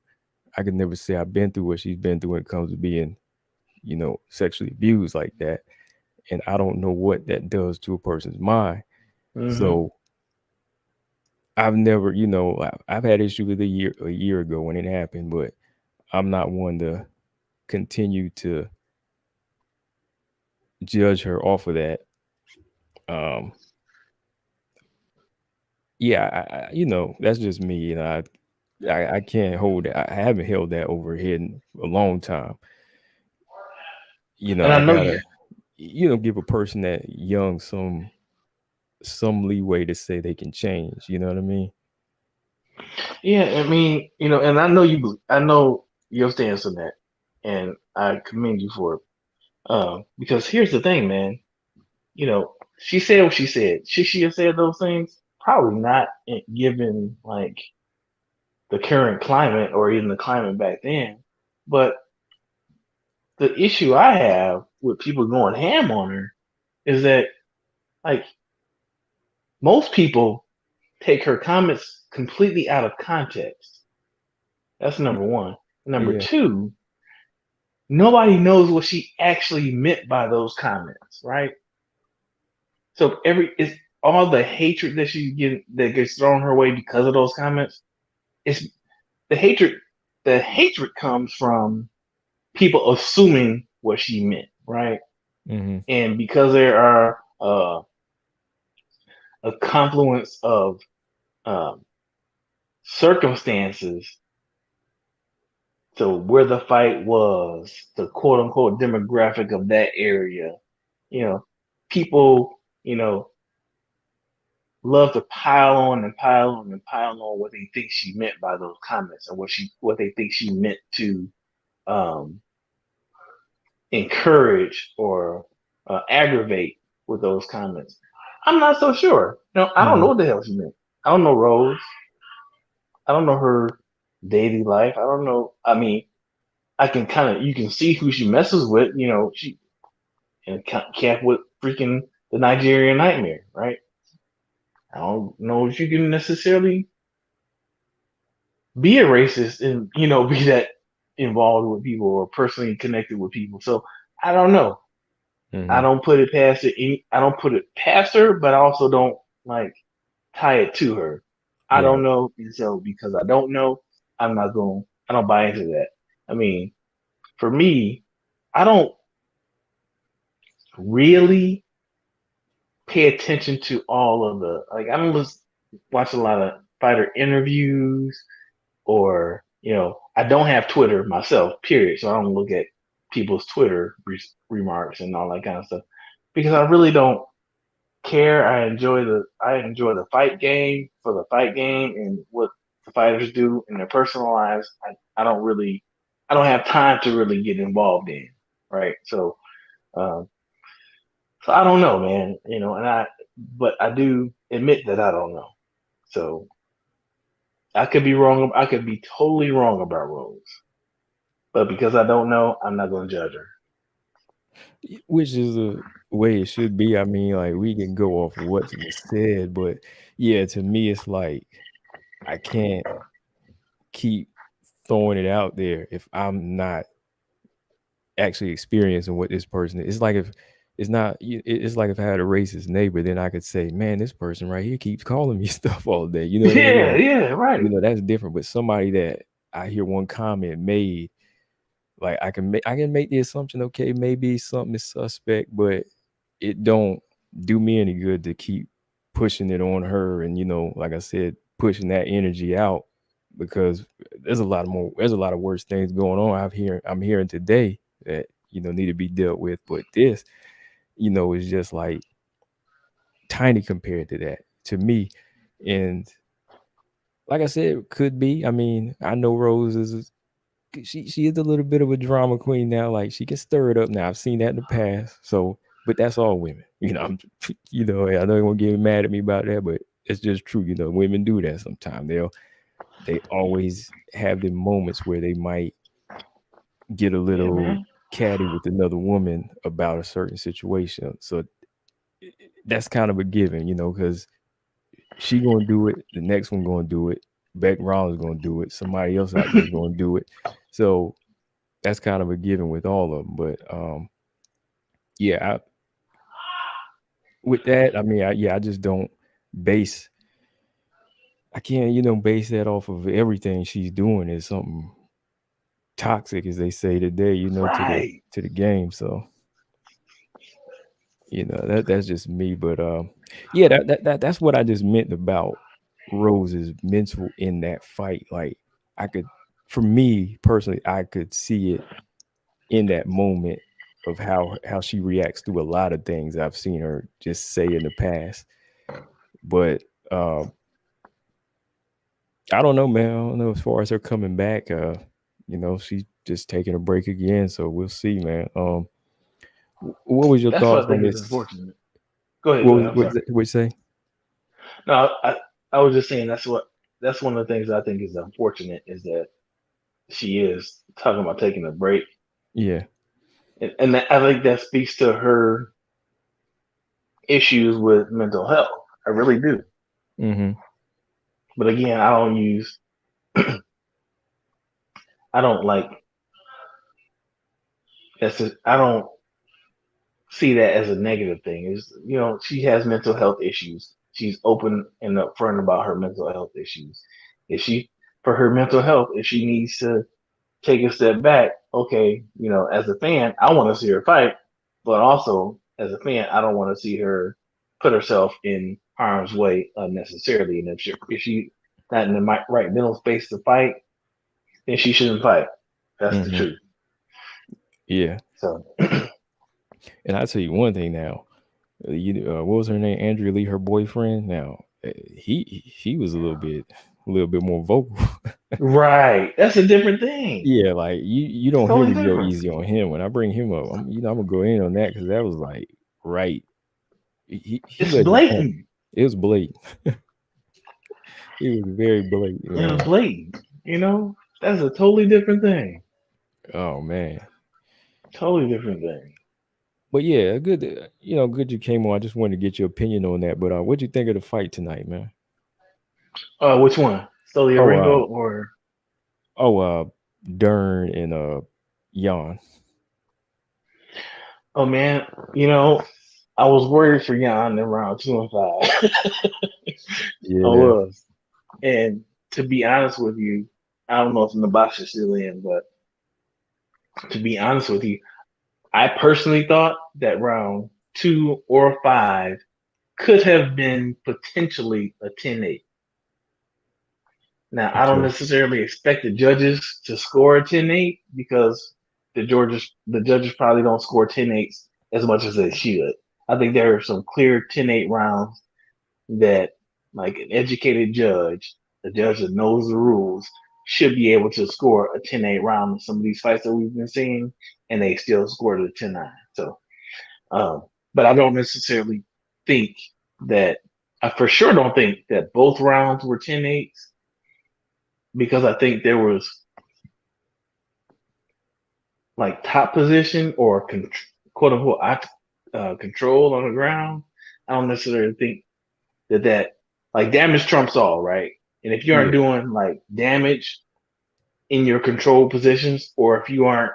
I could never say I've been through what she's been through when it comes to being, sexually abused like that. And I don't know what that does to a person's mind. Hmm. So I've never, I've had issue with a year ago when it happened, but I'm not one to continue to judge her off of that. Um, yeah, that's just me. I can't hold it. I haven't held that over here in a long time. And I I know gotta, you. give a person that young some leeway to say they can change. You know what I mean? Yeah, I mean, and I know you. I know your stance on that, and I commend you for it. Because here's the thing, man. She said what she said. Should she have said those things? Probably not, given like the current climate or even the climate back then. But the issue I have with people going ham on her is that like most people take her comments completely out of context. That's Y- number one. Number Yeah. two, nobody knows what she actually meant by those comments, right? So it's all the hatred that she's getting that gets thrown her way because of those comments. It's the hatred. The hatred comes from people assuming what she meant, right? Hmm. And because there are a confluence of um, circumstances to where the fight was, the quote unquote demographic of that area, you know, people, love to pile on and pile on and pile on what they think she meant by those comments and what they think she meant to um, encourage or aggravate with those comments. I'm not so sure. I don't know Hmm. what the hell she meant. I don't know Rose. I don't know her daily life. I don't know. I mean, I can kind of you can see who she messes with. She and camp with freaking the Nigerian Nightmare, right? I don't know if you can necessarily be a racist and be that involved with people or personally connected with people. So I don't know. I don't put it past it. I don't put it past her, but I also don't like tie it to her. I Right. don't know, and so because I don't know, I'm not going. I don't buy into that. I mean, for me, I don't really pay attention to all of the like. I don't watch a lot of fighter interviews or I don't have Twitter myself. Period. So I don't look at people's Twitter remarks and all that kind of stuff because I really don't care. I enjoy the fight game for the fight game and what the fighters do in their personal lives. I don't have time to really get involved in. Right. Um, so I don't know, man. But I do admit that I don't know. So I could be wrong. I could be totally wrong about Rose. But because I don't know, I'm not going to judge her. Which is the way it should be. I mean, like we can go off of what was said, but yeah, to me, it's like I can't keep throwing it out there if I'm not actually experiencing what this person is. It's like if it's not, it's like if I had a racist neighbor, then I could say, man, this person right here keeps calling me stuff all day. You know what I mean? Yeah, Like, yeah, right. that's different. But somebody that I hear one comment made, like I can make the assumption, okay, maybe something is suspect, but it don't do me any good to keep pushing it on her and like I said, pushing that energy out because there's a lot of worse things going on I'm hearing today that need to be dealt with. But this, is just like tiny compared to that to me. And like I said, could be. I mean, I know Rose is she is a little bit of a drama queen now. Like she can stir it up now. I've seen that in the past. So, but that's all women. I'm, I know you won't get mad at me about that, but it's just true. Women do that sometimes. They always have the moments where they might get a Yeah, little man. catty with another woman about a certain situation. So that's kind of a given, because she gonna do it. The next one gonna do it. Beck Rollins gonna do it. Somebody else out there is gonna do it. So that's kind of a given with all of them. But yeah, with that, I mean, I just don't base. I can't, base that off of everything she's doing is something toxic, as they say today, Right. to the game. So that's just me. But yeah, that's what I just meant about Rose's mental in that fight. Like I could, for me personally, I could see it in that moment of how she reacts to a lot of things I've seen her just say in the past. But I don't know, man. I don't know as far as her coming back. She's just taking a break again, so we'll see, man. What was your That's what thoughts I on think is this? unfortunate. Go ahead. Go ahead. I'm sorry. What you say? No, I was just saying that's one of the things I think is unfortunate is that she is talking about taking a break, Yeah. and I think that speaks to her issues with mental health. I really do. Mm-hmm. But again, I don't use. I don't like. I don't see that as a negative thing. She has mental health issues. She's open and upfront about her mental health issues. If she, for her mental health, if she needs to take a step back, okay, as a fan, I want to see her fight, but also as a fan, I don't want to see her put herself in harm's way unnecessarily. And if she not in the right mental space to fight, then she shouldn't fight. That's the Mm-hmm. truth. Yeah. So And I tell you one thing now. What was her name? Andrea Lee, her boyfriend. Now he was a little bit more vocal. right, that's a different thing. Yeah, like you don't hear Totally me go different. easy on him. When I bring him up, I'm gonna go in on that because that was like right. He It's wasn't playing. blatant. It was blatant. It was very blatant, It was man. blatant. That's a totally different thing. Oh man. Totally different thing. But yeah, good. Good you came on. I just wanted to get your opinion on that. But what'd you think of the fight tonight, man? Which one? Stolio Oh, Ringo or oh, Dern and Jan. Oh man, you know, I was worried for Jan in round 2 and 5. I Yeah. was. And to be honest with you, I don't know if Nabash is still in, but to be honest with you, I personally thought that round 2 or 5 could have been potentially a 10-8. Now, I don't Okay. necessarily expect the judges to score a 10-8 because the judges probably don't score 10-8s as much as they should. I think there are some clear 10-8 rounds that, like an educated judge, a judge that knows the rules, should be able to score a 10-8 round in some of these fights that we've been seeing, and they still scored a 10-9. So, um, but I don't necessarily think that, I for sure don't think that both rounds were 10-8s because I think there was like top position or quote unquote control on the ground. I don't necessarily think that like damage trumps all, right? And if you aren't Yeah. doing like damage in your control positions, or if you aren't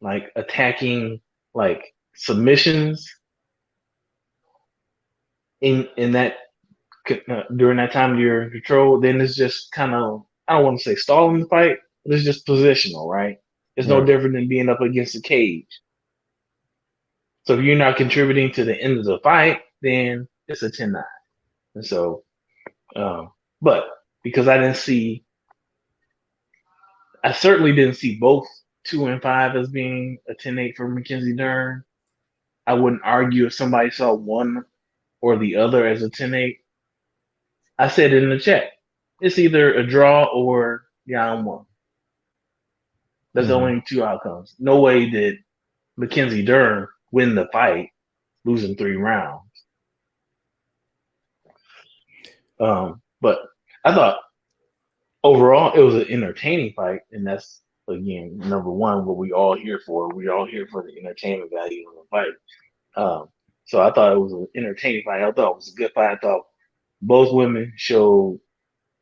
like attacking like submissions in that during that time you're in control, then it's just kind of, I don't want to say stalling the fight, but it's just positional, right? It's no Right. different than being up against a cage. So if you're not contributing to the end of the fight, then it's a 10-9. And so, um, but because I certainly didn't see both 2 and 5 as being a 10-8 for Mackenzie Dern. I wouldn't argue if somebody saw one or the other as a 10-8. I said it in the chat. It's either a draw or Jan won. That's the Hmm. only two outcomes. No way did Mackenzie Dern win the fight, losing 3 rounds. But I thought overall it was an entertaining fight, and that's again number one what we all here for. We all here for the entertainment value of the fight. Um, so I thought it was an entertaining fight. I thought it was a good fight. I thought both women showed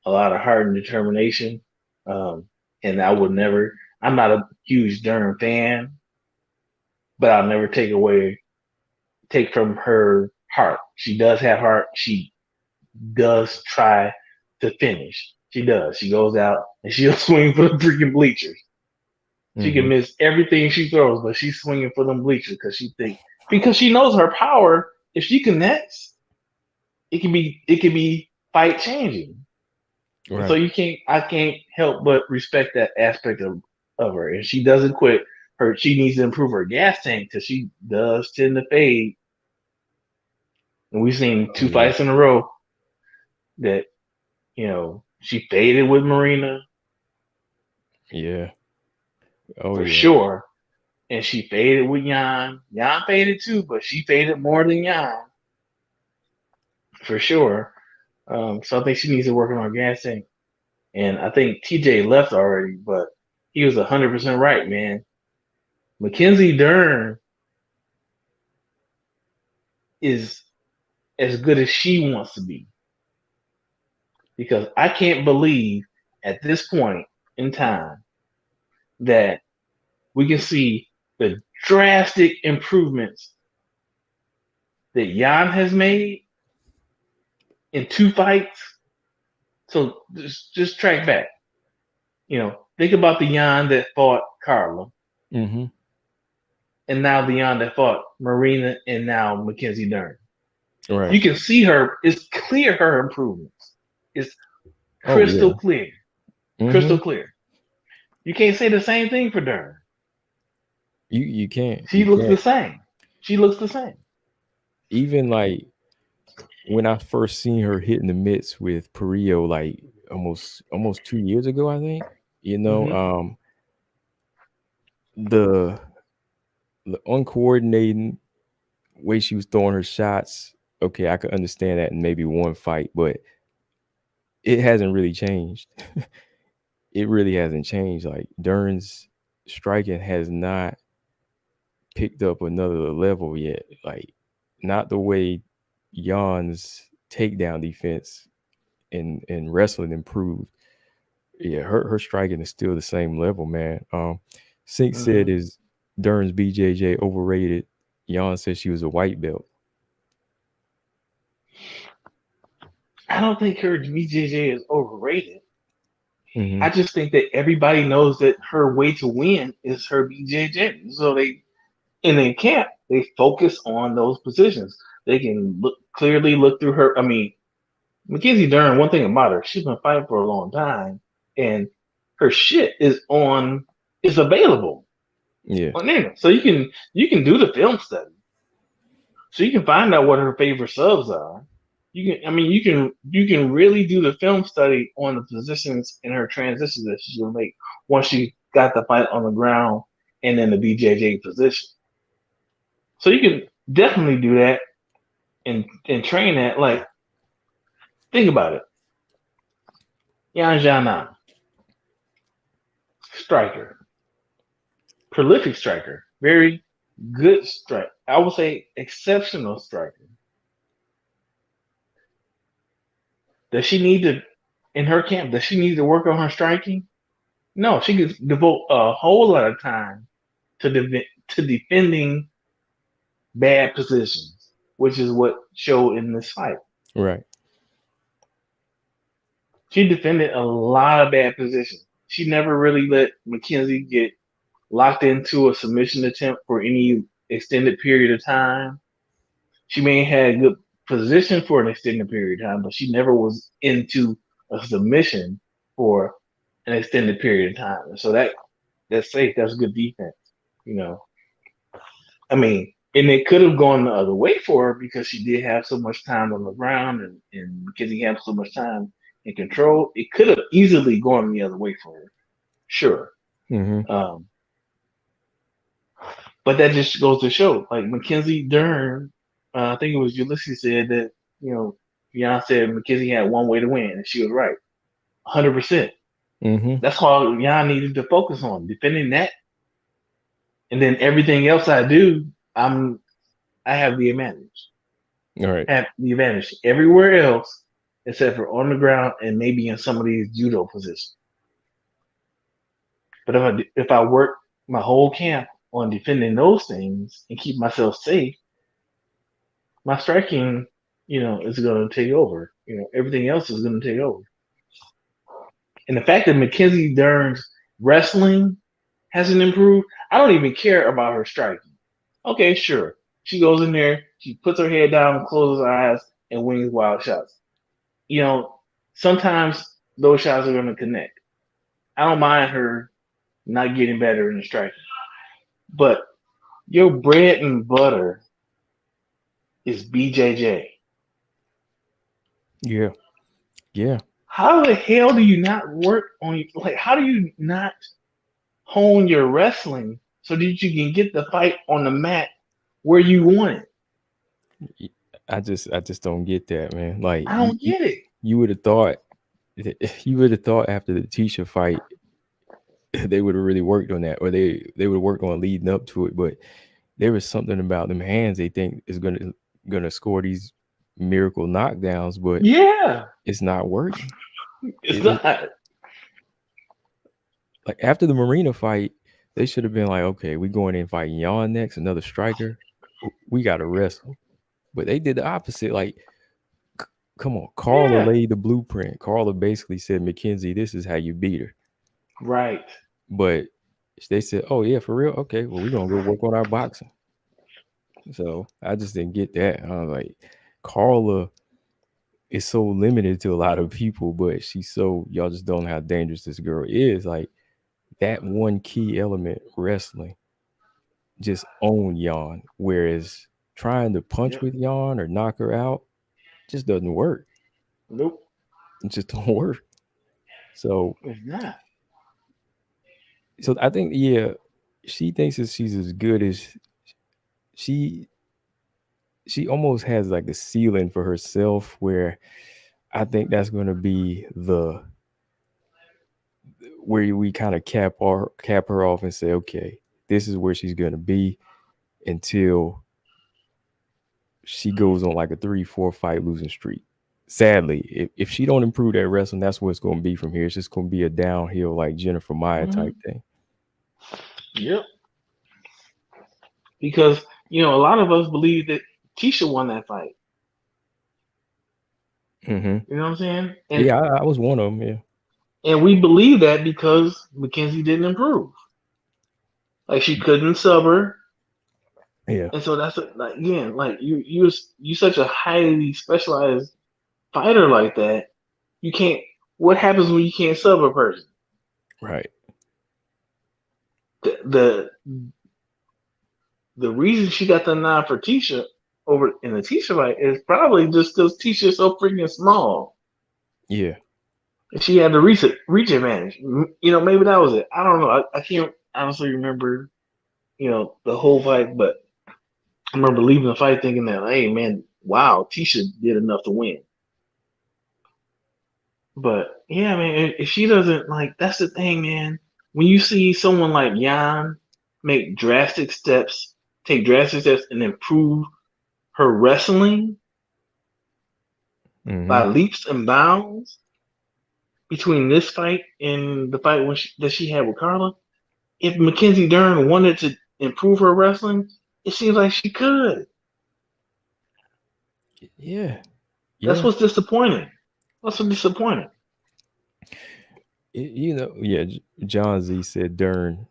a lot of heart and determination. Um, and I would never. I'm not a huge Dern fan, but I'll never take from her heart. She does have heart. She does try to finish. She does. She goes out and she'll swing for the freaking bleachers. She can Hmm. miss everything she throws, but she's swinging for them bleachers because she knows her power. If she connects, it can be fight changing. And so Right. I can't help but respect that aspect of her. And she doesn't quit. She needs to improve her gas tank because she does tend to fade. And we've seen Oh two yeah. fights in a row that she faded with Marina Yeah. Oh for yeah. sure, and she faded with Jan. Jan faded too, but she faded more than Jan for sure. So I think she needs to work on her gas tank. And I think TJ left already, but he was 100% right, man. Mackenzie Dern is as good as she wants to be because I can't believe at this point in time that we can see the drastic improvements that Jan has made in 2 fights. So just track back. Think about the Jan that fought Carla, Hmm. and now the Jan that fought Marina, and now Mackenzie Dern. Right. You can see her. It's clear her improvements. It's Oh crystal yeah. clear. Hmm. Crystal clear. You can't say the same thing for Dern. You can't. She You looks the can't. same. She looks the same. Even like when I first seen her hitting the mitts with Perillo, like almost 2 years ago, I think. You know, Hmm. the uncoordinated way she was throwing her shots. Okay, I could understand that in maybe one fight, but it hasn't really changed. It really hasn't changed. Like Dern's striking has not picked up another level yet. Like not the way Jan's takedown defense and wrestling improved. Yeah, her striking is still the same level, man. Sink said Hmm. is Dern's BJJ overrated. Jan said she was a white belt. I don't think her BJJ is overrated. Mm-hmm. I just think that everybody knows that her way to win is her BJJ. So they in their camp, they focus on those positions. They can clearly look through her. I mean, Mackenzie Dern, one thing about her, she's been fighting for a long time, and her shit is available Yeah. on internet. So you can do the film study. So you can find out what her favorite subs are. You can really do the film study on the positions in her transitions that she's gonna make once she got the fight on the ground and in the BJJ position. So you can definitely do that and train that. Like, think about it. Xiaonan, striker, prolific striker, very good striker. I would say exceptional striker. Does she need to in her camp? Does she need to work on her striking? No, she could devote a whole lot of time to defending bad positions, which is what showed in this fight. Right. She defended a lot of bad positions. She never really let Mackenzie get locked into a submission attempt for any extended period of time. She may have had good position for an extended period of time, but she never was into a submission for an extended period of time. So that's safe. That's good defense. You know, I mean, and it could have gone the other way for her because she did have so much time on the ground and Mackenzie had so much time in control. It could have easily gone the other way for her. Sure. Mm-hmm. But that just goes to show, like Mackenzie Dern, I think it was Ulysses said that, Beyonce said Mackenzie had one way to win, and she was right. 100%. Mm-hmm. That's all Jan needed to focus on, defending that. And then everything else I do, I have the advantage. All right. Have the advantage everywhere else except for on the ground and maybe in some of these judo positions. But if I work my whole camp on defending those things and keep myself safe, my striking, is going to take over. Everything else is going to take over. And the fact that Mackenzie Dern's wrestling hasn't improved, I don't even care about her striking. Okay, sure. She goes in there, she puts her head down, closes her eyes, and wings wild shots. Sometimes those shots are going to connect. I don't mind her not getting better in the striking. But your bread and butter is BJJ. Yeah. Yeah. How the hell do you not work on, like, how do you not hone your wrestling so that you can get the fight on the mat where you want it? I just don't get that, man. Like I don't get it. you would have thought after the Tisha fight they would have really worked on that, or they would have worked on leading up to it. But there was something about them hands they think is gonna score these miracle knockdowns, but Yeah, it's not working. it's not. Like after the Marina fight, they should have been like, okay, we going in fighting Jan next, another striker. We got to wrestle. But they did the opposite. Like, come on, Carla laid the blueprint. Carla basically said, Mackenzie, this is how you beat her. Right. But they said, oh, yeah, for real? Okay, well, we're going to go work on our boxing. So I just didn't get that. I was like, Carla is so limited to a lot of people, but y'all just don't know how dangerous this girl is. Like, that one key element, wrestling, just own Jan. Whereas trying to punch with Jan or knock her out just doesn't work. Nope. It just don't work. So it's not. So I think, yeah, she thinks that she's as good as she almost has like a ceiling for herself, where I think that's going to be where we kind of cap her off and say, okay, this is where she's going to be until she goes on like a 3-4 fight losing streak. Sadly, if she don't improve that wrestling, that's what it's going to be from here. It's just going to be a downhill, like Jennifer Maya type thing. Yep. because a lot of us believe that Tisha won that fight. Mm-hmm. You know what I'm saying? Yeah, I was one of them. Yeah. And we believe that because Mackenzie didn't improve. Like she couldn't sub her. Yeah. And so that's like again, like you such a highly specialized fighter like that. You can't. What happens when you can't sub a person? Right. The reason she got the nod for Tisha over in the Tisha fight is probably just because Tisha's so freaking small. Yeah. She had the reach advantage. Maybe that was it. I don't know. I can't honestly remember, the whole fight, but I remember leaving the fight thinking that, hey man, wow, Tisha did enough to win. But yeah, man, if she doesn't that's the thing, man. When you see someone like Jan take drastic steps, and improve her wrestling by Mm-hmm. leaps and bounds between this fight and the fight that she had with Carla, if Mackenzie Dern wanted to improve her wrestling, it seems like she could. Yeah. That's Yeah. what's disappointing. That's what's disappointing. Yeah. John Z said Dern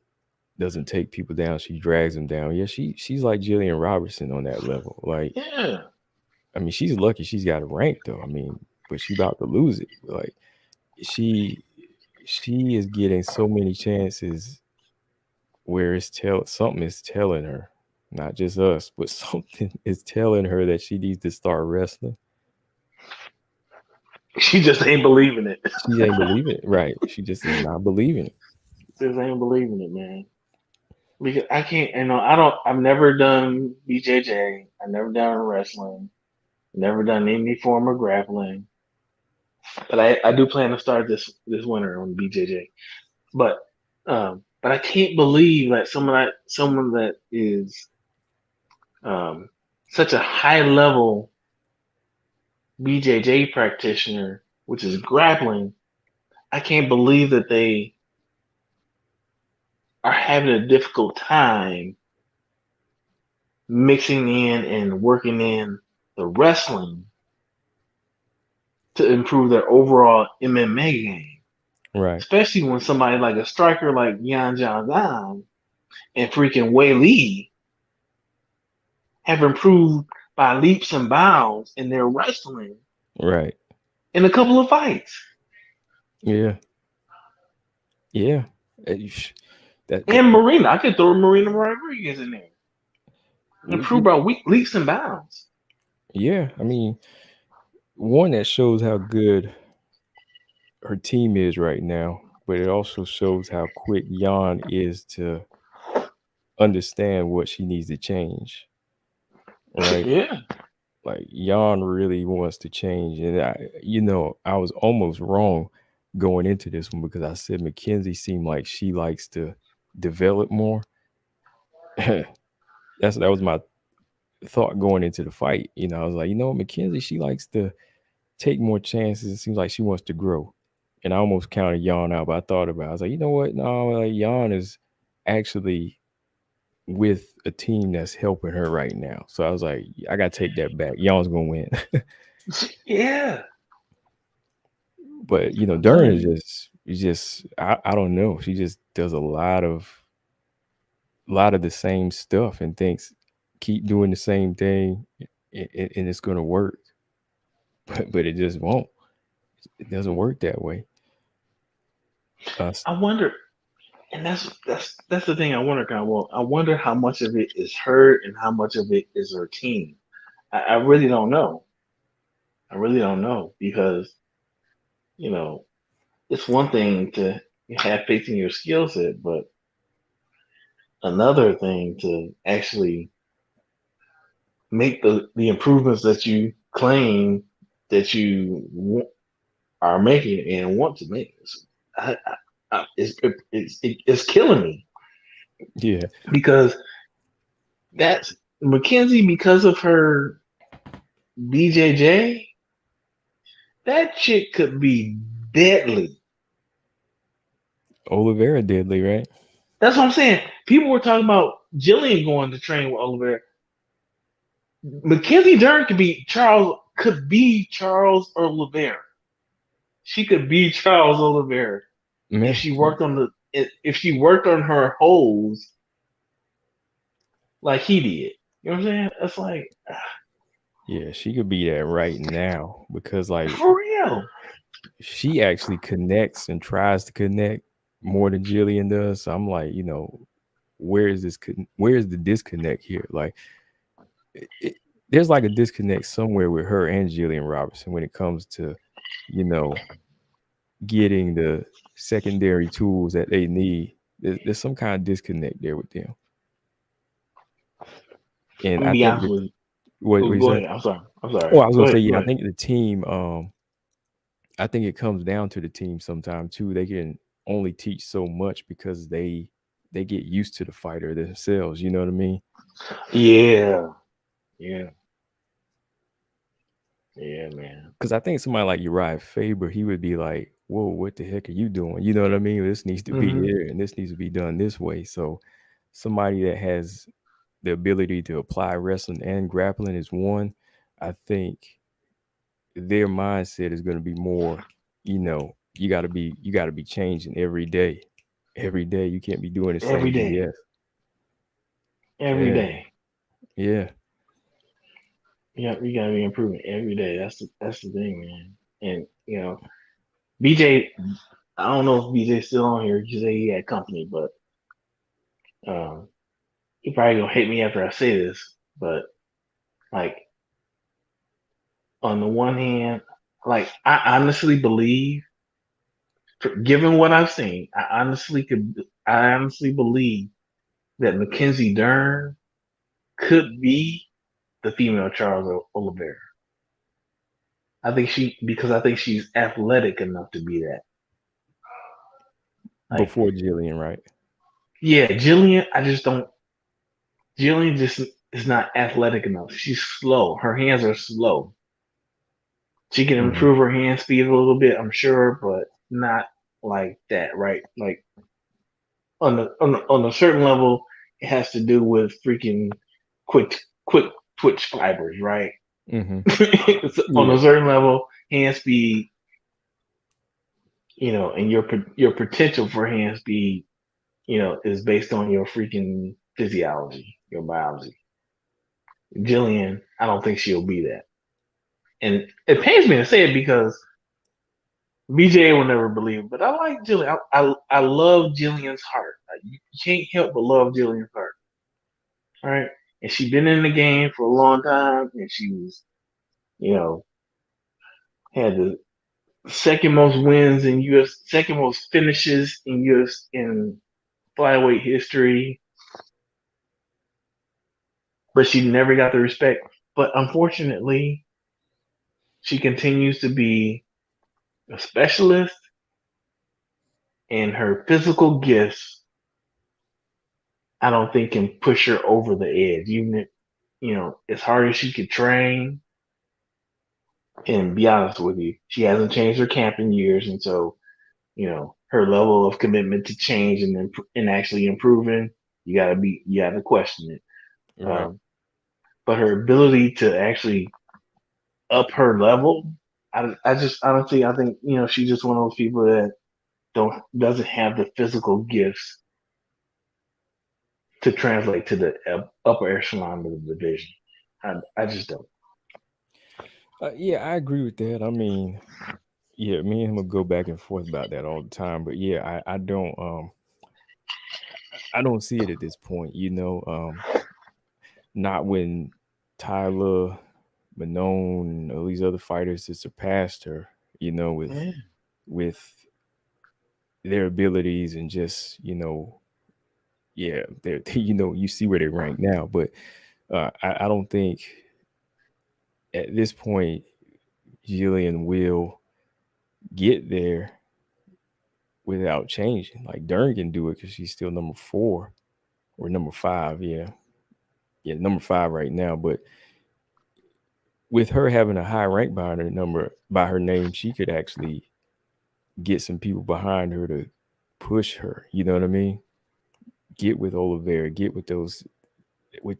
doesn't take people down; she drags them down. Yeah, she's like Jillian Robertson on that level. Like, Yeah. I mean, she's lucky she's got a rank though. I mean, but she about to lose it. Like, she is getting so many chances where something is telling her, not just us, but something is telling her that she needs to start wrestling. She just ain't believing it. She ain't believing it, right? She just is not believing it. Just ain't believing it, man. Because I can't, I don't, I've never done BJJ. I've never done wrestling. Never done any form of grappling. But I do plan to start this winter on BJJ. But I can't believe that someone that is um, such a high level BJJ practitioner, which is grappling, I can't believe that they are having a difficult time mixing in and working in the wrestling to improve their overall MMA game. Right, Especially when somebody like a striker like Yan Zhang and freaking Wei Li have improved by leaps and bounds in their wrestling right. in a couple of fights. Yeah, yeah. That, that And Marina, I could throw Marina Rodriguez in there. we, Improved by leaps and bounds. yeah. I mean, one that shows how good her team is right now, but it also shows how quick Jan is to understand what she needs to change. Right? Yeah. Like Jan really wants to change, and I was almost wrong going into this one because I said Mackenzie seemed like she likes to develop more. That was my thought going into the fight. I was like, Mackenzie, she likes to take more chances. It seems like she wants to grow. And I almost counted Jan out, but I thought about it. I was like, you know what? No, like Jan is actually with a team that's helping her right now. So I was like, I gotta take that back. Jan's gonna win. Yeah. But I'm Dern telling is you. just I don't know. She just does a lot of the same stuff and thinks keep doing the same thing and it's gonna work. But it just won't. It doesn't work that way. Uh, I wonder, and that's the thing I wonder, kind of. Well, I wonder how much of it is her and how much of it is her team. I really don't know. I really don't know because you know it's one thing to have faith in your skill set, but another thing to actually make the improvements that you claim that you are making and want to make. It's killing me yeah. because that's Mackenzie because of her BJJ. That chick could be deadly. Oliveira deadly, right? That's what I'm saying. People were talking about Jillian going to train with Oliveira. Mackenzie Dern could be Charles Oliveira. She could be Charles Oliveira if Yeah, she worked on her holes like he did. You know what I'm saying? It's like yeah, she could be that right now because like for real. she actually connects and tries to connect more than Jillian does. So I'm like, where is the disconnect here? Like, it, there's like a disconnect somewhere with her and Jillian Robertson when it comes to, you know, getting the secondary tools that they need. There's some kind of disconnect there with them. I'm And gonna I be think honest that with you. what Oh, you go say? ahead. I'm sorry. I'm sorry. Oh, I was Go gonna say, ahead. Go yeah, I ahead. think the team, I think it comes down to the team sometime too. They can only teach so much because they get used to the fighter themselves. You know what I mean? Yeah. Yeah. Yeah, man. Because I think somebody like Uriah Faber, he would be like, "Whoa, what the heck are you doing?" You know what I mean? This needs to be Hmm. here, and this needs to be done this way. So, somebody that has the ability to apply wrestling and grappling is one. I think their mindset is going to be more. You got to be changing every day. Every day, you can't be doing the Every same day. BS. Every Yeah, day. yeah. Yeah, you gotta be improving every day. That's the thing, man. And BJ, I don't know if BJ's still on here. You say he had company, but um, he probably gonna hate me after I say this. But like on the one hand, like given what I've seen, I honestly believe that Mackenzie Dern could be the female Charles Oliveira. Because I think she's athletic enough to be that. Like, Before Jillian, right? yeah, Jillian, I just don't. Jillian just is not athletic enough. She's slow. Her hands are slow. She can Hmm. improve her hand speed a little bit, I'm sure, but not like that, right? Like on a certain level, it has to do with freaking quick quick twitch fibers, right? Hmm. On Yeah. a certain level, hand speed, and your potential for hand speed, is based on your freaking physiology, your biology. Jillian, I don't think she'll be that. And it pains me to say it because BJ will never believe it, but I like Jillian. I love Jillian's heart. You can't help but love Jillian's heart. All right. And she's been in the game for a long time, and she was, you know, had the second most wins in US, second most finishes in US in flyweight history, but she never got the respect. But unfortunately, she continues to be a specialist, and her physical gifts, I don't think can push her over the edge. Even if, as hard as she could train, and be honest with you, she hasn't changed her camp in years, and so her level of commitment to change and actually improving, you gotta question it. Right. Um, but her ability to actually up her level, I just honestly, I think she's just one of those people that doesn't have the physical gifts to translate to the upper echelon of the division. I just don't. Yeah, I agree with that. I mean, yeah, me and him will go back and forth about that all the time. But yeah, I don't see it at this point. Not when Tyler, Manon, and all these other fighters that surpassed her. Yeah. With their abilities and just yeah, they're you see where they rank now. But I don't think at this point Jillian will get there without changing. Like Dern can do it because she's still number 4 or number 5. Yeah, yeah, number 5 right now. But with her having a high rank by her name, she could actually get some people behind her to push her. You know what I mean? get with Oliveira, get with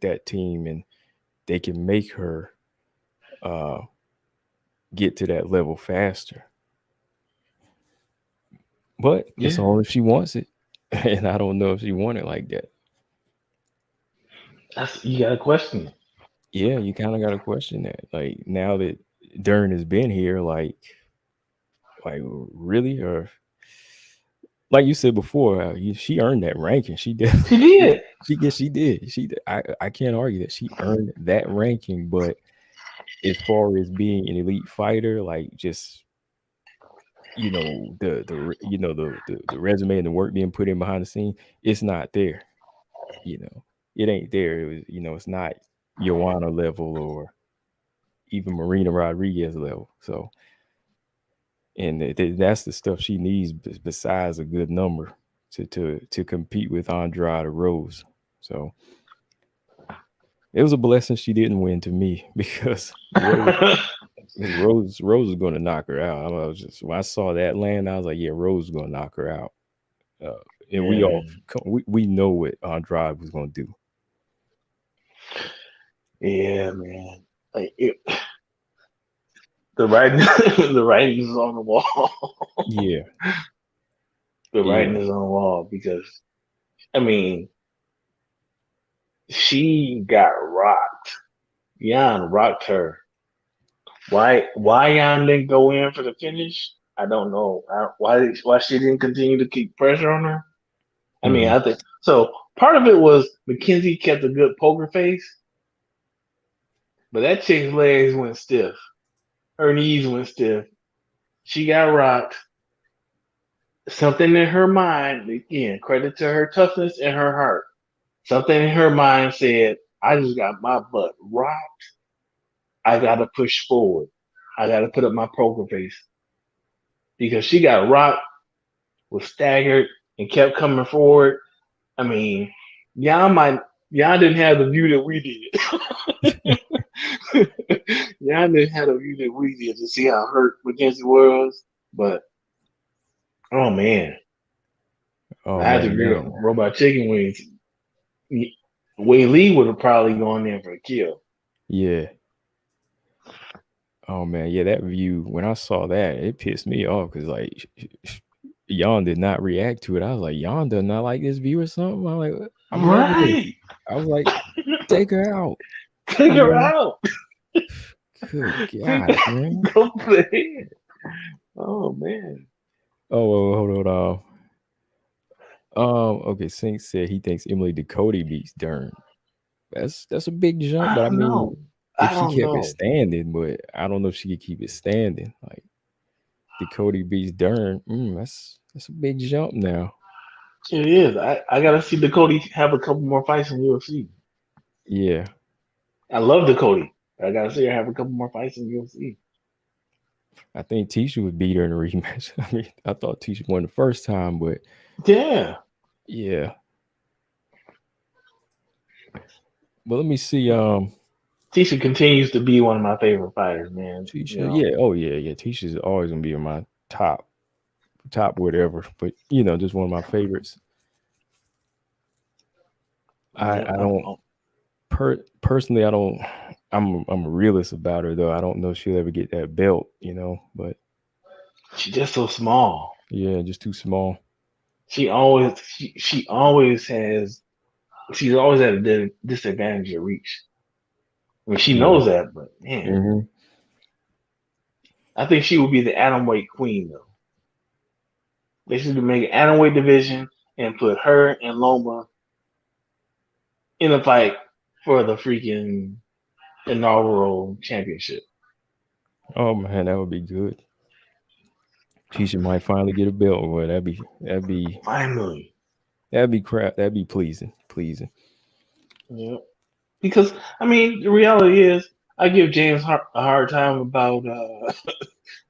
that team, and they can make her get to that level faster. But it's Yeah, all if she wants it, and I don't know if she want it like that. you got to question it. Yeah, you kind of got to question that. Like now that Dern has been here, like really, or like you said before, she earned that ranking. She did. She did. She did. She did. I can't argue that she earned that ranking. But as far as being an elite fighter, like just the resume and the work being put in behind the scene, it's not there. It ain't there. It was, it's not Joanna level or even Marina Rodriguez level. So, and that's the stuff she needs besides a good number to compete with Andrade Rose. So it was a blessing she didn't win to me because Rose is going to knock her out. I was just when I saw that land, I was like, yeah, Rose is going to knock her out. And Yeah, man. we know what Andrade was going to do. Yeah, man. Like the writing, the writing is on the wall. Yeah, The yeah. writing is on the wall because I mean, she got rocked. Jan rocked her. Why Jan didn't go in for the finish? I don't know. Why she didn't continue to keep pressure on her? I mean, Mm-hmm. I think so. Part of it was Mackenzie kept a good poker face, but that chick's legs went stiff. Her knees went stiff. She got rocked. Something in her mind, again, credit to her toughness and her heart. Something in her mind said, I just got my butt rocked. I got to push forward. I got to put up my poker face. Because she got rocked, was staggered, and kept coming forward. I mean, y'all didn't have the view that we did. Y'all didn't have the view that we did to see how hurt Mackenzie was. But, oh man, Oh I had to man, agree yeah, on Robot Chicken Wings. Wei Lee would have probably gone in for a kill. yeah. Oh man, yeah. That view when I saw that, it pissed me off because like Jan did not react to it. I was like, Jan does not like this view or something. I'm like, I'm loving this. Right. I was like, take her out. Take You her know, out. good gosh, man. Go for the head. Oh man. Oh, hold on. Okay, Sink said he thinks Emily Ducote beats Dern. That's a big jump, I but I don't mean, know. if I she don't kept it know. standing, but I don't know if she could keep it standing. Like Ducote beats Dern, that's a big jump now. It is. I gotta see Dakota have a couple more fights in UFC. Yeah, I love Dakota. I gotta see her have a couple more fights in UFC. I think Tisha would beat her in a rematch. I mean, I thought Tisha won the first time, but Yeah. yeah. But let me see. Tisha continues to be one of my favorite fighters, man. You Tisha, know. yeah, oh yeah. Tisha's always gonna be in my top whatever. But just one of my favorites. Yeah. I don't personally. I don't. I'm a realist about her though. I don't know if she'll ever get that belt. But She's just so small. yeah, just too small. She always has. She's always at a disadvantage of reach. I mean, she Yeah. knows that, but man, Hmm. I think she would be the atom weight queen though. They should make an atom weight division and put her and Loma in a fight for the freaking inaugural championship. Oh man, that would be good. Tisha might finally get a belt. Boy, Finally. that'd be crap. That'd be pleasing. Yeah. Because I mean, the reality is, I give James a hard time about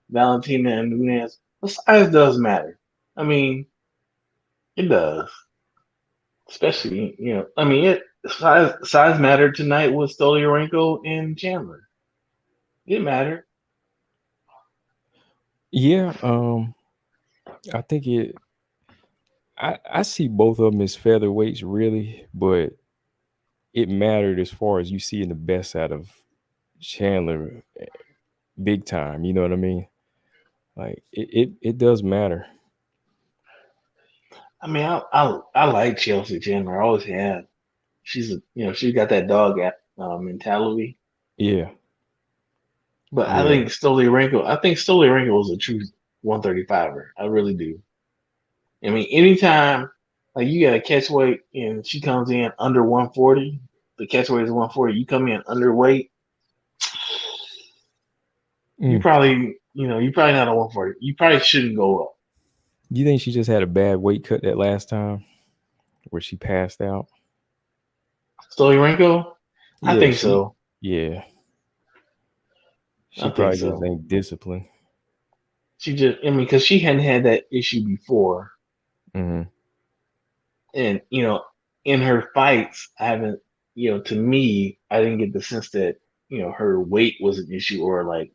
Valentina and Nunez. The size does matter. I mean, it does. Especially, I mean, size mattered tonight with Stolyarenko and Chandler. It mattered. Yeah. I think I see both of them as featherweights, really, but it mattered as far as you seeing the best out of Chandler, big time. You know what I mean? Like it does matter. I mean, I like Chelsea Chandler. I always have. She's got that dog mentality. Yeah, But yeah. I think Stolyarenko is a true 135er. I really do. I mean, anytime like you got a catch weight and she comes in under 140, the catch weight is 140. You come in underweight, Mm. you probably not a 140. You probably shouldn't go up. Do you think she just had a bad weight cut that last time where she passed out? Stolyarenko, I Yeah, think so. yeah, I she think probably just so. ain't disciplined. Because she hadn't had that issue before, Mm-hmm. and in her fights, I haven't, to me, I didn't get the sense that her weight was an issue or like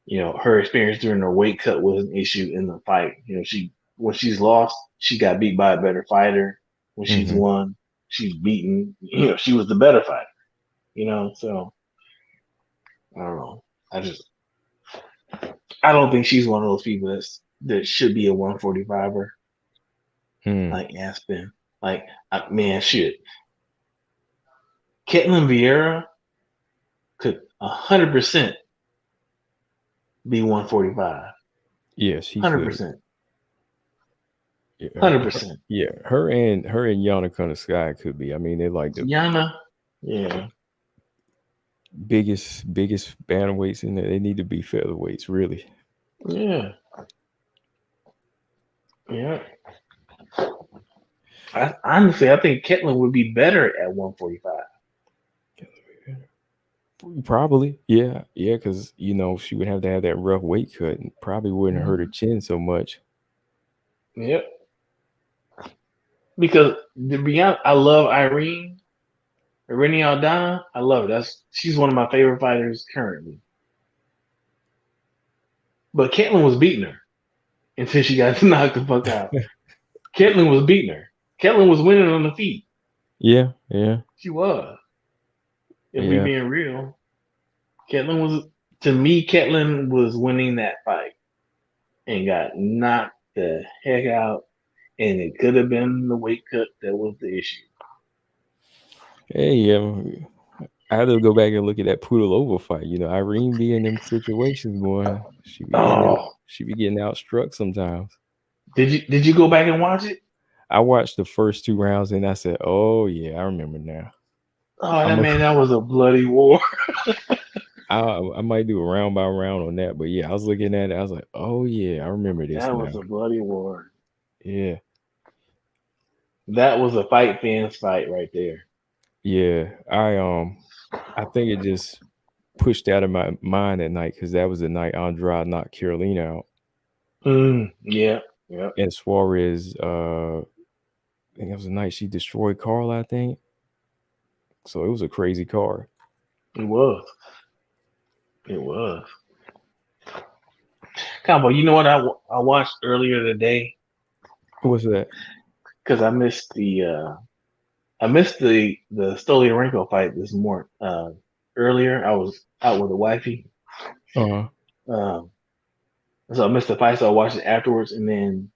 her experience during her weight cut was an issue in the fight. When she's lost, she got beat by a better fighter. When she's Mm-hmm. won, she's beaten. She was the better fighter. So I don't know. I don't think she's one of those people that should be a 145er Mm. like Aspen. Like man, shit. Ketlin Vieira could 100% be 145. Yeah, she could. 100%. Yeah, 100%. yeah, her and Yana Sky could be. I mean, they're like the Yana, yeah. biggest bantamweights in there. They need to be featherweights, really. Yeah. Yeah. Honestly, I think Ketlin would be better at 145. Probably, yeah, yeah, because she would have to have that rough weight cut, and probably wouldn't hurt her Mhm. chin so much. Yep. Because to be honest, I love Irene Aldana. I love her. She's one of my favorite fighters currently. But Ketlin was beating her until she got knocked the fuck out. Ketlin was beating her. Ketlin was winning on the feet. Yeah, yeah, She was. If we yeah. being real, Ketlin was to me. Ketlin was winning that fight and got knocked the heck out, and it could have been the weight cut that was the issue. Hey, I had to go back and look at that Pudilova fight. Irene be in them situations, boy. Oh, She be getting outstruck sometimes. did you go back and watch it? I watched the first 2 rounds and I said, "Oh yeah, I remember now." Oh, I'm that a, man, that was a bloody war. I might do a round by round on that, but yeah, I was looking at it. I was like, "Oh yeah, I remember this That now." was a bloody war. Yeah, That was a fight fans fight right there. yeah. I think it just pushed out of my mind at night because that was the night Andrade knocked Carolina out, Yeah, yeah, and Suarez. I think it was the night she destroyed Carl. I think so. It was a crazy card. it was. It was. Combo, you know what I watched earlier today What's that? because I missed the Stolyarenko fight this morning. Earlier I was out with a wifey, Uh huh. um, so I missed the fight. So I watched it afterwards, and then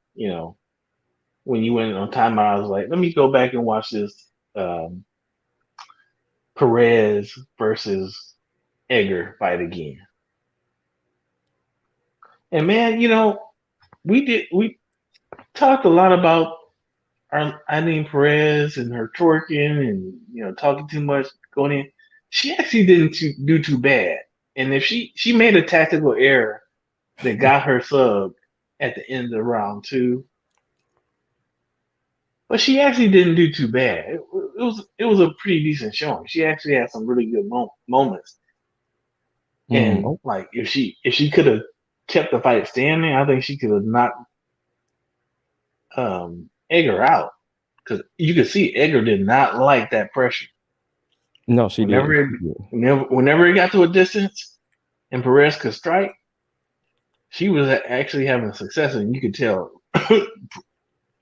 when you went on timeout, I was like, let me go back and watch this um, Perez versus Edgar fight again. And man, we talked a lot about our Eileen Perez and her twerking and talking too much going in. She actually didn't do too bad. And if she made a tactical error that got her sub at the end of round 2, but she actually didn't do too bad. It was a pretty decent showing. She actually had some really good moments. And Oh, like if she could have kept the fight standing, I think she could have knocked Edgar out because you could see Edgar did not like that pressure. no, she Whenever didn't. it whenever it got to a distance and Perez could strike, she was actually having success, and you could tell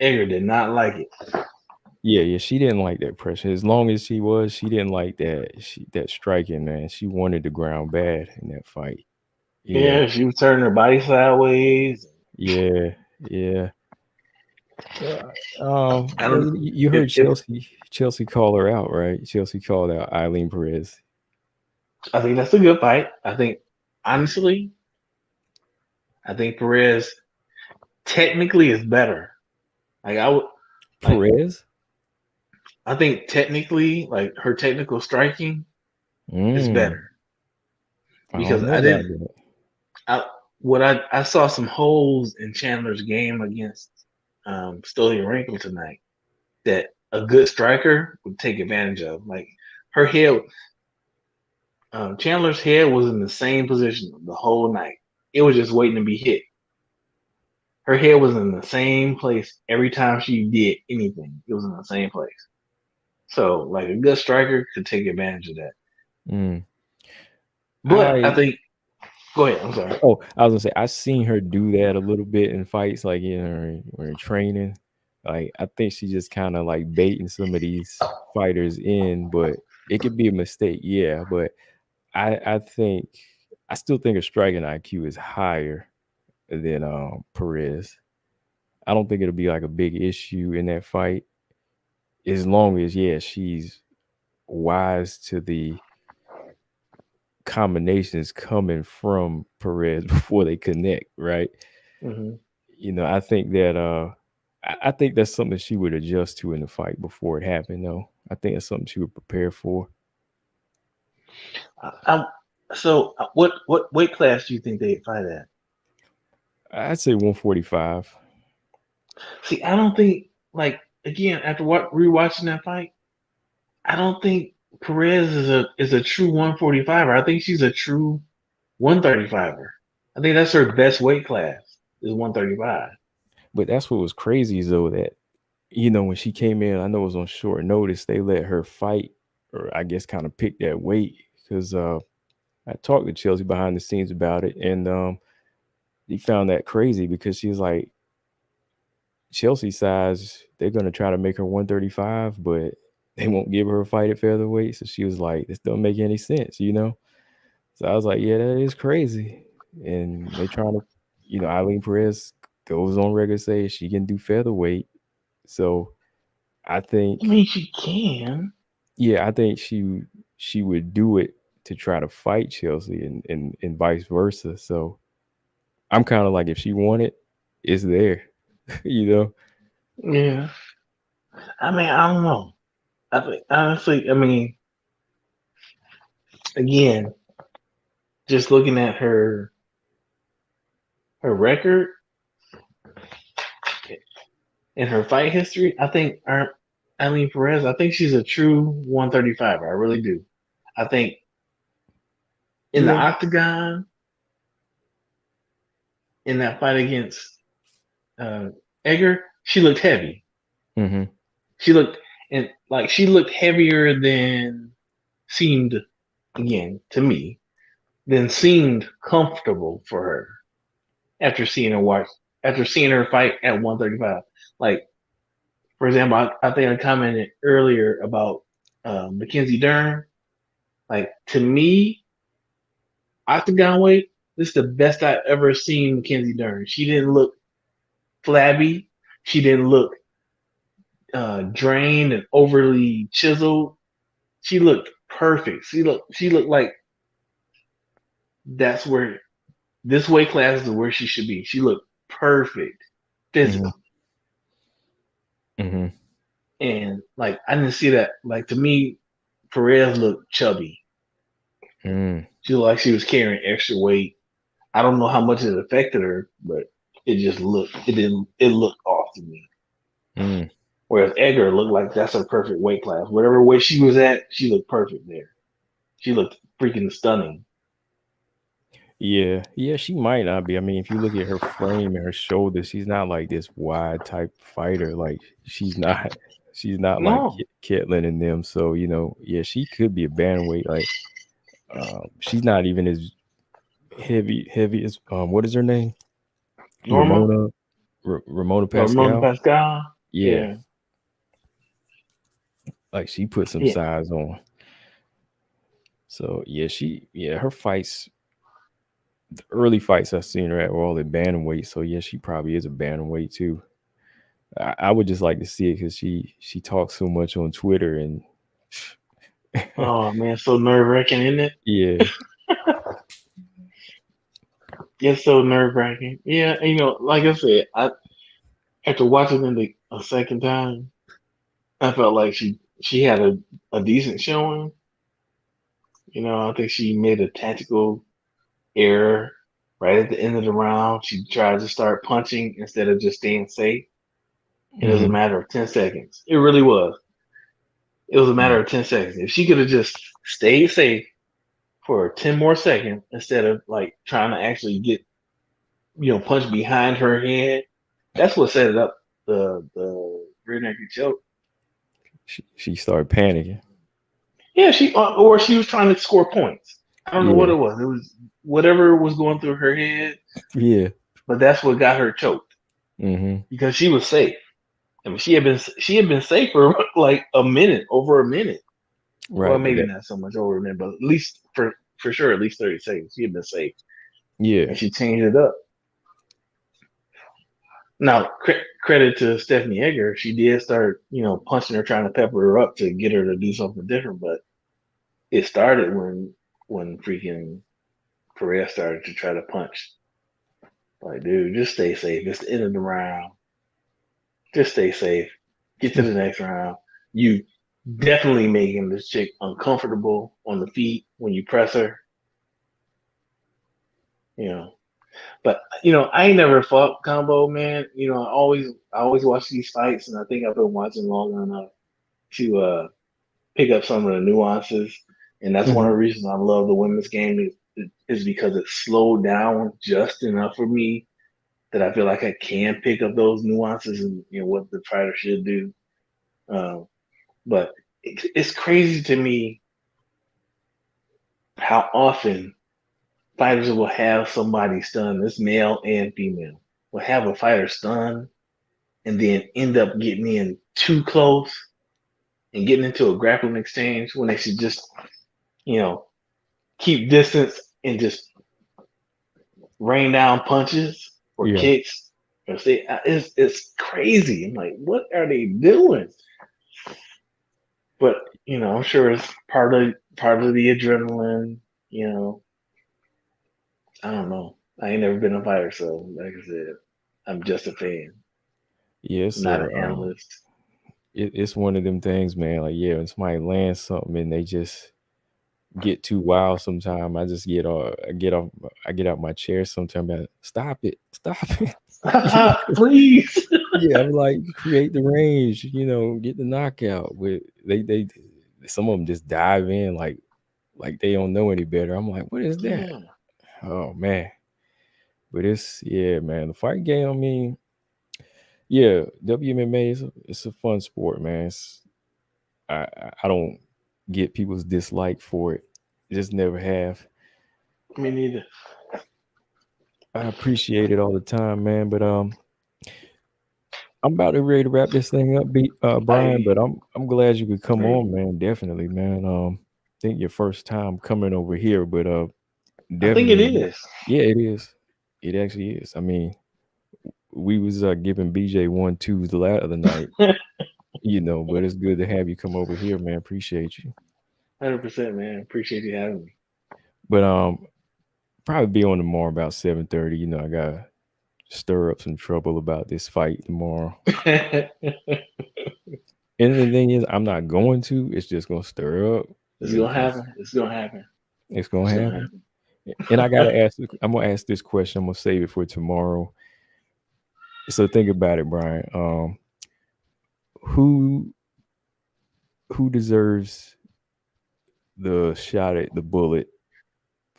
Edgar did not like it. Yeah, she didn't like that pressure. As long as she didn't like that striking, man. She wanted the ground bad in that fight. Yeah, Yeah, she was turning her body sideways. yeah, yeah. Yeah. I Well, don't. you If heard if Chelsea call her out, right? Chelsea called out Eileen Perez. I think that's a good fight. I think honestly, I think Perez technically is better. Like I would like. Perez? I think technically, like her technical striking is Mm, better I because don't know I about didn't. that. I I saw some holes in Chandler's game against Stoliarenko tonight that a good striker would take advantage of. Like her head, Chandler's head was in the same position the whole night. It was just waiting to be hit. Her head was in the same place every time she did anything. It was in the same place. So, like a good striker could take advantage of that. Mm. But I I think, go ahead. I'm sorry. Oh, I was gonna say I seen her do that a little bit in fights, like in her training. Like I think she just kind of like baiting some of these fighters in, but it could be a mistake, yeah. But I think I still think her striking IQ is higher than Perez. I don't think it'll be like a big issue in that fight as long as she's wise to the combinations coming from Perez before they connect, right? Hmm. I think that I think that's something she would adjust to in the fight before it happened. Though I think that's something she would prepare for. I, so, what weight class do you think they fight at? I'd say 145. See, I don't think like again after rewatching that fight, I don't think Perez is a true 145er. I think she's a true 135er. I think that's her best weight class is 135. But that's what was crazy is though that when she came in, I know it was on short notice. They let her fight, or I guess kind of pick that weight because I talked to Chelsea behind the scenes about it, and he found that crazy because she's like Chelsea size. They're gonna try to make her 135, but they won't give her a fight at featherweight. So she was like, "This don't make any sense." So I was like, "Yeah, that is crazy." And they trying to, Eileen Perez goes on record say she can do featherweight. So I I think, mean, she can. yeah, I think she would do it to try to fight Chelsea and vice versa. So I'm kind of like, if she want it, it's there, you know. Yeah. I mean, I don't know. I think honestly, I mean, again, just looking at her record and her fight history, I think Eileen Perez, I think she's a true 135. I really do. I think in the Yeah. octagon, in that fight against uh, Edgar, she looked heavy. Mm-hmm. She looked she looked heavier than seemed again to me than seemed comfortable for her after seeing her fight at 135. Like for example, I think I commented earlier about Mackenzie Dern. Like to me, octagon weight, this is the best I've ever seen Mackenzie Dern. She didn't look flabby. She didn't look drained and overly chiseled. She looked perfect. She looked like that's where this weight class is where she should be. She looked perfect Mm-hmm. physically. Mm-hmm. And like I didn't see that. Like to me, Perez looked chubby. Mm. She looked like she was carrying extra weight. I don't know how much it affected her, but it looked off to me. Mm. Whereas Edgar looked like that's her perfect weight class. Whatever weight she was at, she looked perfect there. She looked freaking stunning. Yeah, yeah, she might not be. I mean, if you look at her frame and her shoulders, she's not like this wide type fighter. Like she's not like No, Ketlin and them. So yeah, she could be a bantamweight. Like she's not even as heavy as what is her name? Norma Ramona or Ramona Pascal. Pascal. Yeah. Yeah. Like she put some Yeah. size on. So her fights, the early fights I've seen her at were all at bantamweight. So yeah, she probably is a bantamweight too. I would just like to see it because she talks so much on Twitter and Oh man, so nerve wracking, isn't it? yeah. It's so nerve wracking. Yeah, like I said, I after watching it a second time, I felt like she had a decent showing. I think she made a tactical error right at the end of the round. She tried to start punching instead of just staying safe. It was a Mm-hmm. matter of 10 seconds. It really was. It was a matter of 10 seconds. If she could have just stayed safe for 10 more seconds instead of like trying to actually get punch behind her head, that's what set it up. The rear naked choke. She started panicking. Yeah, or she was trying to score points. I don't know what Yeah. it was. It was whatever was going through her head, Yeah. but that's what got her choked Mm-hmm. because she was safe. I mean, she had been safe for like a minute, over a minute. Well, Right, but maybe that not so much over a minute, but at least for sure, at least 30 seconds, she had been safe, yeah. and she changed it up. Now, credit to Stephanie Egger, she did start, punching her, trying to pepper her up to get her to do something different. But it started when freaking Perez started to try to punch. Like, dude, just stay safe. It's the end of the round. Just stay safe. Get to the next round. You definitely making this chick uncomfortable on the feet when you press her. You know, but I ain't never fought combo, man. I always watch these fights, and I think I've been watching long enough to pick up some of the nuances, and that's one of Mm-hmm. the reasons I love the women's game is because it's slowed down just enough for me that I feel like I can pick up those nuances and what the fighter should do. Um, but it's crazy to me how often fighters will have somebody stunned, this male and female, will have a fighter stunned and then end up getting in too close and getting into a grappling exchange when they should just, you know, keep distance and just rain down punches or Yeah. kicks. Or say it's crazy. I'm like, what are they doing? But I'm sure it's part of the adrenaline. You know, I don't know. I ain't never been a fighter, so like I said, I'm just a fan, Yes, not an sir. analyst. It's one of them things, man. Like, yeah, when somebody lands something and they just get too wild sometime, I just I get out my chair sometime. Stop it, stop it. Please. Yeah, I'm like, create the range, get the knockout. With they some of them just dive in like they don't know any better. I'm like, what is that? Yeah. Oh man, but yeah, man. The fight game. I mean, yeah, WMMA it's a fun sport, man. I don't get people's dislike for it. Just never have. Me neither. I appreciate it all the time, man. But I'm about to ready to wrap this thing up, Brian. I But I'm glad you could come agree. on, man. Definitely, man. I think your first time coming over here, but I think it definitely, is. yeah, it is. It actually is. I mean, we was giving BJ 1-2s the other night, 100%, but it's good to have you come over here, man. Appreciate you. man. Appreciate you having But probably be on tomorrow about 7:30. I gotta stir up some trouble about this fight tomorrow. me. And the thing is, I'm not going to. It's just gonna stir up. It's gonna Because happen. It's gonna happen. it's gonna It's gonna happen. happen. And I gotta ask. I'm gonna ask this question. I'm gonna save it for tomorrow. So think about it, Brian. Who who deserves the shot at the bullet?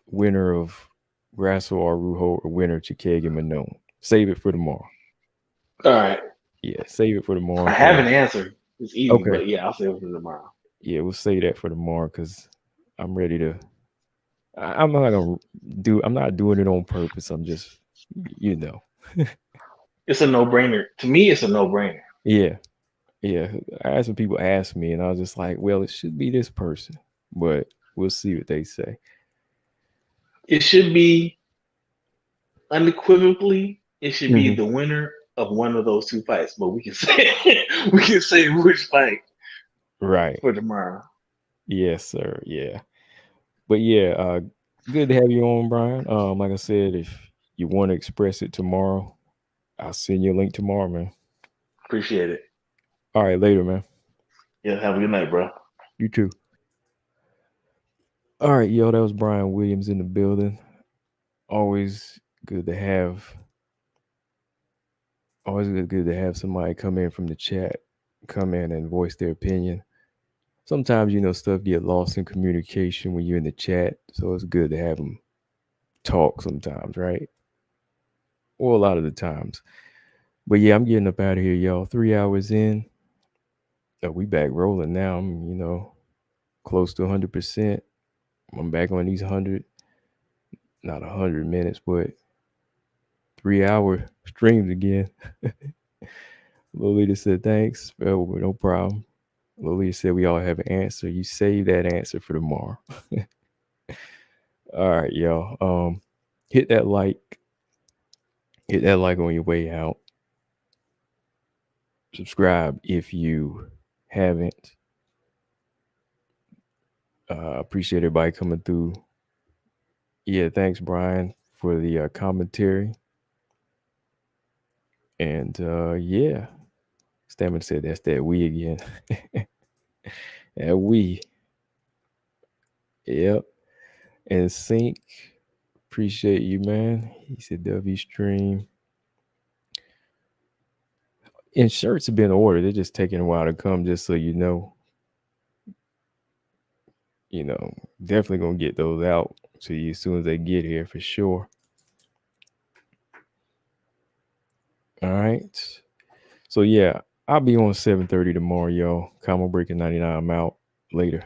Winner of Grasso Arujo or winner Chikage Manon? Save it for tomorrow. All right. Yeah, save it for tomorrow. I have an Cause answer. It's easy, okay, but yeah, I'll save it for tomorrow. yeah, we'll save that for tomorrow because I'm ready to. I'm not gonna do. I'm not doing it on purpose. I'm just, you know. It's a no brainer. To me, it's a no brainer. Yeah. Yeah. I had some people ask me, and I was just like, well, it should be this person, but we'll see what they say. It should be unequivocally. It should be Mhm. the winner of one of those two fights. But we can say we can say which fight Right. for tomorrow. Yes, sir. Yeah. But yeah, good to have you on, Brian. Like I said, if you want to express it tomorrow, I'll send you a link tomorrow, man. Appreciate it. All right, later, man. Yeah, have a good night, bro. You too. All right, yo, that was Brian Williams in the building. Always good to have. Always good to have somebody come in from the chat, come in and voice their opinion. Sometimes stuff get lost in communication when you're in the chat, so it's good to have them talk sometimes, right? Or a lot of the times. But yeah, I'm getting up out of here, y'all. 3 hours in. We back rolling now. I'm, close to 100%. I'm back on these 100, not 100 minutes, but 3 hour streams again. Lolita said, thanks. Oh, no problem. Lolita said, we all have an answer. You save that answer for tomorrow. All right, y'all. Hit that like. Hit that like on your way out. Subscribe if you haven't. Appreciate everybody coming through. Yeah, thanks, Brian, for the commentary. And yeah, Stamina said that's that we again. That we. Yep. And Sync, appreciate you, man. He said W stream. And shirts have been ordered. They're just taking a while to come, just so you know. Definitely gonna get those out to you as soon as they get here for sure. All right. So yeah, I'll be on 7:30 tomorrow, y'all. Combo Breaker 99. I'm out. Later.